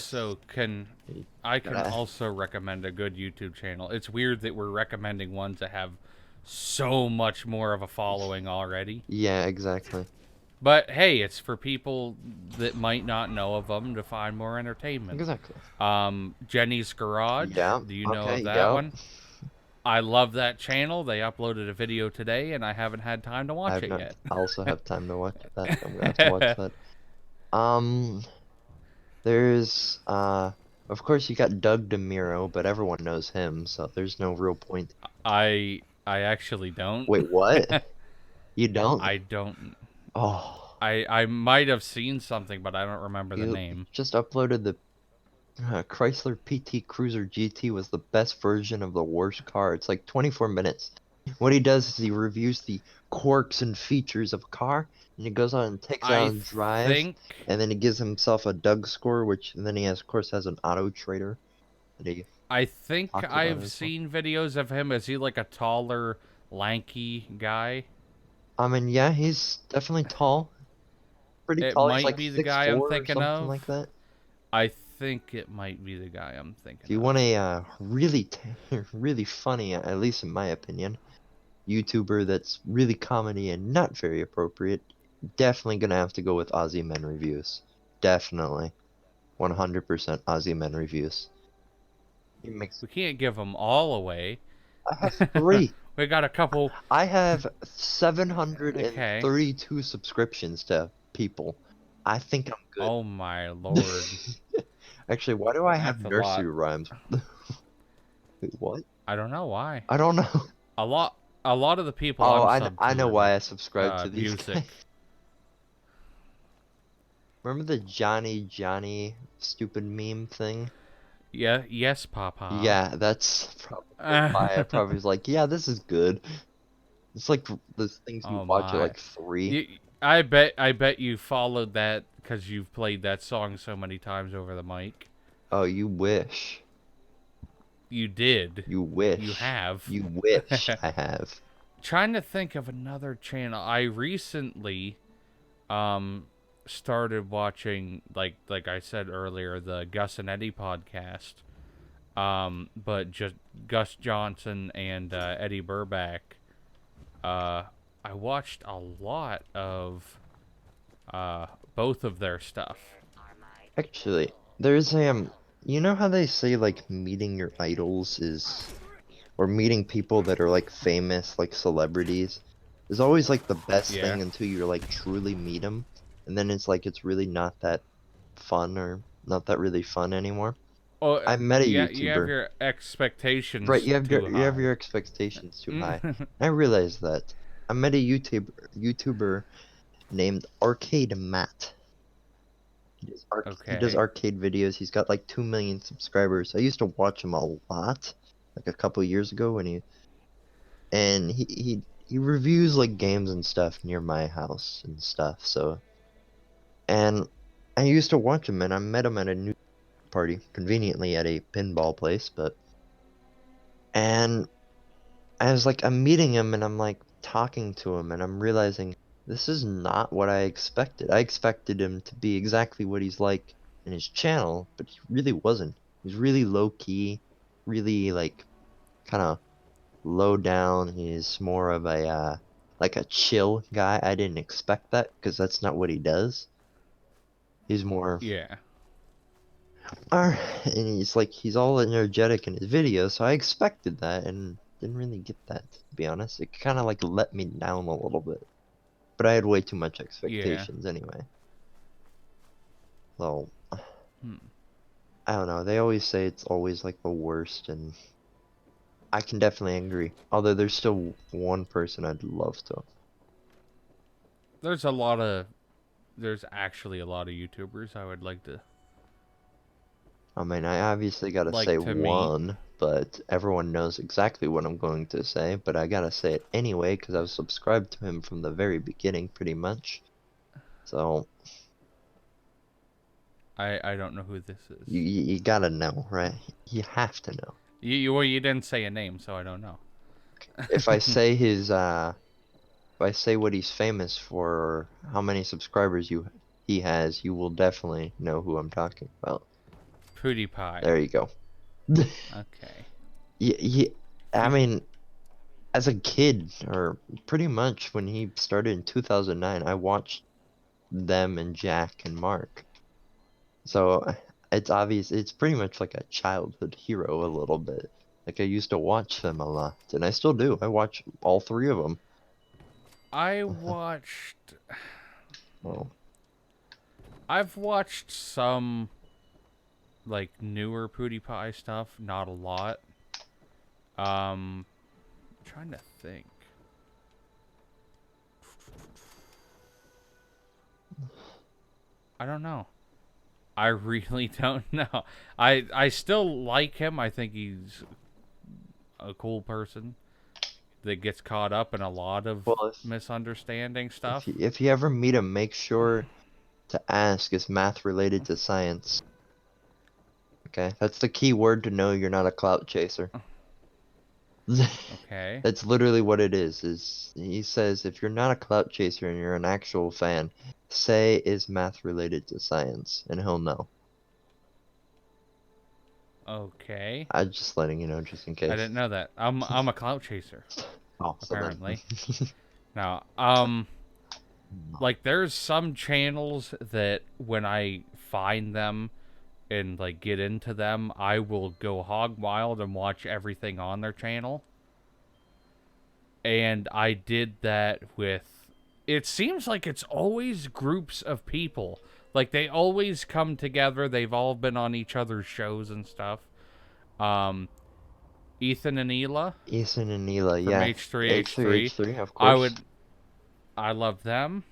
I can also recommend a good YouTube channel. It's weird that we're recommending ones that have so much more of a following already. Yeah, exactly. But hey, it's for people that might not know of them to find more entertainment. Exactly. Jenny's Garage. Yeah. Do you know Okay, of that yeah. one? I love that channel. They uploaded a video today, and I haven't had time to watch it yet. I also have time to watch that. I'm gonna have to watch that. There's of course you got Doug DeMuro, but everyone knows him, so there's no real point. I actually don't. Wait, what? You don't? I don't. Oh, I might have seen something, but I don't remember the you name. just uploaded the Chrysler PT Cruiser GT was the best version of the worst car. It's like 24 minutes. What he does is he reviews the quirks and features of a car, and he goes on and takes out and drives, and then he gives himself a Doug score, which and then he has, of course, has an auto trader. I think talks about I've it as well. seen videos of him. Is he like a taller, lanky guy? I mean, yeah, he's definitely tall. Pretty It tall. He's might like be the guy I'm 6'4" or thinking something of. like that. I think it might be the guy I'm thinking If you of. want a really, really funny, at least in my opinion, YouTuber that's really comedy and not very appropriate, definitely gonna have to go with Ozzy Men Reviews. Definitely. 100% Ozzy Men Reviews. He makes... We can't give them all away. I have 3. We got a couple. I have 732 subscriptions to people. I think I'm good. Oh my lord. Actually, why do I have That's a nursery lot. rhymes? Wait, what? I don't know why. I don't know. A lot of the people Oh, I'm subbed I to know are, why I subscribe to these music. guys. Remember the Johnny stupid meme thing? Yeah, yes, Papa. Yeah, that's probably why I probably was like, yeah, this is good. It's like the things you watch at like 3. I bet you followed that because you've played that song so many times over the mic. Oh, you wish. You did. You wish. You have. You wish I have. Trying to think of another channel. I recently started watching like I said earlier, the Gus and Eddie podcast. But just Gus Johnson and Eddie Burback I watched a lot of both of their stuff. Actually, there's a you know how they say like meeting your idols is, or meeting people that are like famous, like celebrities, is always like the best Yeah. thing until you're like truly meet them, and then it's like it's really not that fun or not that really fun anymore. Oh, I met a yeah. You have YouTuber. your Right, expectations too you have high. your expectations too high. I realize that. I met a YouTuber named Arcade Matt. He does Okay. arcade videos. He's got like 2 million subscribers. I used to watch him a lot, like a couple years ago when he reviews like games and stuff near my house and stuff. So, and I used to watch him, and I met him at a new party, conveniently at a pinball place, but and I was like, I'm meeting him and I'm like talking to him and I'm realizing this is not what I expected. I expected him to be exactly what he's like in his channel, but he really wasn't. He's really low key, really like kind of low down. He's more of a like a chill guy. I didn't expect that because that's not what he does. He's more Yeah. and he's all energetic in his videos, so I expected that and didn't really get that, to be honest. It kind of like let me down a little bit. But I had way too much Yeah. expectations anyway. So, Hmm. I don't know. They always say it's always like the worst, and I can definitely agree. Although there's still one person I'd love to. There's a lot of. There's actually a lot of YouTubers I would I mean, I obviously gotta say like to meet. one, but everyone knows exactly what I'm going to say. But I gotta say it anyway because I was subscribed to him from the very beginning, pretty much. So I don't know who this is. you gotta know, right? You have to know. Well, you didn't say a name, so I don't know. If I say if I say what he's famous for or how many subscribers he has, you will definitely know who I'm talking about. PewDiePie. There you go. Okay. Yeah, I He, mean, as a kid, or pretty much when he started in 2009, I watched them and Jack and Mark. So it's obvious, it's pretty much like a childhood hero a little bit. Like I used to watch them a lot, and I still do. I watch all three of them. I watched. Oh, I've watched some like newer PewDiePie stuff. Not a lot. I'm trying to think. I don't know. I really don't know. I still like him. I think he's a cool person that gets caught up in a lot of well, misunderstanding stuff. if you ever meet him, make sure to ask, is math related to science? Okay, that's the key word to know you're not a clout chaser. Okay. That's literally what it is he says if you're not a clout chaser and you're an actual fan, say is math related to science and he'll know. Okay. I'm just letting you know just in I case. didn't know that. I'm a clout chaser, Oh, so then. apparently. Now, like there's some channels that when I find them and like get into them, I will go hog wild and watch everything on their channel. And I did that with, it seems like it's always groups of people. Like they always come together. They've all been on each other's shows and stuff. Um, Ethan and Ela Ethan and Neela, from yeah. H3H3. H3H3, of I course. would, I love them.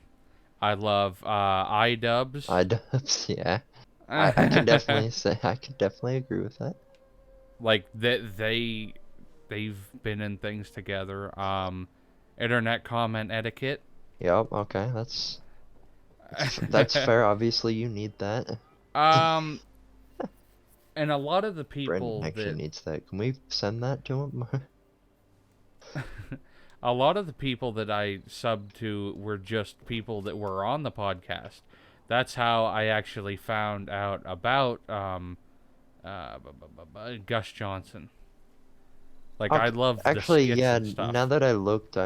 I love iDubbbz. iDubbbz, yeah. I can definitely say I can definitely agree with that. Like that they've been in things together. Internet comment etiquette. Yep, okay, that's fair. Obviously, you need that. um, and a lot of the Brendan people actually that needs that. Can we send that to him? a lot of the people that I subbed to were just people that were on the podcast. That's how I actually found out about Gus Johnson. Like I Okay. love the Actually, skits yeah, and now stuff. that I looked,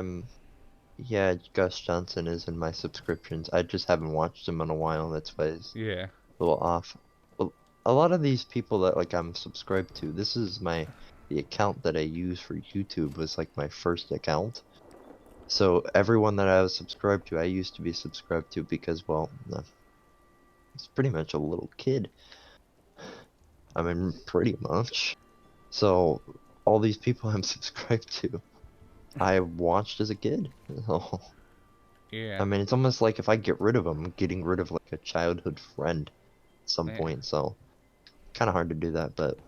Yeah, Gus Johnson is in my subscriptions. I just haven't watched him in a while. That's why he's Yeah. a little off. Well, a lot of these people that like I'm subscribed to, this is the account that I use for YouTube was like my first account. So everyone that I was subscribed to, I used to be subscribed to because, well, it's pretty much a little kid. I mean, pretty much. So all these people I'm subscribed to, I watched as a kid. So, Yeah. I mean, it's almost like if I get rid of them, I'm getting rid of like a childhood friend at some Yeah. point. So kind of hard to do that, but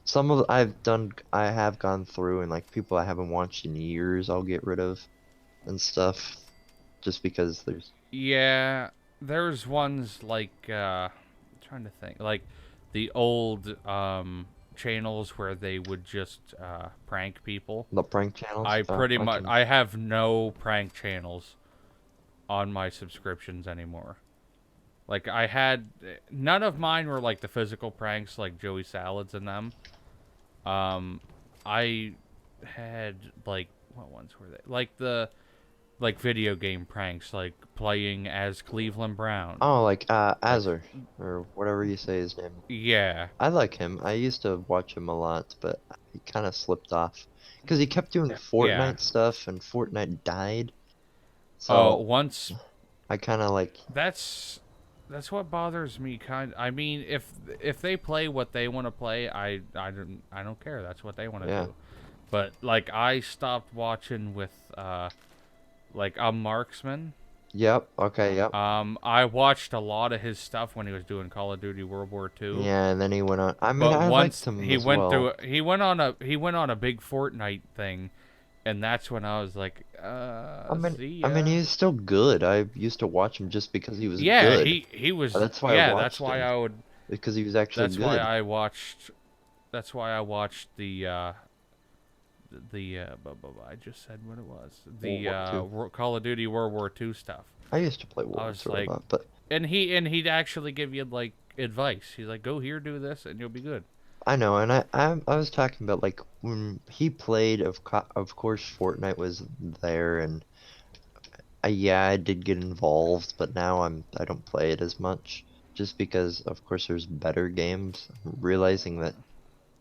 some of I have gone through and like people I haven't watched in years, I'll get rid of and stuff, just because there's Yeah. There's ones like trying to think like the old channels where they would just prank people. the prank channels. I pretty I much can, I have no prank channels on my subscriptions anymore. Like I had none of mine were like the physical pranks like Joey Salads and them. Um I had like what ones were they? Like the like video game pranks like playing as Cleveland Brown. oh, like Like Azar or whatever you say his name. yeah. I like him. I used to watch him a lot, but he kind of slipped off because he kept doing Yeah. Fortnite stuff and Fortnite died. Oh, So once I kind of like, that's that's what bothers me kind. I mean, if they play what they want to play, I don't care. That's what they want to yeah. do. But like I stopped watching with like a marksman. Yep. Okay. Yep. I watched a lot of his stuff when he was doing Call of Duty World War II. Yeah, and then he went on. I mean, But I liked once him he as went through well. it, he went on a big Fortnite thing, and that's when I was like, see I mean, ya. he's still good. I used to watch him just because he was Yeah, good. he was. That's why I Yeah, that's watched why him I would. because he was actually That's why good. I watched. That's why I watched I just said what it was. World The War Two. Call of Duty World War II stuff. I used to play World I War was Two a like, lot, but and he'd actually give you like advice. He's like, go here, do this, and you'll be good. I know. And I was talking about like when he played. Of course, Fortnite was there, and yeah, I did get involved, but now I don't play it as much, just because of course there's better games. I'm realizing that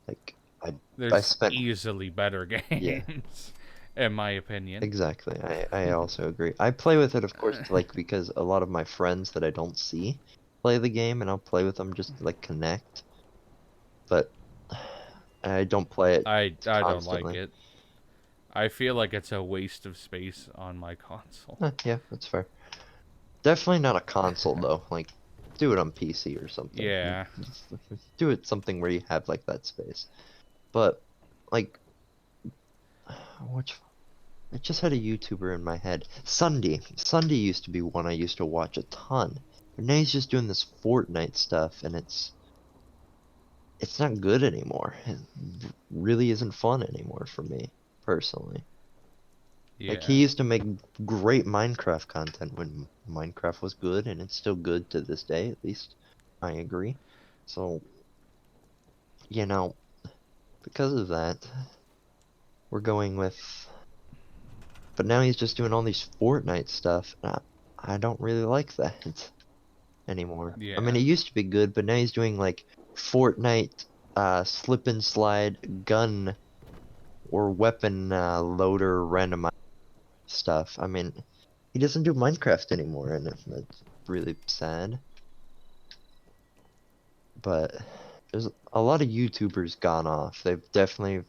like I There's spent easily better yeah. games, in my opinion. Exactly. I also agree. I play with it, of course, like because a lot of my friends that I don't see play the game, and I'll play with them just to like connect. But I don't play it I don't like constantly. it. I feel like it's a waste of space on my console. Yeah, that's fair. Definitely not a console though. Like, do it on PC or something. Yeah. Do it something where you have like that space. But like, which I just had a YouTuber in my head. Sunday. Sunday used to be one I used to watch a ton. But now he's just doing this Fortnite stuff, and it's not good anymore. It really isn't fun anymore for me, personally. Like, he Yeah. used to make great Minecraft content when Minecraft was good, and it's still good to this day, at least I agree. So, you know, because of that, we're going with. But now he's just doing all these Fortnite stuff, and I don't really like that anymore. I mean, Yeah. it used to be good, but now he's doing like Fortnite, slip and slide gun or weapon loader randomizer stuff. I mean, he doesn't do Minecraft anymore, and that's really sad. But there's a lot of YouTubers gone off. They've definitely.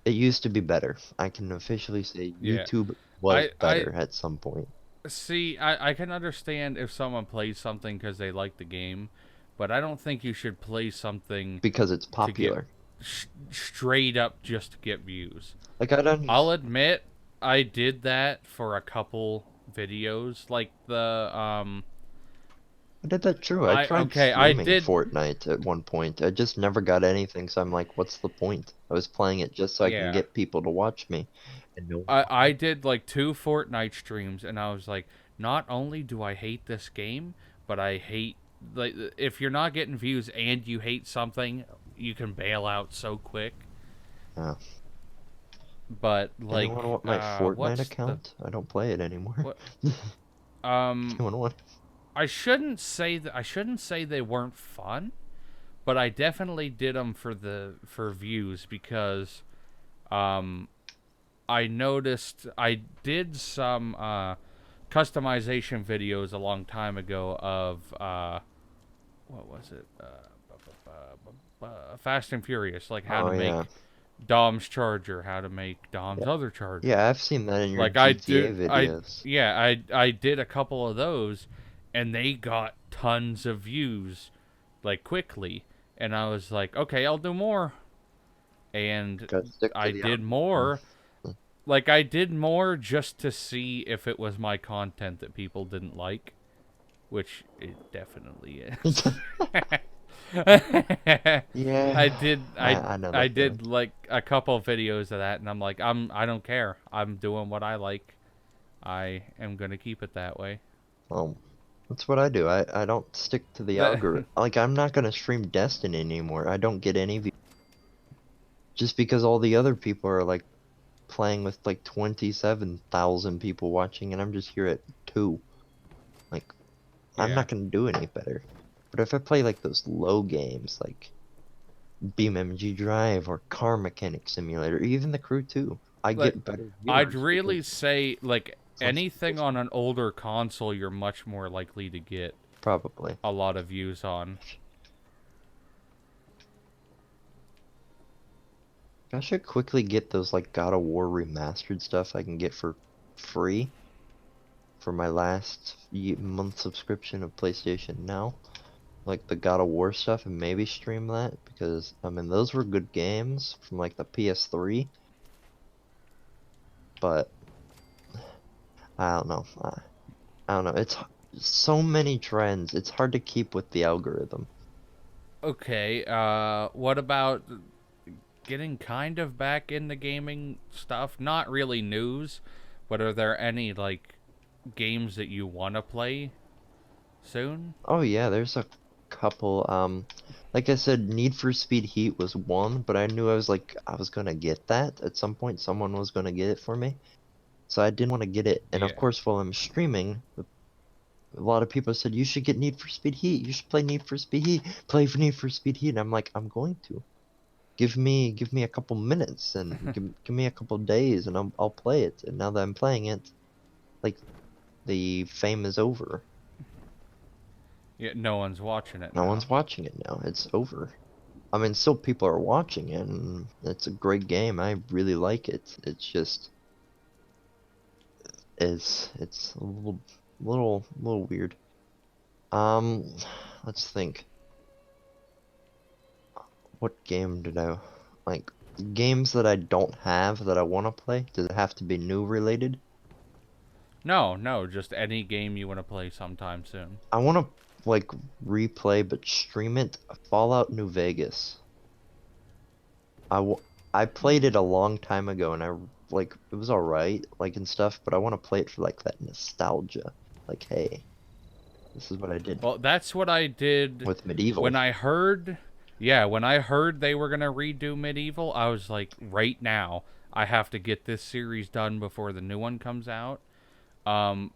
It used to be better. I can officially say Yeah. YouTube was I better at some point see. I can understand if someone plays something because they like the game, but I don't think you should play something because it's to get popular. straight up just to get views. Like I don't. I'll admit I did that for a couple videos, like the I did that true. I I tried okay I streaming did Fortnite at one point. I just never got anything, so I'm like, what's the point? I was playing it just so I can yeah get people to watch me, and no one I watched. did like 2 Fortnite streams, and I was like, not only do I hate this game, but I hate like if you're not getting views and you hate something, you can bail out so quick. Yeah. But Anyone like, want my Fortnite what's the account? I don't play it anymore. what? Um, Anyone want? I shouldn't say they weren't fun, but I definitely did them for views because um I noticed I did some customization videos a long time ago of what was it? Fast and Furious, like how Oh to yeah, make Dom's charger, how to make Dom's yeah, other charger. yeah. I've seen that in your Like I GTA do, videos. I did a couple of those, and they got tons of views, like quickly. And I was like, okay, I'll do more. And Gotta stick to I the did algorithm. more. Like I did more just to see if it was my content that people didn't like, which it definitely is. Yeah, I did I know I that feeling. did like a couple videos of that, and I'm like, I don't care. I'm doing what I like. I am gonna keep it that way. Um, that's what I do. I don't stick to the That algorithm. Like I'm not gonna stream Destiny anymore. I don't get any views just because all the other people are like playing with like 27,000 people watching, and I'm just here at two. Like I'm yeah, not gonna do any better. But if I play like those low games, like BeamNG Drive or Car Mechanic Simulator, even the Crew 2, I like get better I'd viewers really because say like it's less anything on an older console, you're much more likely to get probably. a lot of views on. I should quickly get those like God of War remastered stuff I can get for free for my last month subscription of PlayStation Now. Like the God of War stuff and maybe stream that because I mean those were good games from like the PS3, but I don't know. I don't know. It's so many trends. It's hard to keep with the algorithm. Okay, what about getting kind of back into gaming stuff? Not really news, but are there any like games that you want to play soon? Oh yeah, there's a couple. Like I said, Need for Speed Heat was one, but I knew I was gonna get that at some point. Someone was gonna get it for me, so I didn't want to get it. And of Yeah. course, while I'm streaming, a lot of people said you should get Need for Speed Heat. You should play Need for Speed Heat. Play for Need for Speed Heat. And I'm like, I'm going to. Give me a couple minutes and give me a couple days and I'll play it. And now that I'm playing it, like the fame is over. Yeah, no one's watching it No now. one's watching it now. It's over. I mean, still people are watching it, and it's a great game. I really like it. It's just it's a little weird. Um, let's think. What game did I like? Games that I don't have that I want to play? Does it have to be new related? No, no, just any game you want to play sometime soon. I want to like replay but stream it. Fallout New Vegas. I w I played it a long time ago and I like it was all right like and stuff, but I want to play it for like that nostalgia. Like, hey, this is what I did Well, that's what I did with Medieval. when I heard. Yeah, when I heard they were gonna redo Medieval, I was like, right now, I have to get this series done before the new one comes out.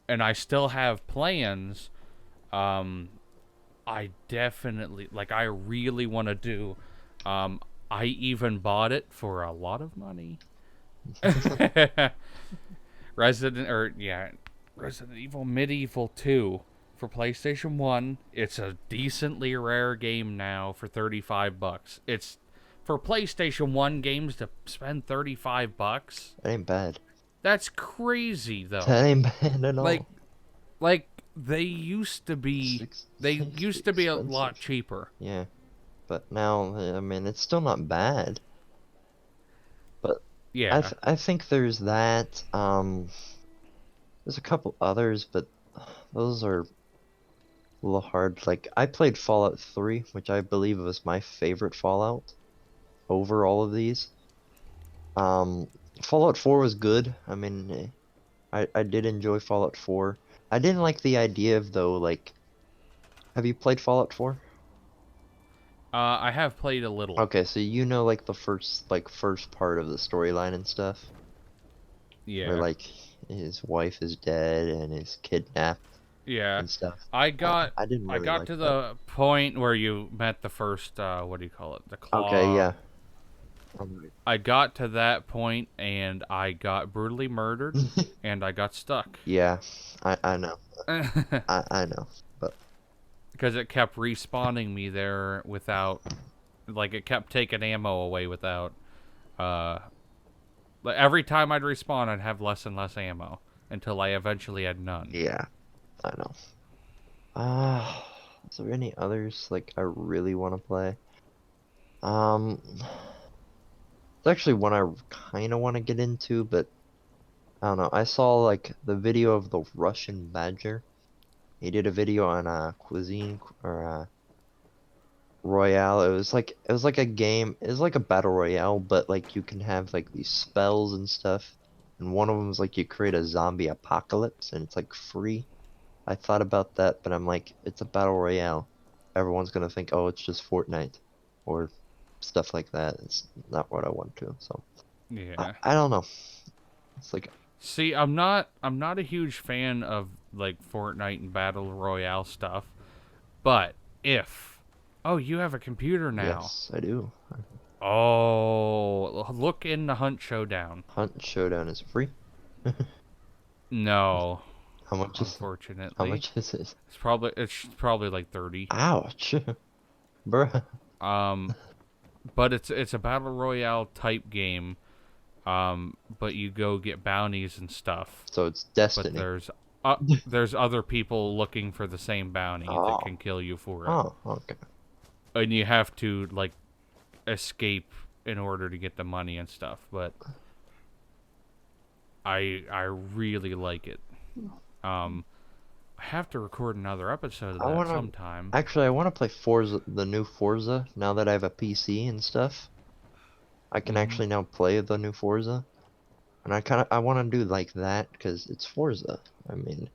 And I still have plans. Um, I definitely like. I really want to do. I even bought it for a lot of money. Resident or yeah, Resident Evil Medieval 2 for PlayStation 1. It's a decently rare game now for 35 bucks. It's for PlayStation 1 games to spend 35 bucks. That ain't bad. That's crazy though. That ain't bad at Like all. like they used to be they 60 used to be a lot expensive. cheaper. Yeah, but now I mean it's still not bad. But Yeah. I think there's that. There's a couple others, but those are a little hard. Like I played Fallout 3, which I believe was my favorite Fallout over all of these. Um, Fallout 4 was good. I mean, I did enjoy Fallout 4. I didn't like the idea of though, like, have you played Fallout 4? I have played a little. Okay, so you know like the first part of the storyline and stuff. where Yeah. like his wife is dead and is kidnapped Yeah. and stuff. I got I didn't I really got like to that. the point where you met the first what do you call it? The Okay, claw. yeah. Alright. I got to that point and I got brutally murdered and I got stuck. Yeah, I know. Because I know. But it kept respawning me there without, like, it kept taking ammo away without, uh, like, every time I'd respawn, I'd have less and less ammo until I eventually had none. yeah, I know. Uh, is there any others like I really want to play? It's actually one I kind of want to get into, but I don't know. I saw like the video of the Russian Badger. He did a video on cuisine or Royale. It was like a game. It was like a battle royale, but like you can have like these spells and stuff. And one of them is like you create a zombie apocalypse, and it's like free. I thought about that, but I'm like, it's a battle royale. Everyone's gonna think, oh, it's just Fortnite or stuff like that. It's not what I want to. So Yeah. I don't know. It's like, See, I'm not a huge fan of like Fortnite and Battle Royale stuff, but if oh, you have a computer now. yes, I do. Oh, look in the Hunt Showdown. Hunt Showdown is free. No, How much is how unfortunately. much is it? It's probably like 30. Ouch, bruh. Um but it's a battle royale type game. But you go get bounties and stuff. So it's But Destiny. there's other people looking for the same bounty that Oh, can kill you for it. oh, okay. And you have to like escape in order to get the money and stuff, but I really like it. Um I have to record another episode of I that wanna sometime. actually I wanna play Forza, the new Forza, now that I have a PC and stuff. I can Mhm. actually now play the new Forza. And I want to do like that because it's Forza. I mean,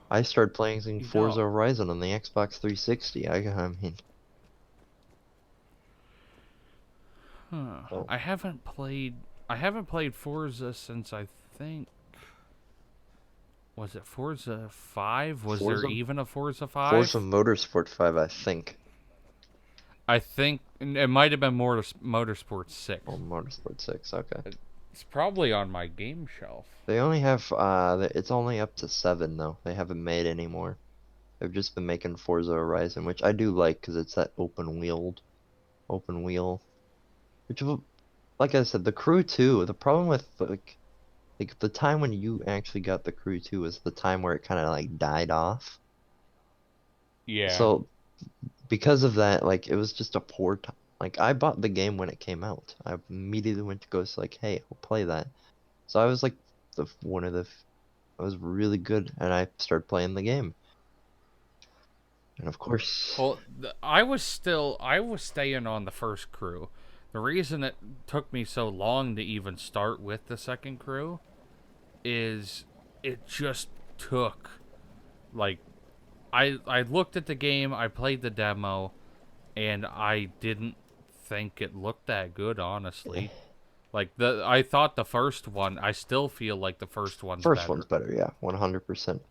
I started playing some You Forza know, Horizon on the Xbox 360. I mean, oh, I haven't played Forza since I think, was it Forza 5? Was there Forza even a Forza Forza 5? Motorsport 5, I think. I think it might have been Motorsport Oh, 6. Motorsport 6. Okay. It's probably on my game shelf. They only have it's only up to 7 though. They haven't made any more. They've just been making Forza Horizon, which I do like because it's that open wheel. Which like I said, the Crew 2, the problem with like the time when you actually got the Crew 2 was the time where it kind of like died off. Yeah. So because of that, like it was just a poor time. Like I bought the game when it came out. I immediately went to go like, hey, I'll play that. So I was like one of the I was really good, and I started playing the game. And of course, Well, I was staying on the first crew. The reason it took me so long to even start with the second crew is it just took like I looked at the game, I played the demo, and I didn't think it looked that good, honestly. Like I thought the first one, I still feel like the first one's first one's better. better, yeah, 100%.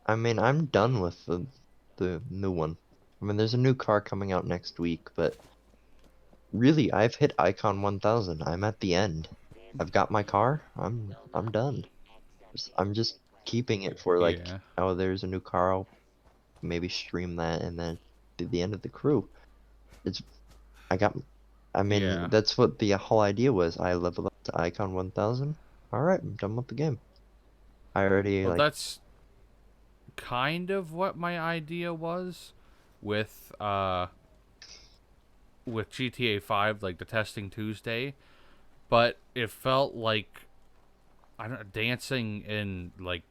I mean, I'm done with the new one. I mean, there's a new car coming out next week, but really, I've hit Icon 1000. I'm at the end. I've got my car. I'm done. I'm just keeping it for like, Yeah. oh, there's a new car. I'll maybe stream that and then do the end of the crew. It's I got I mean, Yeah. that's what the whole idea was. I leveled up to Icon 1000. All right, I'm done with the game. I already Well, like that's kind of what my idea was with with GTA 5, like the testing Tuesday, but it felt like I don't know, dancing in like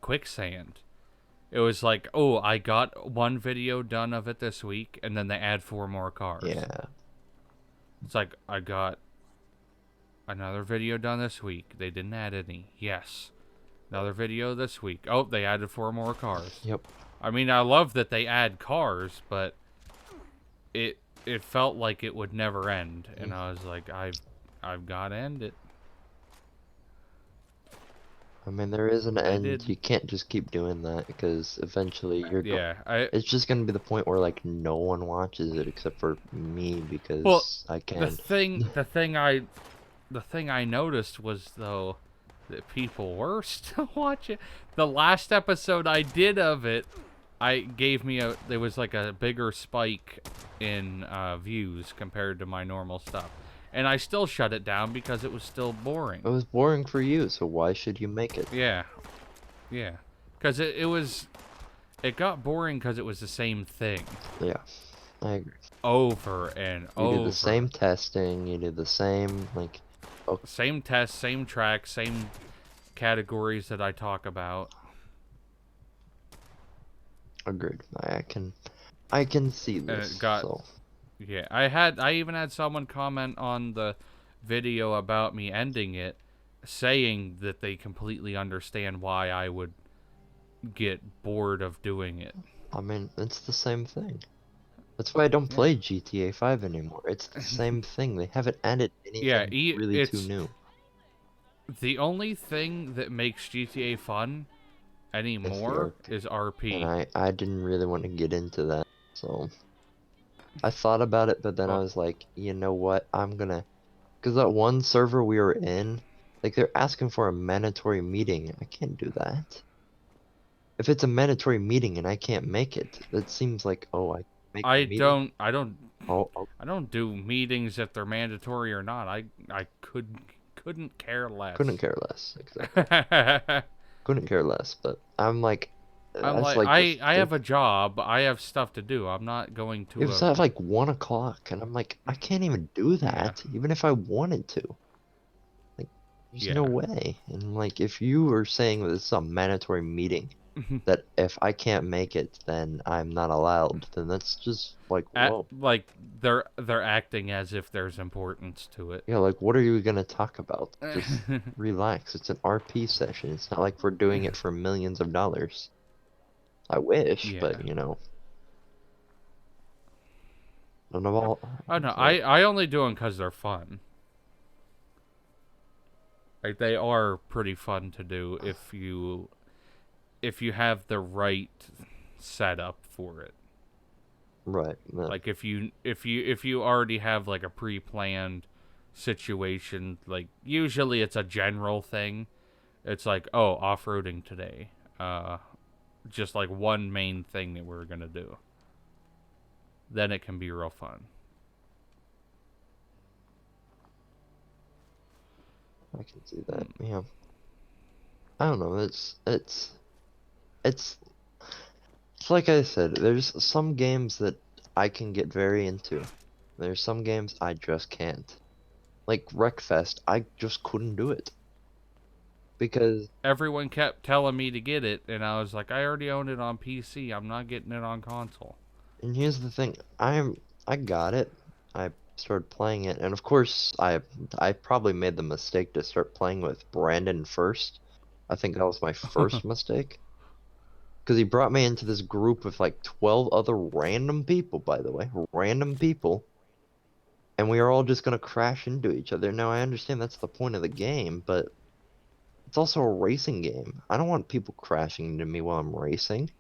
quicksand. It was like, oh, I got one video done of it this week, and then they add four more cars. yeah. It's like I got another video done this week. They didn't add any. Yes. Another video this week. Oh, they added four more cars. Yep. I mean, I love that they add cars, but it felt like it would never end, and I was like, I've got to end it. I mean, there is an I end. did. You can't just keep doing that because eventually you're going. Yeah, I It's just gonna be the point where like no one watches it except for me well, because I the can. thing the thing I the thing I noticed was though that people were still watching. The last episode I did of it, I gave me a there was like a bigger spike in views compared to my normal stuff, and I still shut it down because it was still It boring. was boring for you, so why should you make it? Yeah, yeah, because it got boring because it was the same thing Yeah, I agree. over and You do the over. same testing, you do the same like. Oh, Same test, same track, same categories that I talk about. agreed. I can see And it this. got So yeah, I even had someone comment on the video about me ending it saying that they completely understand why I would get bored of doing it. I mean, it's the same thing. That's why I don't Yeah. play GTA 5 anymore. It's the same thing. They haven't added Yeah, anything really too it's new. the only thing that makes GTA fun It's the anymore RP. is And RP. I didn't really want to get into that. So I thought about it, but then I Well, was like, you know what? I'm gonna, because that one server we were in, like they're asking for a mandatory meeting. I can't do that. If it's a mandatory meeting and I can't make it, that seems like, oh, I make the I meeting. don't I don't Oh, I don't do meetings if they're mandatory or not. I couldn't care couldn't less. care less. Exactly. I'm Couldn't care less. But I'm like, that's like like the I have fifth. a job. I have stuff to do. I'm not going It to was a at like 1 o'clock, and I'm like, I can't even do yeah that, even if I wanted to. Like, there's no yeah. way. And like, if you were saying that it's a mandatory meeting, that if I can't make it, then I'm not allowed, then that's just like, whoa. Like they're acting as if there's importance to it. Yeah, like, what are you gonna talk about? Just relax. It's an RP session. It's not like we're doing it for millions of dollars. I wish, Yeah. but none of all. Oh no, So, I only do them because they're fun. Like they are pretty fun to do if you have the right setup for it. right. Like if you already have like a pre-planned situation, like usually it's a general thing. It's like, oh, off-roading today. Just like one main thing that we're going to do. Then it can be real fun. I can see that. Yeah. I don't know. It's it's like I said, there's some games that I can get very into. There's some games I just can't. Like Wreckfest, I just couldn't do it because Everyone kept telling me to get it and I was like, I already own it on PC. I'm not getting it on console. and here's the thing, I got it. I started playing it, and of course I probably made the mistake to start playing with Brandon first. I think that was my first mistake. Because he brought me into this group of like 12 other random people, by the way, random people, and we are all just gonna crash into each other. Now, I understand that's the point of the game, but it's also a racing game. I don't want people crashing into me while I'm racing.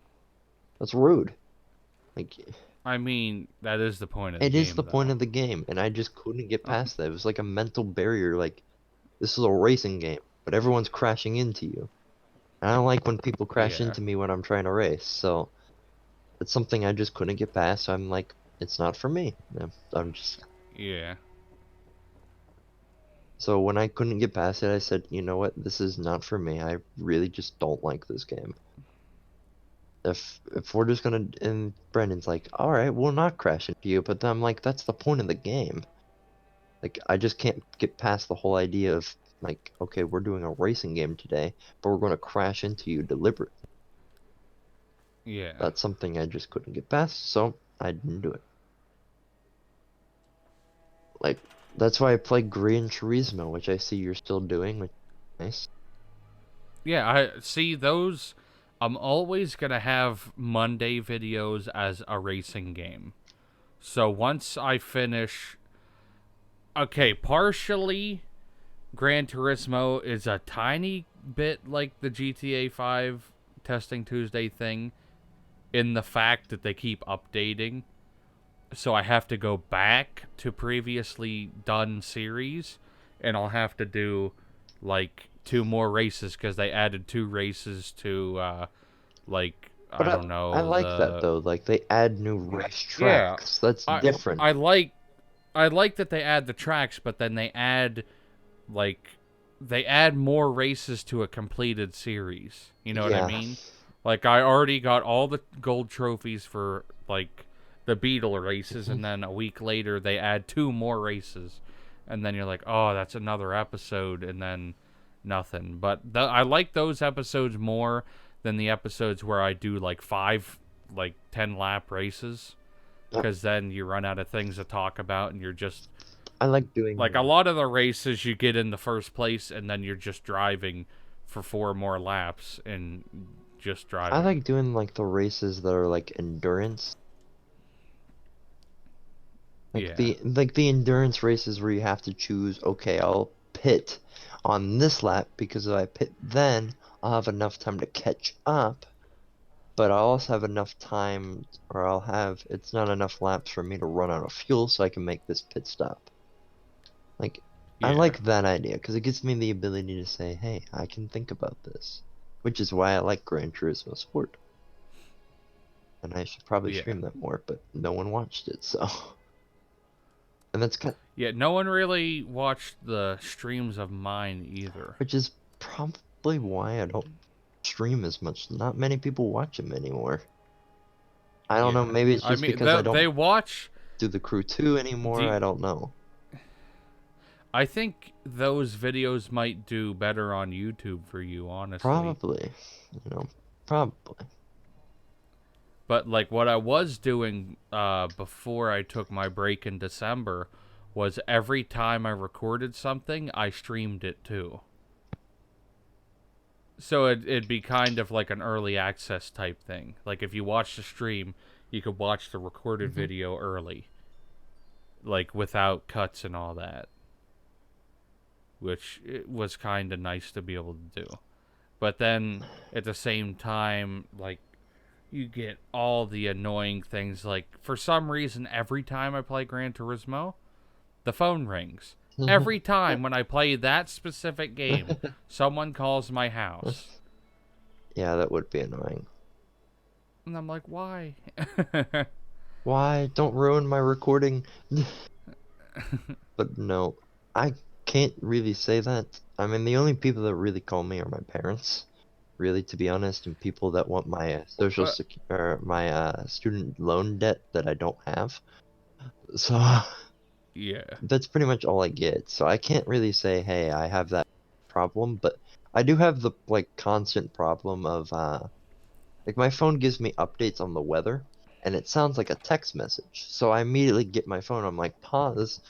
That's rude. Like, I mean, that is the point of the it is the game point though. of the game, and I just couldn't get past that. It was like a mental barrier. Like, this is a racing game, but everyone's crashing into you. And I don't like when people crash Yeah. into me when I'm trying to race, so it's something I just couldn't get past. So I'm like, it's not for me. I'm just Yeah. So when I couldn't get past it, I said, you know what, this is not for me. I really just don't like this game. If we're just gonna, and Brendan's like, all right, we'll not crash into you, but then I'm like, that's the point of the game. Like, I just can't get past the whole idea of like, okay, we're doing a racing game today, but we're gonna crash into you deliberately. Yeah. That's something I just couldn't get past, so I didn't do it. Like, that's why I play Gran Turismo, which I see you're still doing, which is nice. Yeah, I see those. I'm always going to have Monday videos as a racing game. So once I finish. Okay, partially, Gran Turismo is a tiny bit like the GTA 5 Testing Tuesday thing in the fact that they keep updating. So I have to go back to previously done series, and I'll have to do like 2 more races because they added 2 races to like But I don't I know like that the though. Like they add new race yeah. tracks. That's I different. I like I like that they add the tracks, but then like they add more races to a completed series. You know what I Yeah. mean? Like I already got all the gold trophies for like the Beetle races, Mhm. and then a week later they add 2 more races, and then you're like, oh, that's another episode, and then nothing. But I like those episodes more than the episodes where I do like 10 lap races, Uh, because then you run out of things to talk about, and you're just I like like a doing lot of the races you get in the first place, and then you're just driving for 4 more laps and just I driving. like doing like the races that are like endurance. Yeah, Like the endurance races where you have to choose, okay, I'll pit on this lap because if I pit then I'll have enough time to catch up, but I'll also have enough time or it's not enough laps for me to run out of fuel so I can make this pit stop. Like I yeah, like that idea because it gives me the ability to say, hey, I can think about this, which is why I like Gran Turismo Sport. And I should probably yeah, stream that more, but no one watched it, so. And that's kind, yeah. No one really watched the streams of mine either. which is probably why I don't stream as much. Not many people watch them anymore. I don't know, Yeah, maybe it's I just mean because I they don't watch. do the crew 2 Do anymore. I you, don't know. I think those videos might do better on YouTube for you, honestly. Probably, you know, probably. But like what I was doing before I took my break in December was every time I recorded something, I streamed it too. So it'd be kind of like an early access type thing. Like if you watch the stream, you could watch the recorded Hmm. video early, like without cuts and all that, which it was kind of nice to be able to do. But then at the same time, like you get all the annoying things. Like for some reason, every time I play Gran Turismo, the phone rings. Every time when I play that specific game, someone calls my house. Yeah, that would be annoying. And I'm like, why? Why? Don't ruin my recording. But no, I can't really say that. I mean, the only people that really call me are my parents, really, to be honest, and people that want my But or my student loan debt that I don't have. So yeah, that's pretty much all I get. So I can't really say, hey, I have that problem, but I do have the like constant problem of like my phone gives me updates on the weather and it sounds like a text message. So I immediately get my phone, I'm like, pause,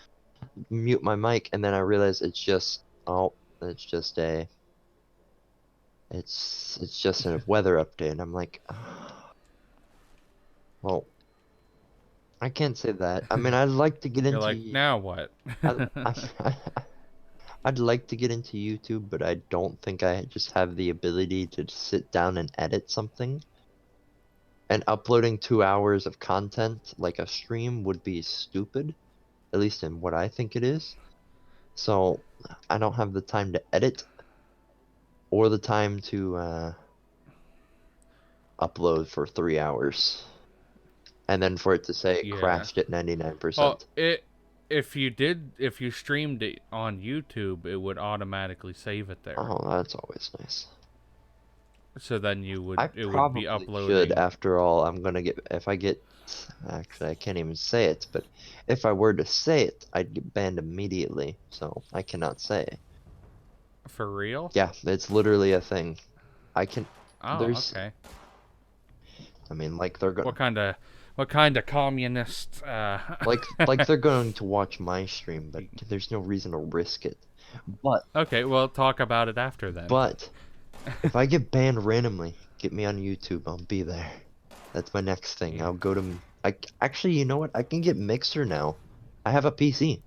mute my mic, and then I realize it's just a it's just a weather update. And I'm like, well, I can't say that. I mean, I'd like to get you're like, into now what? I, I'd like to get into YouTube, but I don't think I just have the ability to sit down and edit something. And uploading 2 hours of content like a stream would be stupid, at least in what I think it is. So I don't have the time to edit or the time to upload for 3 hours and then for it to say it Yeah. crashed at Oh, 99%. if you streamed it on YouTube, it would automatically save it there. Oh, that's always nice. So then I it would be probably should, uploading. after all, if I get, actually, I can't even say it, but if I were to say it, I'd get banned immediately, so I cannot say. For real? Yeah, it's literally a thing. I can, Oh, there's, okay. I mean, like they're gonna, What kind of communist like they're going to watch my stream, but there's no reason to risk it. But, Okay, well talk about it after then. but, if I get banned randomly, get me on YouTube, I'll be there. That's my next thing. Yeah. I'll go to, actually, you know what? I can get Mixer now. I have a PC.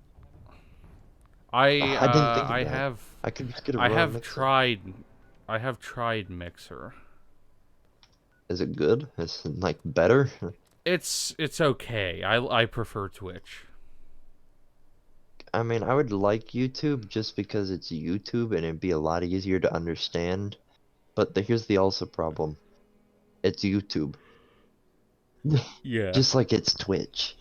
I didn't think of I that. have I could just get a I real have Mixer. tried I have tried Mixer. Is it good? Is it like better? It's okay. I prefer Twitch. I mean, I would like YouTube just because it's YouTube and it'd be a lot easier to understand. But here's the also problem. It's YouTube. Yeah. Just like it's Twitch.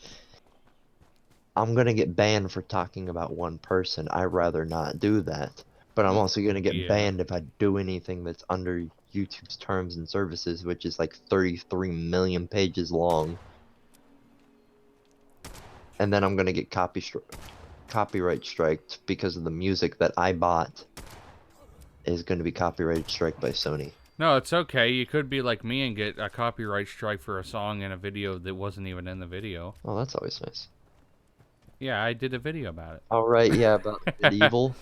I'm gonna get banned for talking about one person. I'd rather not do that. But I'm also gonna get Yeah. banned if I do anything that's under YouTube's terms and services, which is like 33 million pages long. And then I'm gonna get copyright striked because of the music that I bought is gonna be copyright strike by Sony. No, it's okay. You could be like me and get a copyright strike for a song in a video that wasn't even in the video. Oh, that's always nice. Yeah, I did a video about All right, yeah, about it. medieval.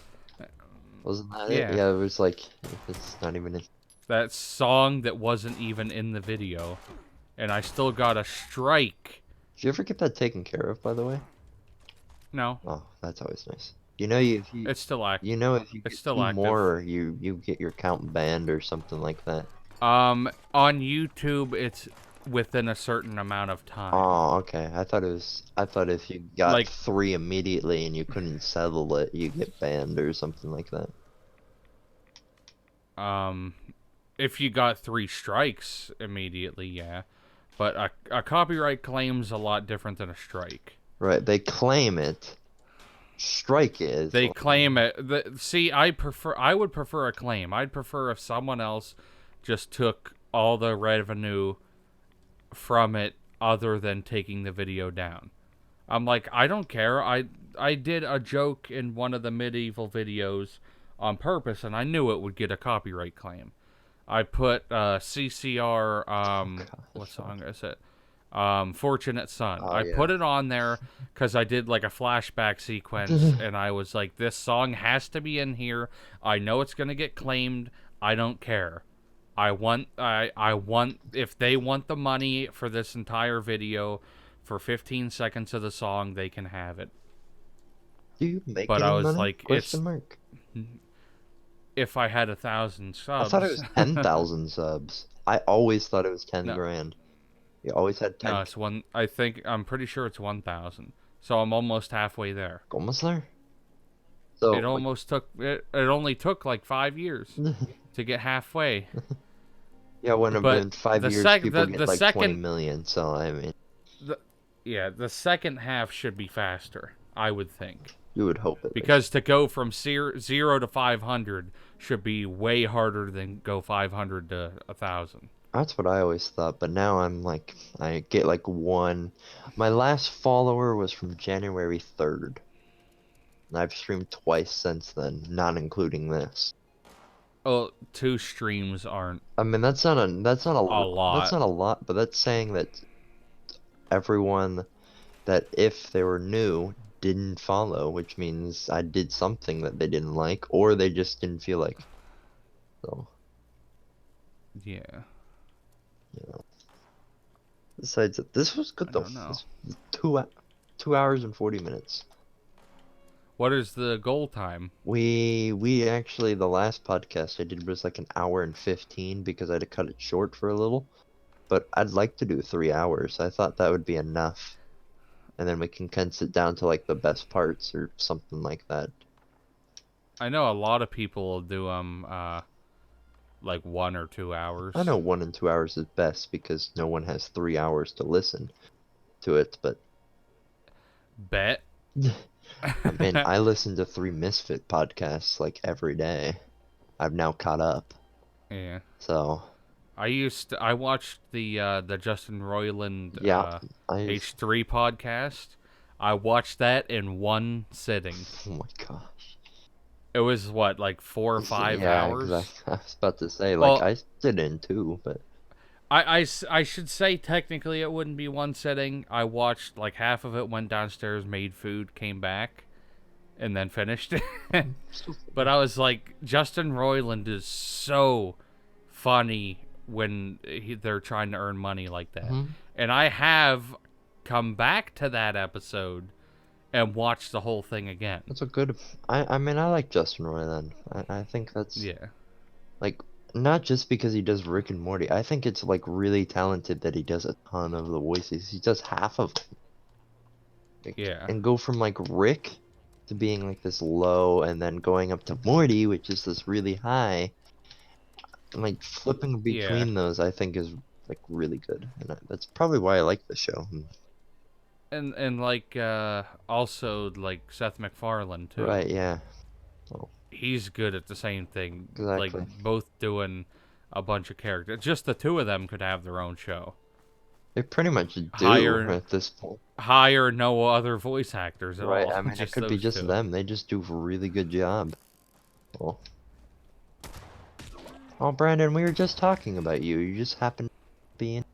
Wasn't that it? Yeah. Yeah, it was like it's not even. That song that wasn't even in the video. And I still got a strike. Did you ever get that taken care of, by the way? No, Oh, that's always nice. You know, if you it's still active. you know if you It's get still two active. more, you get your account banned or something like that. On YouTube, it's within a certain amount of time. Oh, okay. I thought if you got Like, three immediately and you couldn't settle it, you get banned or something like that. um, if you got 3 strikes immediately, yeah. But a copyright claim's a lot different than a strike. Right, they claim it. Strike is. They claim it. See, I would prefer a claim. I'd prefer if someone else just took all the revenue from it other than taking the video down. I'm like, I don't care. I did a joke in one of the medieval videos on purpose, and I knew it would get a copyright claim. I put CCR, what song is it? Fortunate Son. Oh, I yeah. put it on there because I did like a flashback sequence, and I was like, this song has to be in here. I know it's gonna get claimed. I don't care. I want if they want the money for this entire video for 15 seconds of the song, they can have it. Do you make But I any was money? like, Question mark. if I had 1,000 I thought it subs. was 10,000 subs. I always thought it was 10 No, grand. You always had 10. no, it's one. I'm pretty sure it's 1,000. So I'm almost halfway there. Almost there. So It almost took. It only took like 5 years like, to get halfway. yeah, when But in 5 years people get the like 20 second million. So I mean, the second half should be faster, I would think. you would hope it is. Because to go from 0 to 500 should be way harder than go 500 to 1,000. That's what I always thought, but now I'm like, I get like one. My last follower was from January 3rd. And I've streamed twice since then, not including this. Oh, 2 streams aren't I mean, that's not a a lot. That's not a lot, but that's saying that everyone that if they were new didn't follow, which means I did something that they didn't like, or they just didn't feel like. So, Yeah. you know. Besides, this was good I though. don't know. This was 2 hours and 40 minutes. What is the goal time? We actually the last podcast I did was like an hour and 15 because I had to cut it short for a little. But I'd like to do 3 hours. I thought that would be enough. And then we can condense it down to like the best parts or something like that. I know a lot of people will do like 1 or 2 hours. I know 1 and 2 hours is best because no one has 3 hours to listen to it, but Bet. I mean, I listen to 3 Misfit podcasts like every day. I've now caught up. Yeah. So, I watched the Justin Roiland yeah, I H3 podcast. I watched that in one sitting. oh my gosh. It was what, like 4 or 5 hours? Yeah, exactly. I was about to say, like, Well, I sit in too, but I should say technically it wouldn't be one sitting. I watched like half of it, went downstairs, made food, came back, and then finished it. But I was like, Justin Roiland is so funny when they're trying to earn money like that. And I have come back to that episode and watched the whole thing again. that's a good. I mean, I like Justin Roiland. I think that's Yeah. like not just because he does Rick and Morty. I think it's like really talented that he does a ton of the voices. He does half of them. Yeah. And go from like Rick to being like this low and then going up to Morty, which is this really high. And like flipping Yeah. between those, I think is like really good. And that's probably why I like the show. And like also like Seth MacFarlane too. Right, yeah. Oh, He's good at the same thing, like exactly. both doing a bunch of characters. Just the two of them could have their own show. They pretty much do Hire at this point. hire no other voice actors at Right, all, I mean, it just could be those just two. them. They just do a really good job. Oh, oh, Brandon, we were just talking about you. You just happened to be in.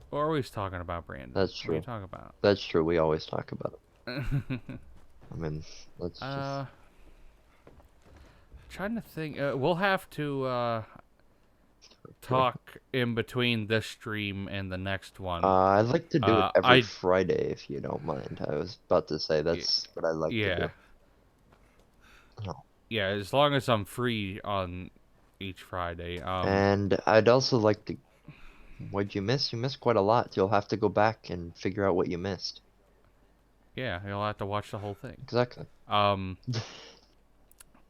We're always talking about Brandon. That's What are you true. talking about? That's true. We always talk about it. I mean, let's just. uh, trying to think. We'll have to talk in between this stream and the next one. I'd like to do it every I Friday if you don't mind. I was about to say that's what I like to yeah do. Oh. yeah. As long as I'm free on each Friday. And I'd also like to. What'd you miss? You missed quite a lot. You'll have to go back and figure out what you missed. Yeah, you'll have to watch the whole thing. Exactly. Um,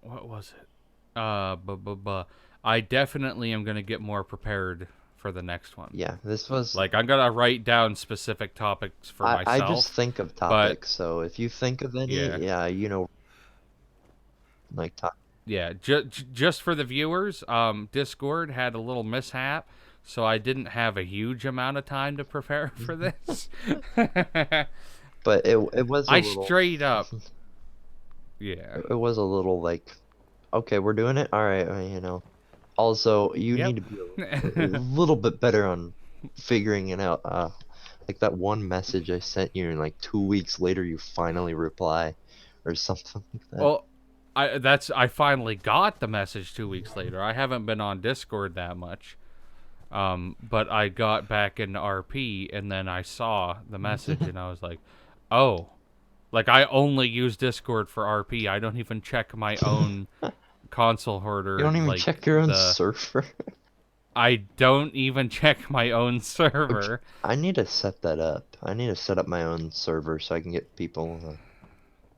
what was it? I definitely am gonna get more prepared for the next one. Yeah, this was. Like I'm gonna write down specific topics for I just myself, think of but topics, so if you think of any, yeah, yeah, like talk. yeah, just for the viewers, Discord had a little mishap, so I didn't have a huge amount of time to prepare for this. But it was a I little. straight up, yeah, It was a little like, okay, we're doing it. All right, Also, you yep. need to be a little bit better on figuring it out. Like that one message I sent you, and like 2 weeks later, you finally reply, or something like that. Well, I finally got the message 2 weeks later. I haven't been on Discord that much. But I got back into RP and then I saw the message and I was like, "Oh, like I only use Discord for RP. I don't even check my own console You don't hoarder even like check your own the server. I don't even check my own Okay, server." I need to set that up. I need to set up my own server so I can get people to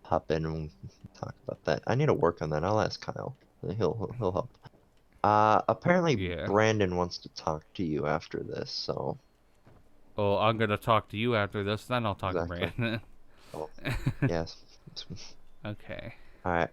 hop in and talk about that. I need to work on that. I'll ask Kyle. He'll help. Apparently Yeah. Brandon wants to talk to you after this, so Well, I'm going to talk to you after this, then I'll talk to exactly. Brandon. Oh, yes. Okay. All right.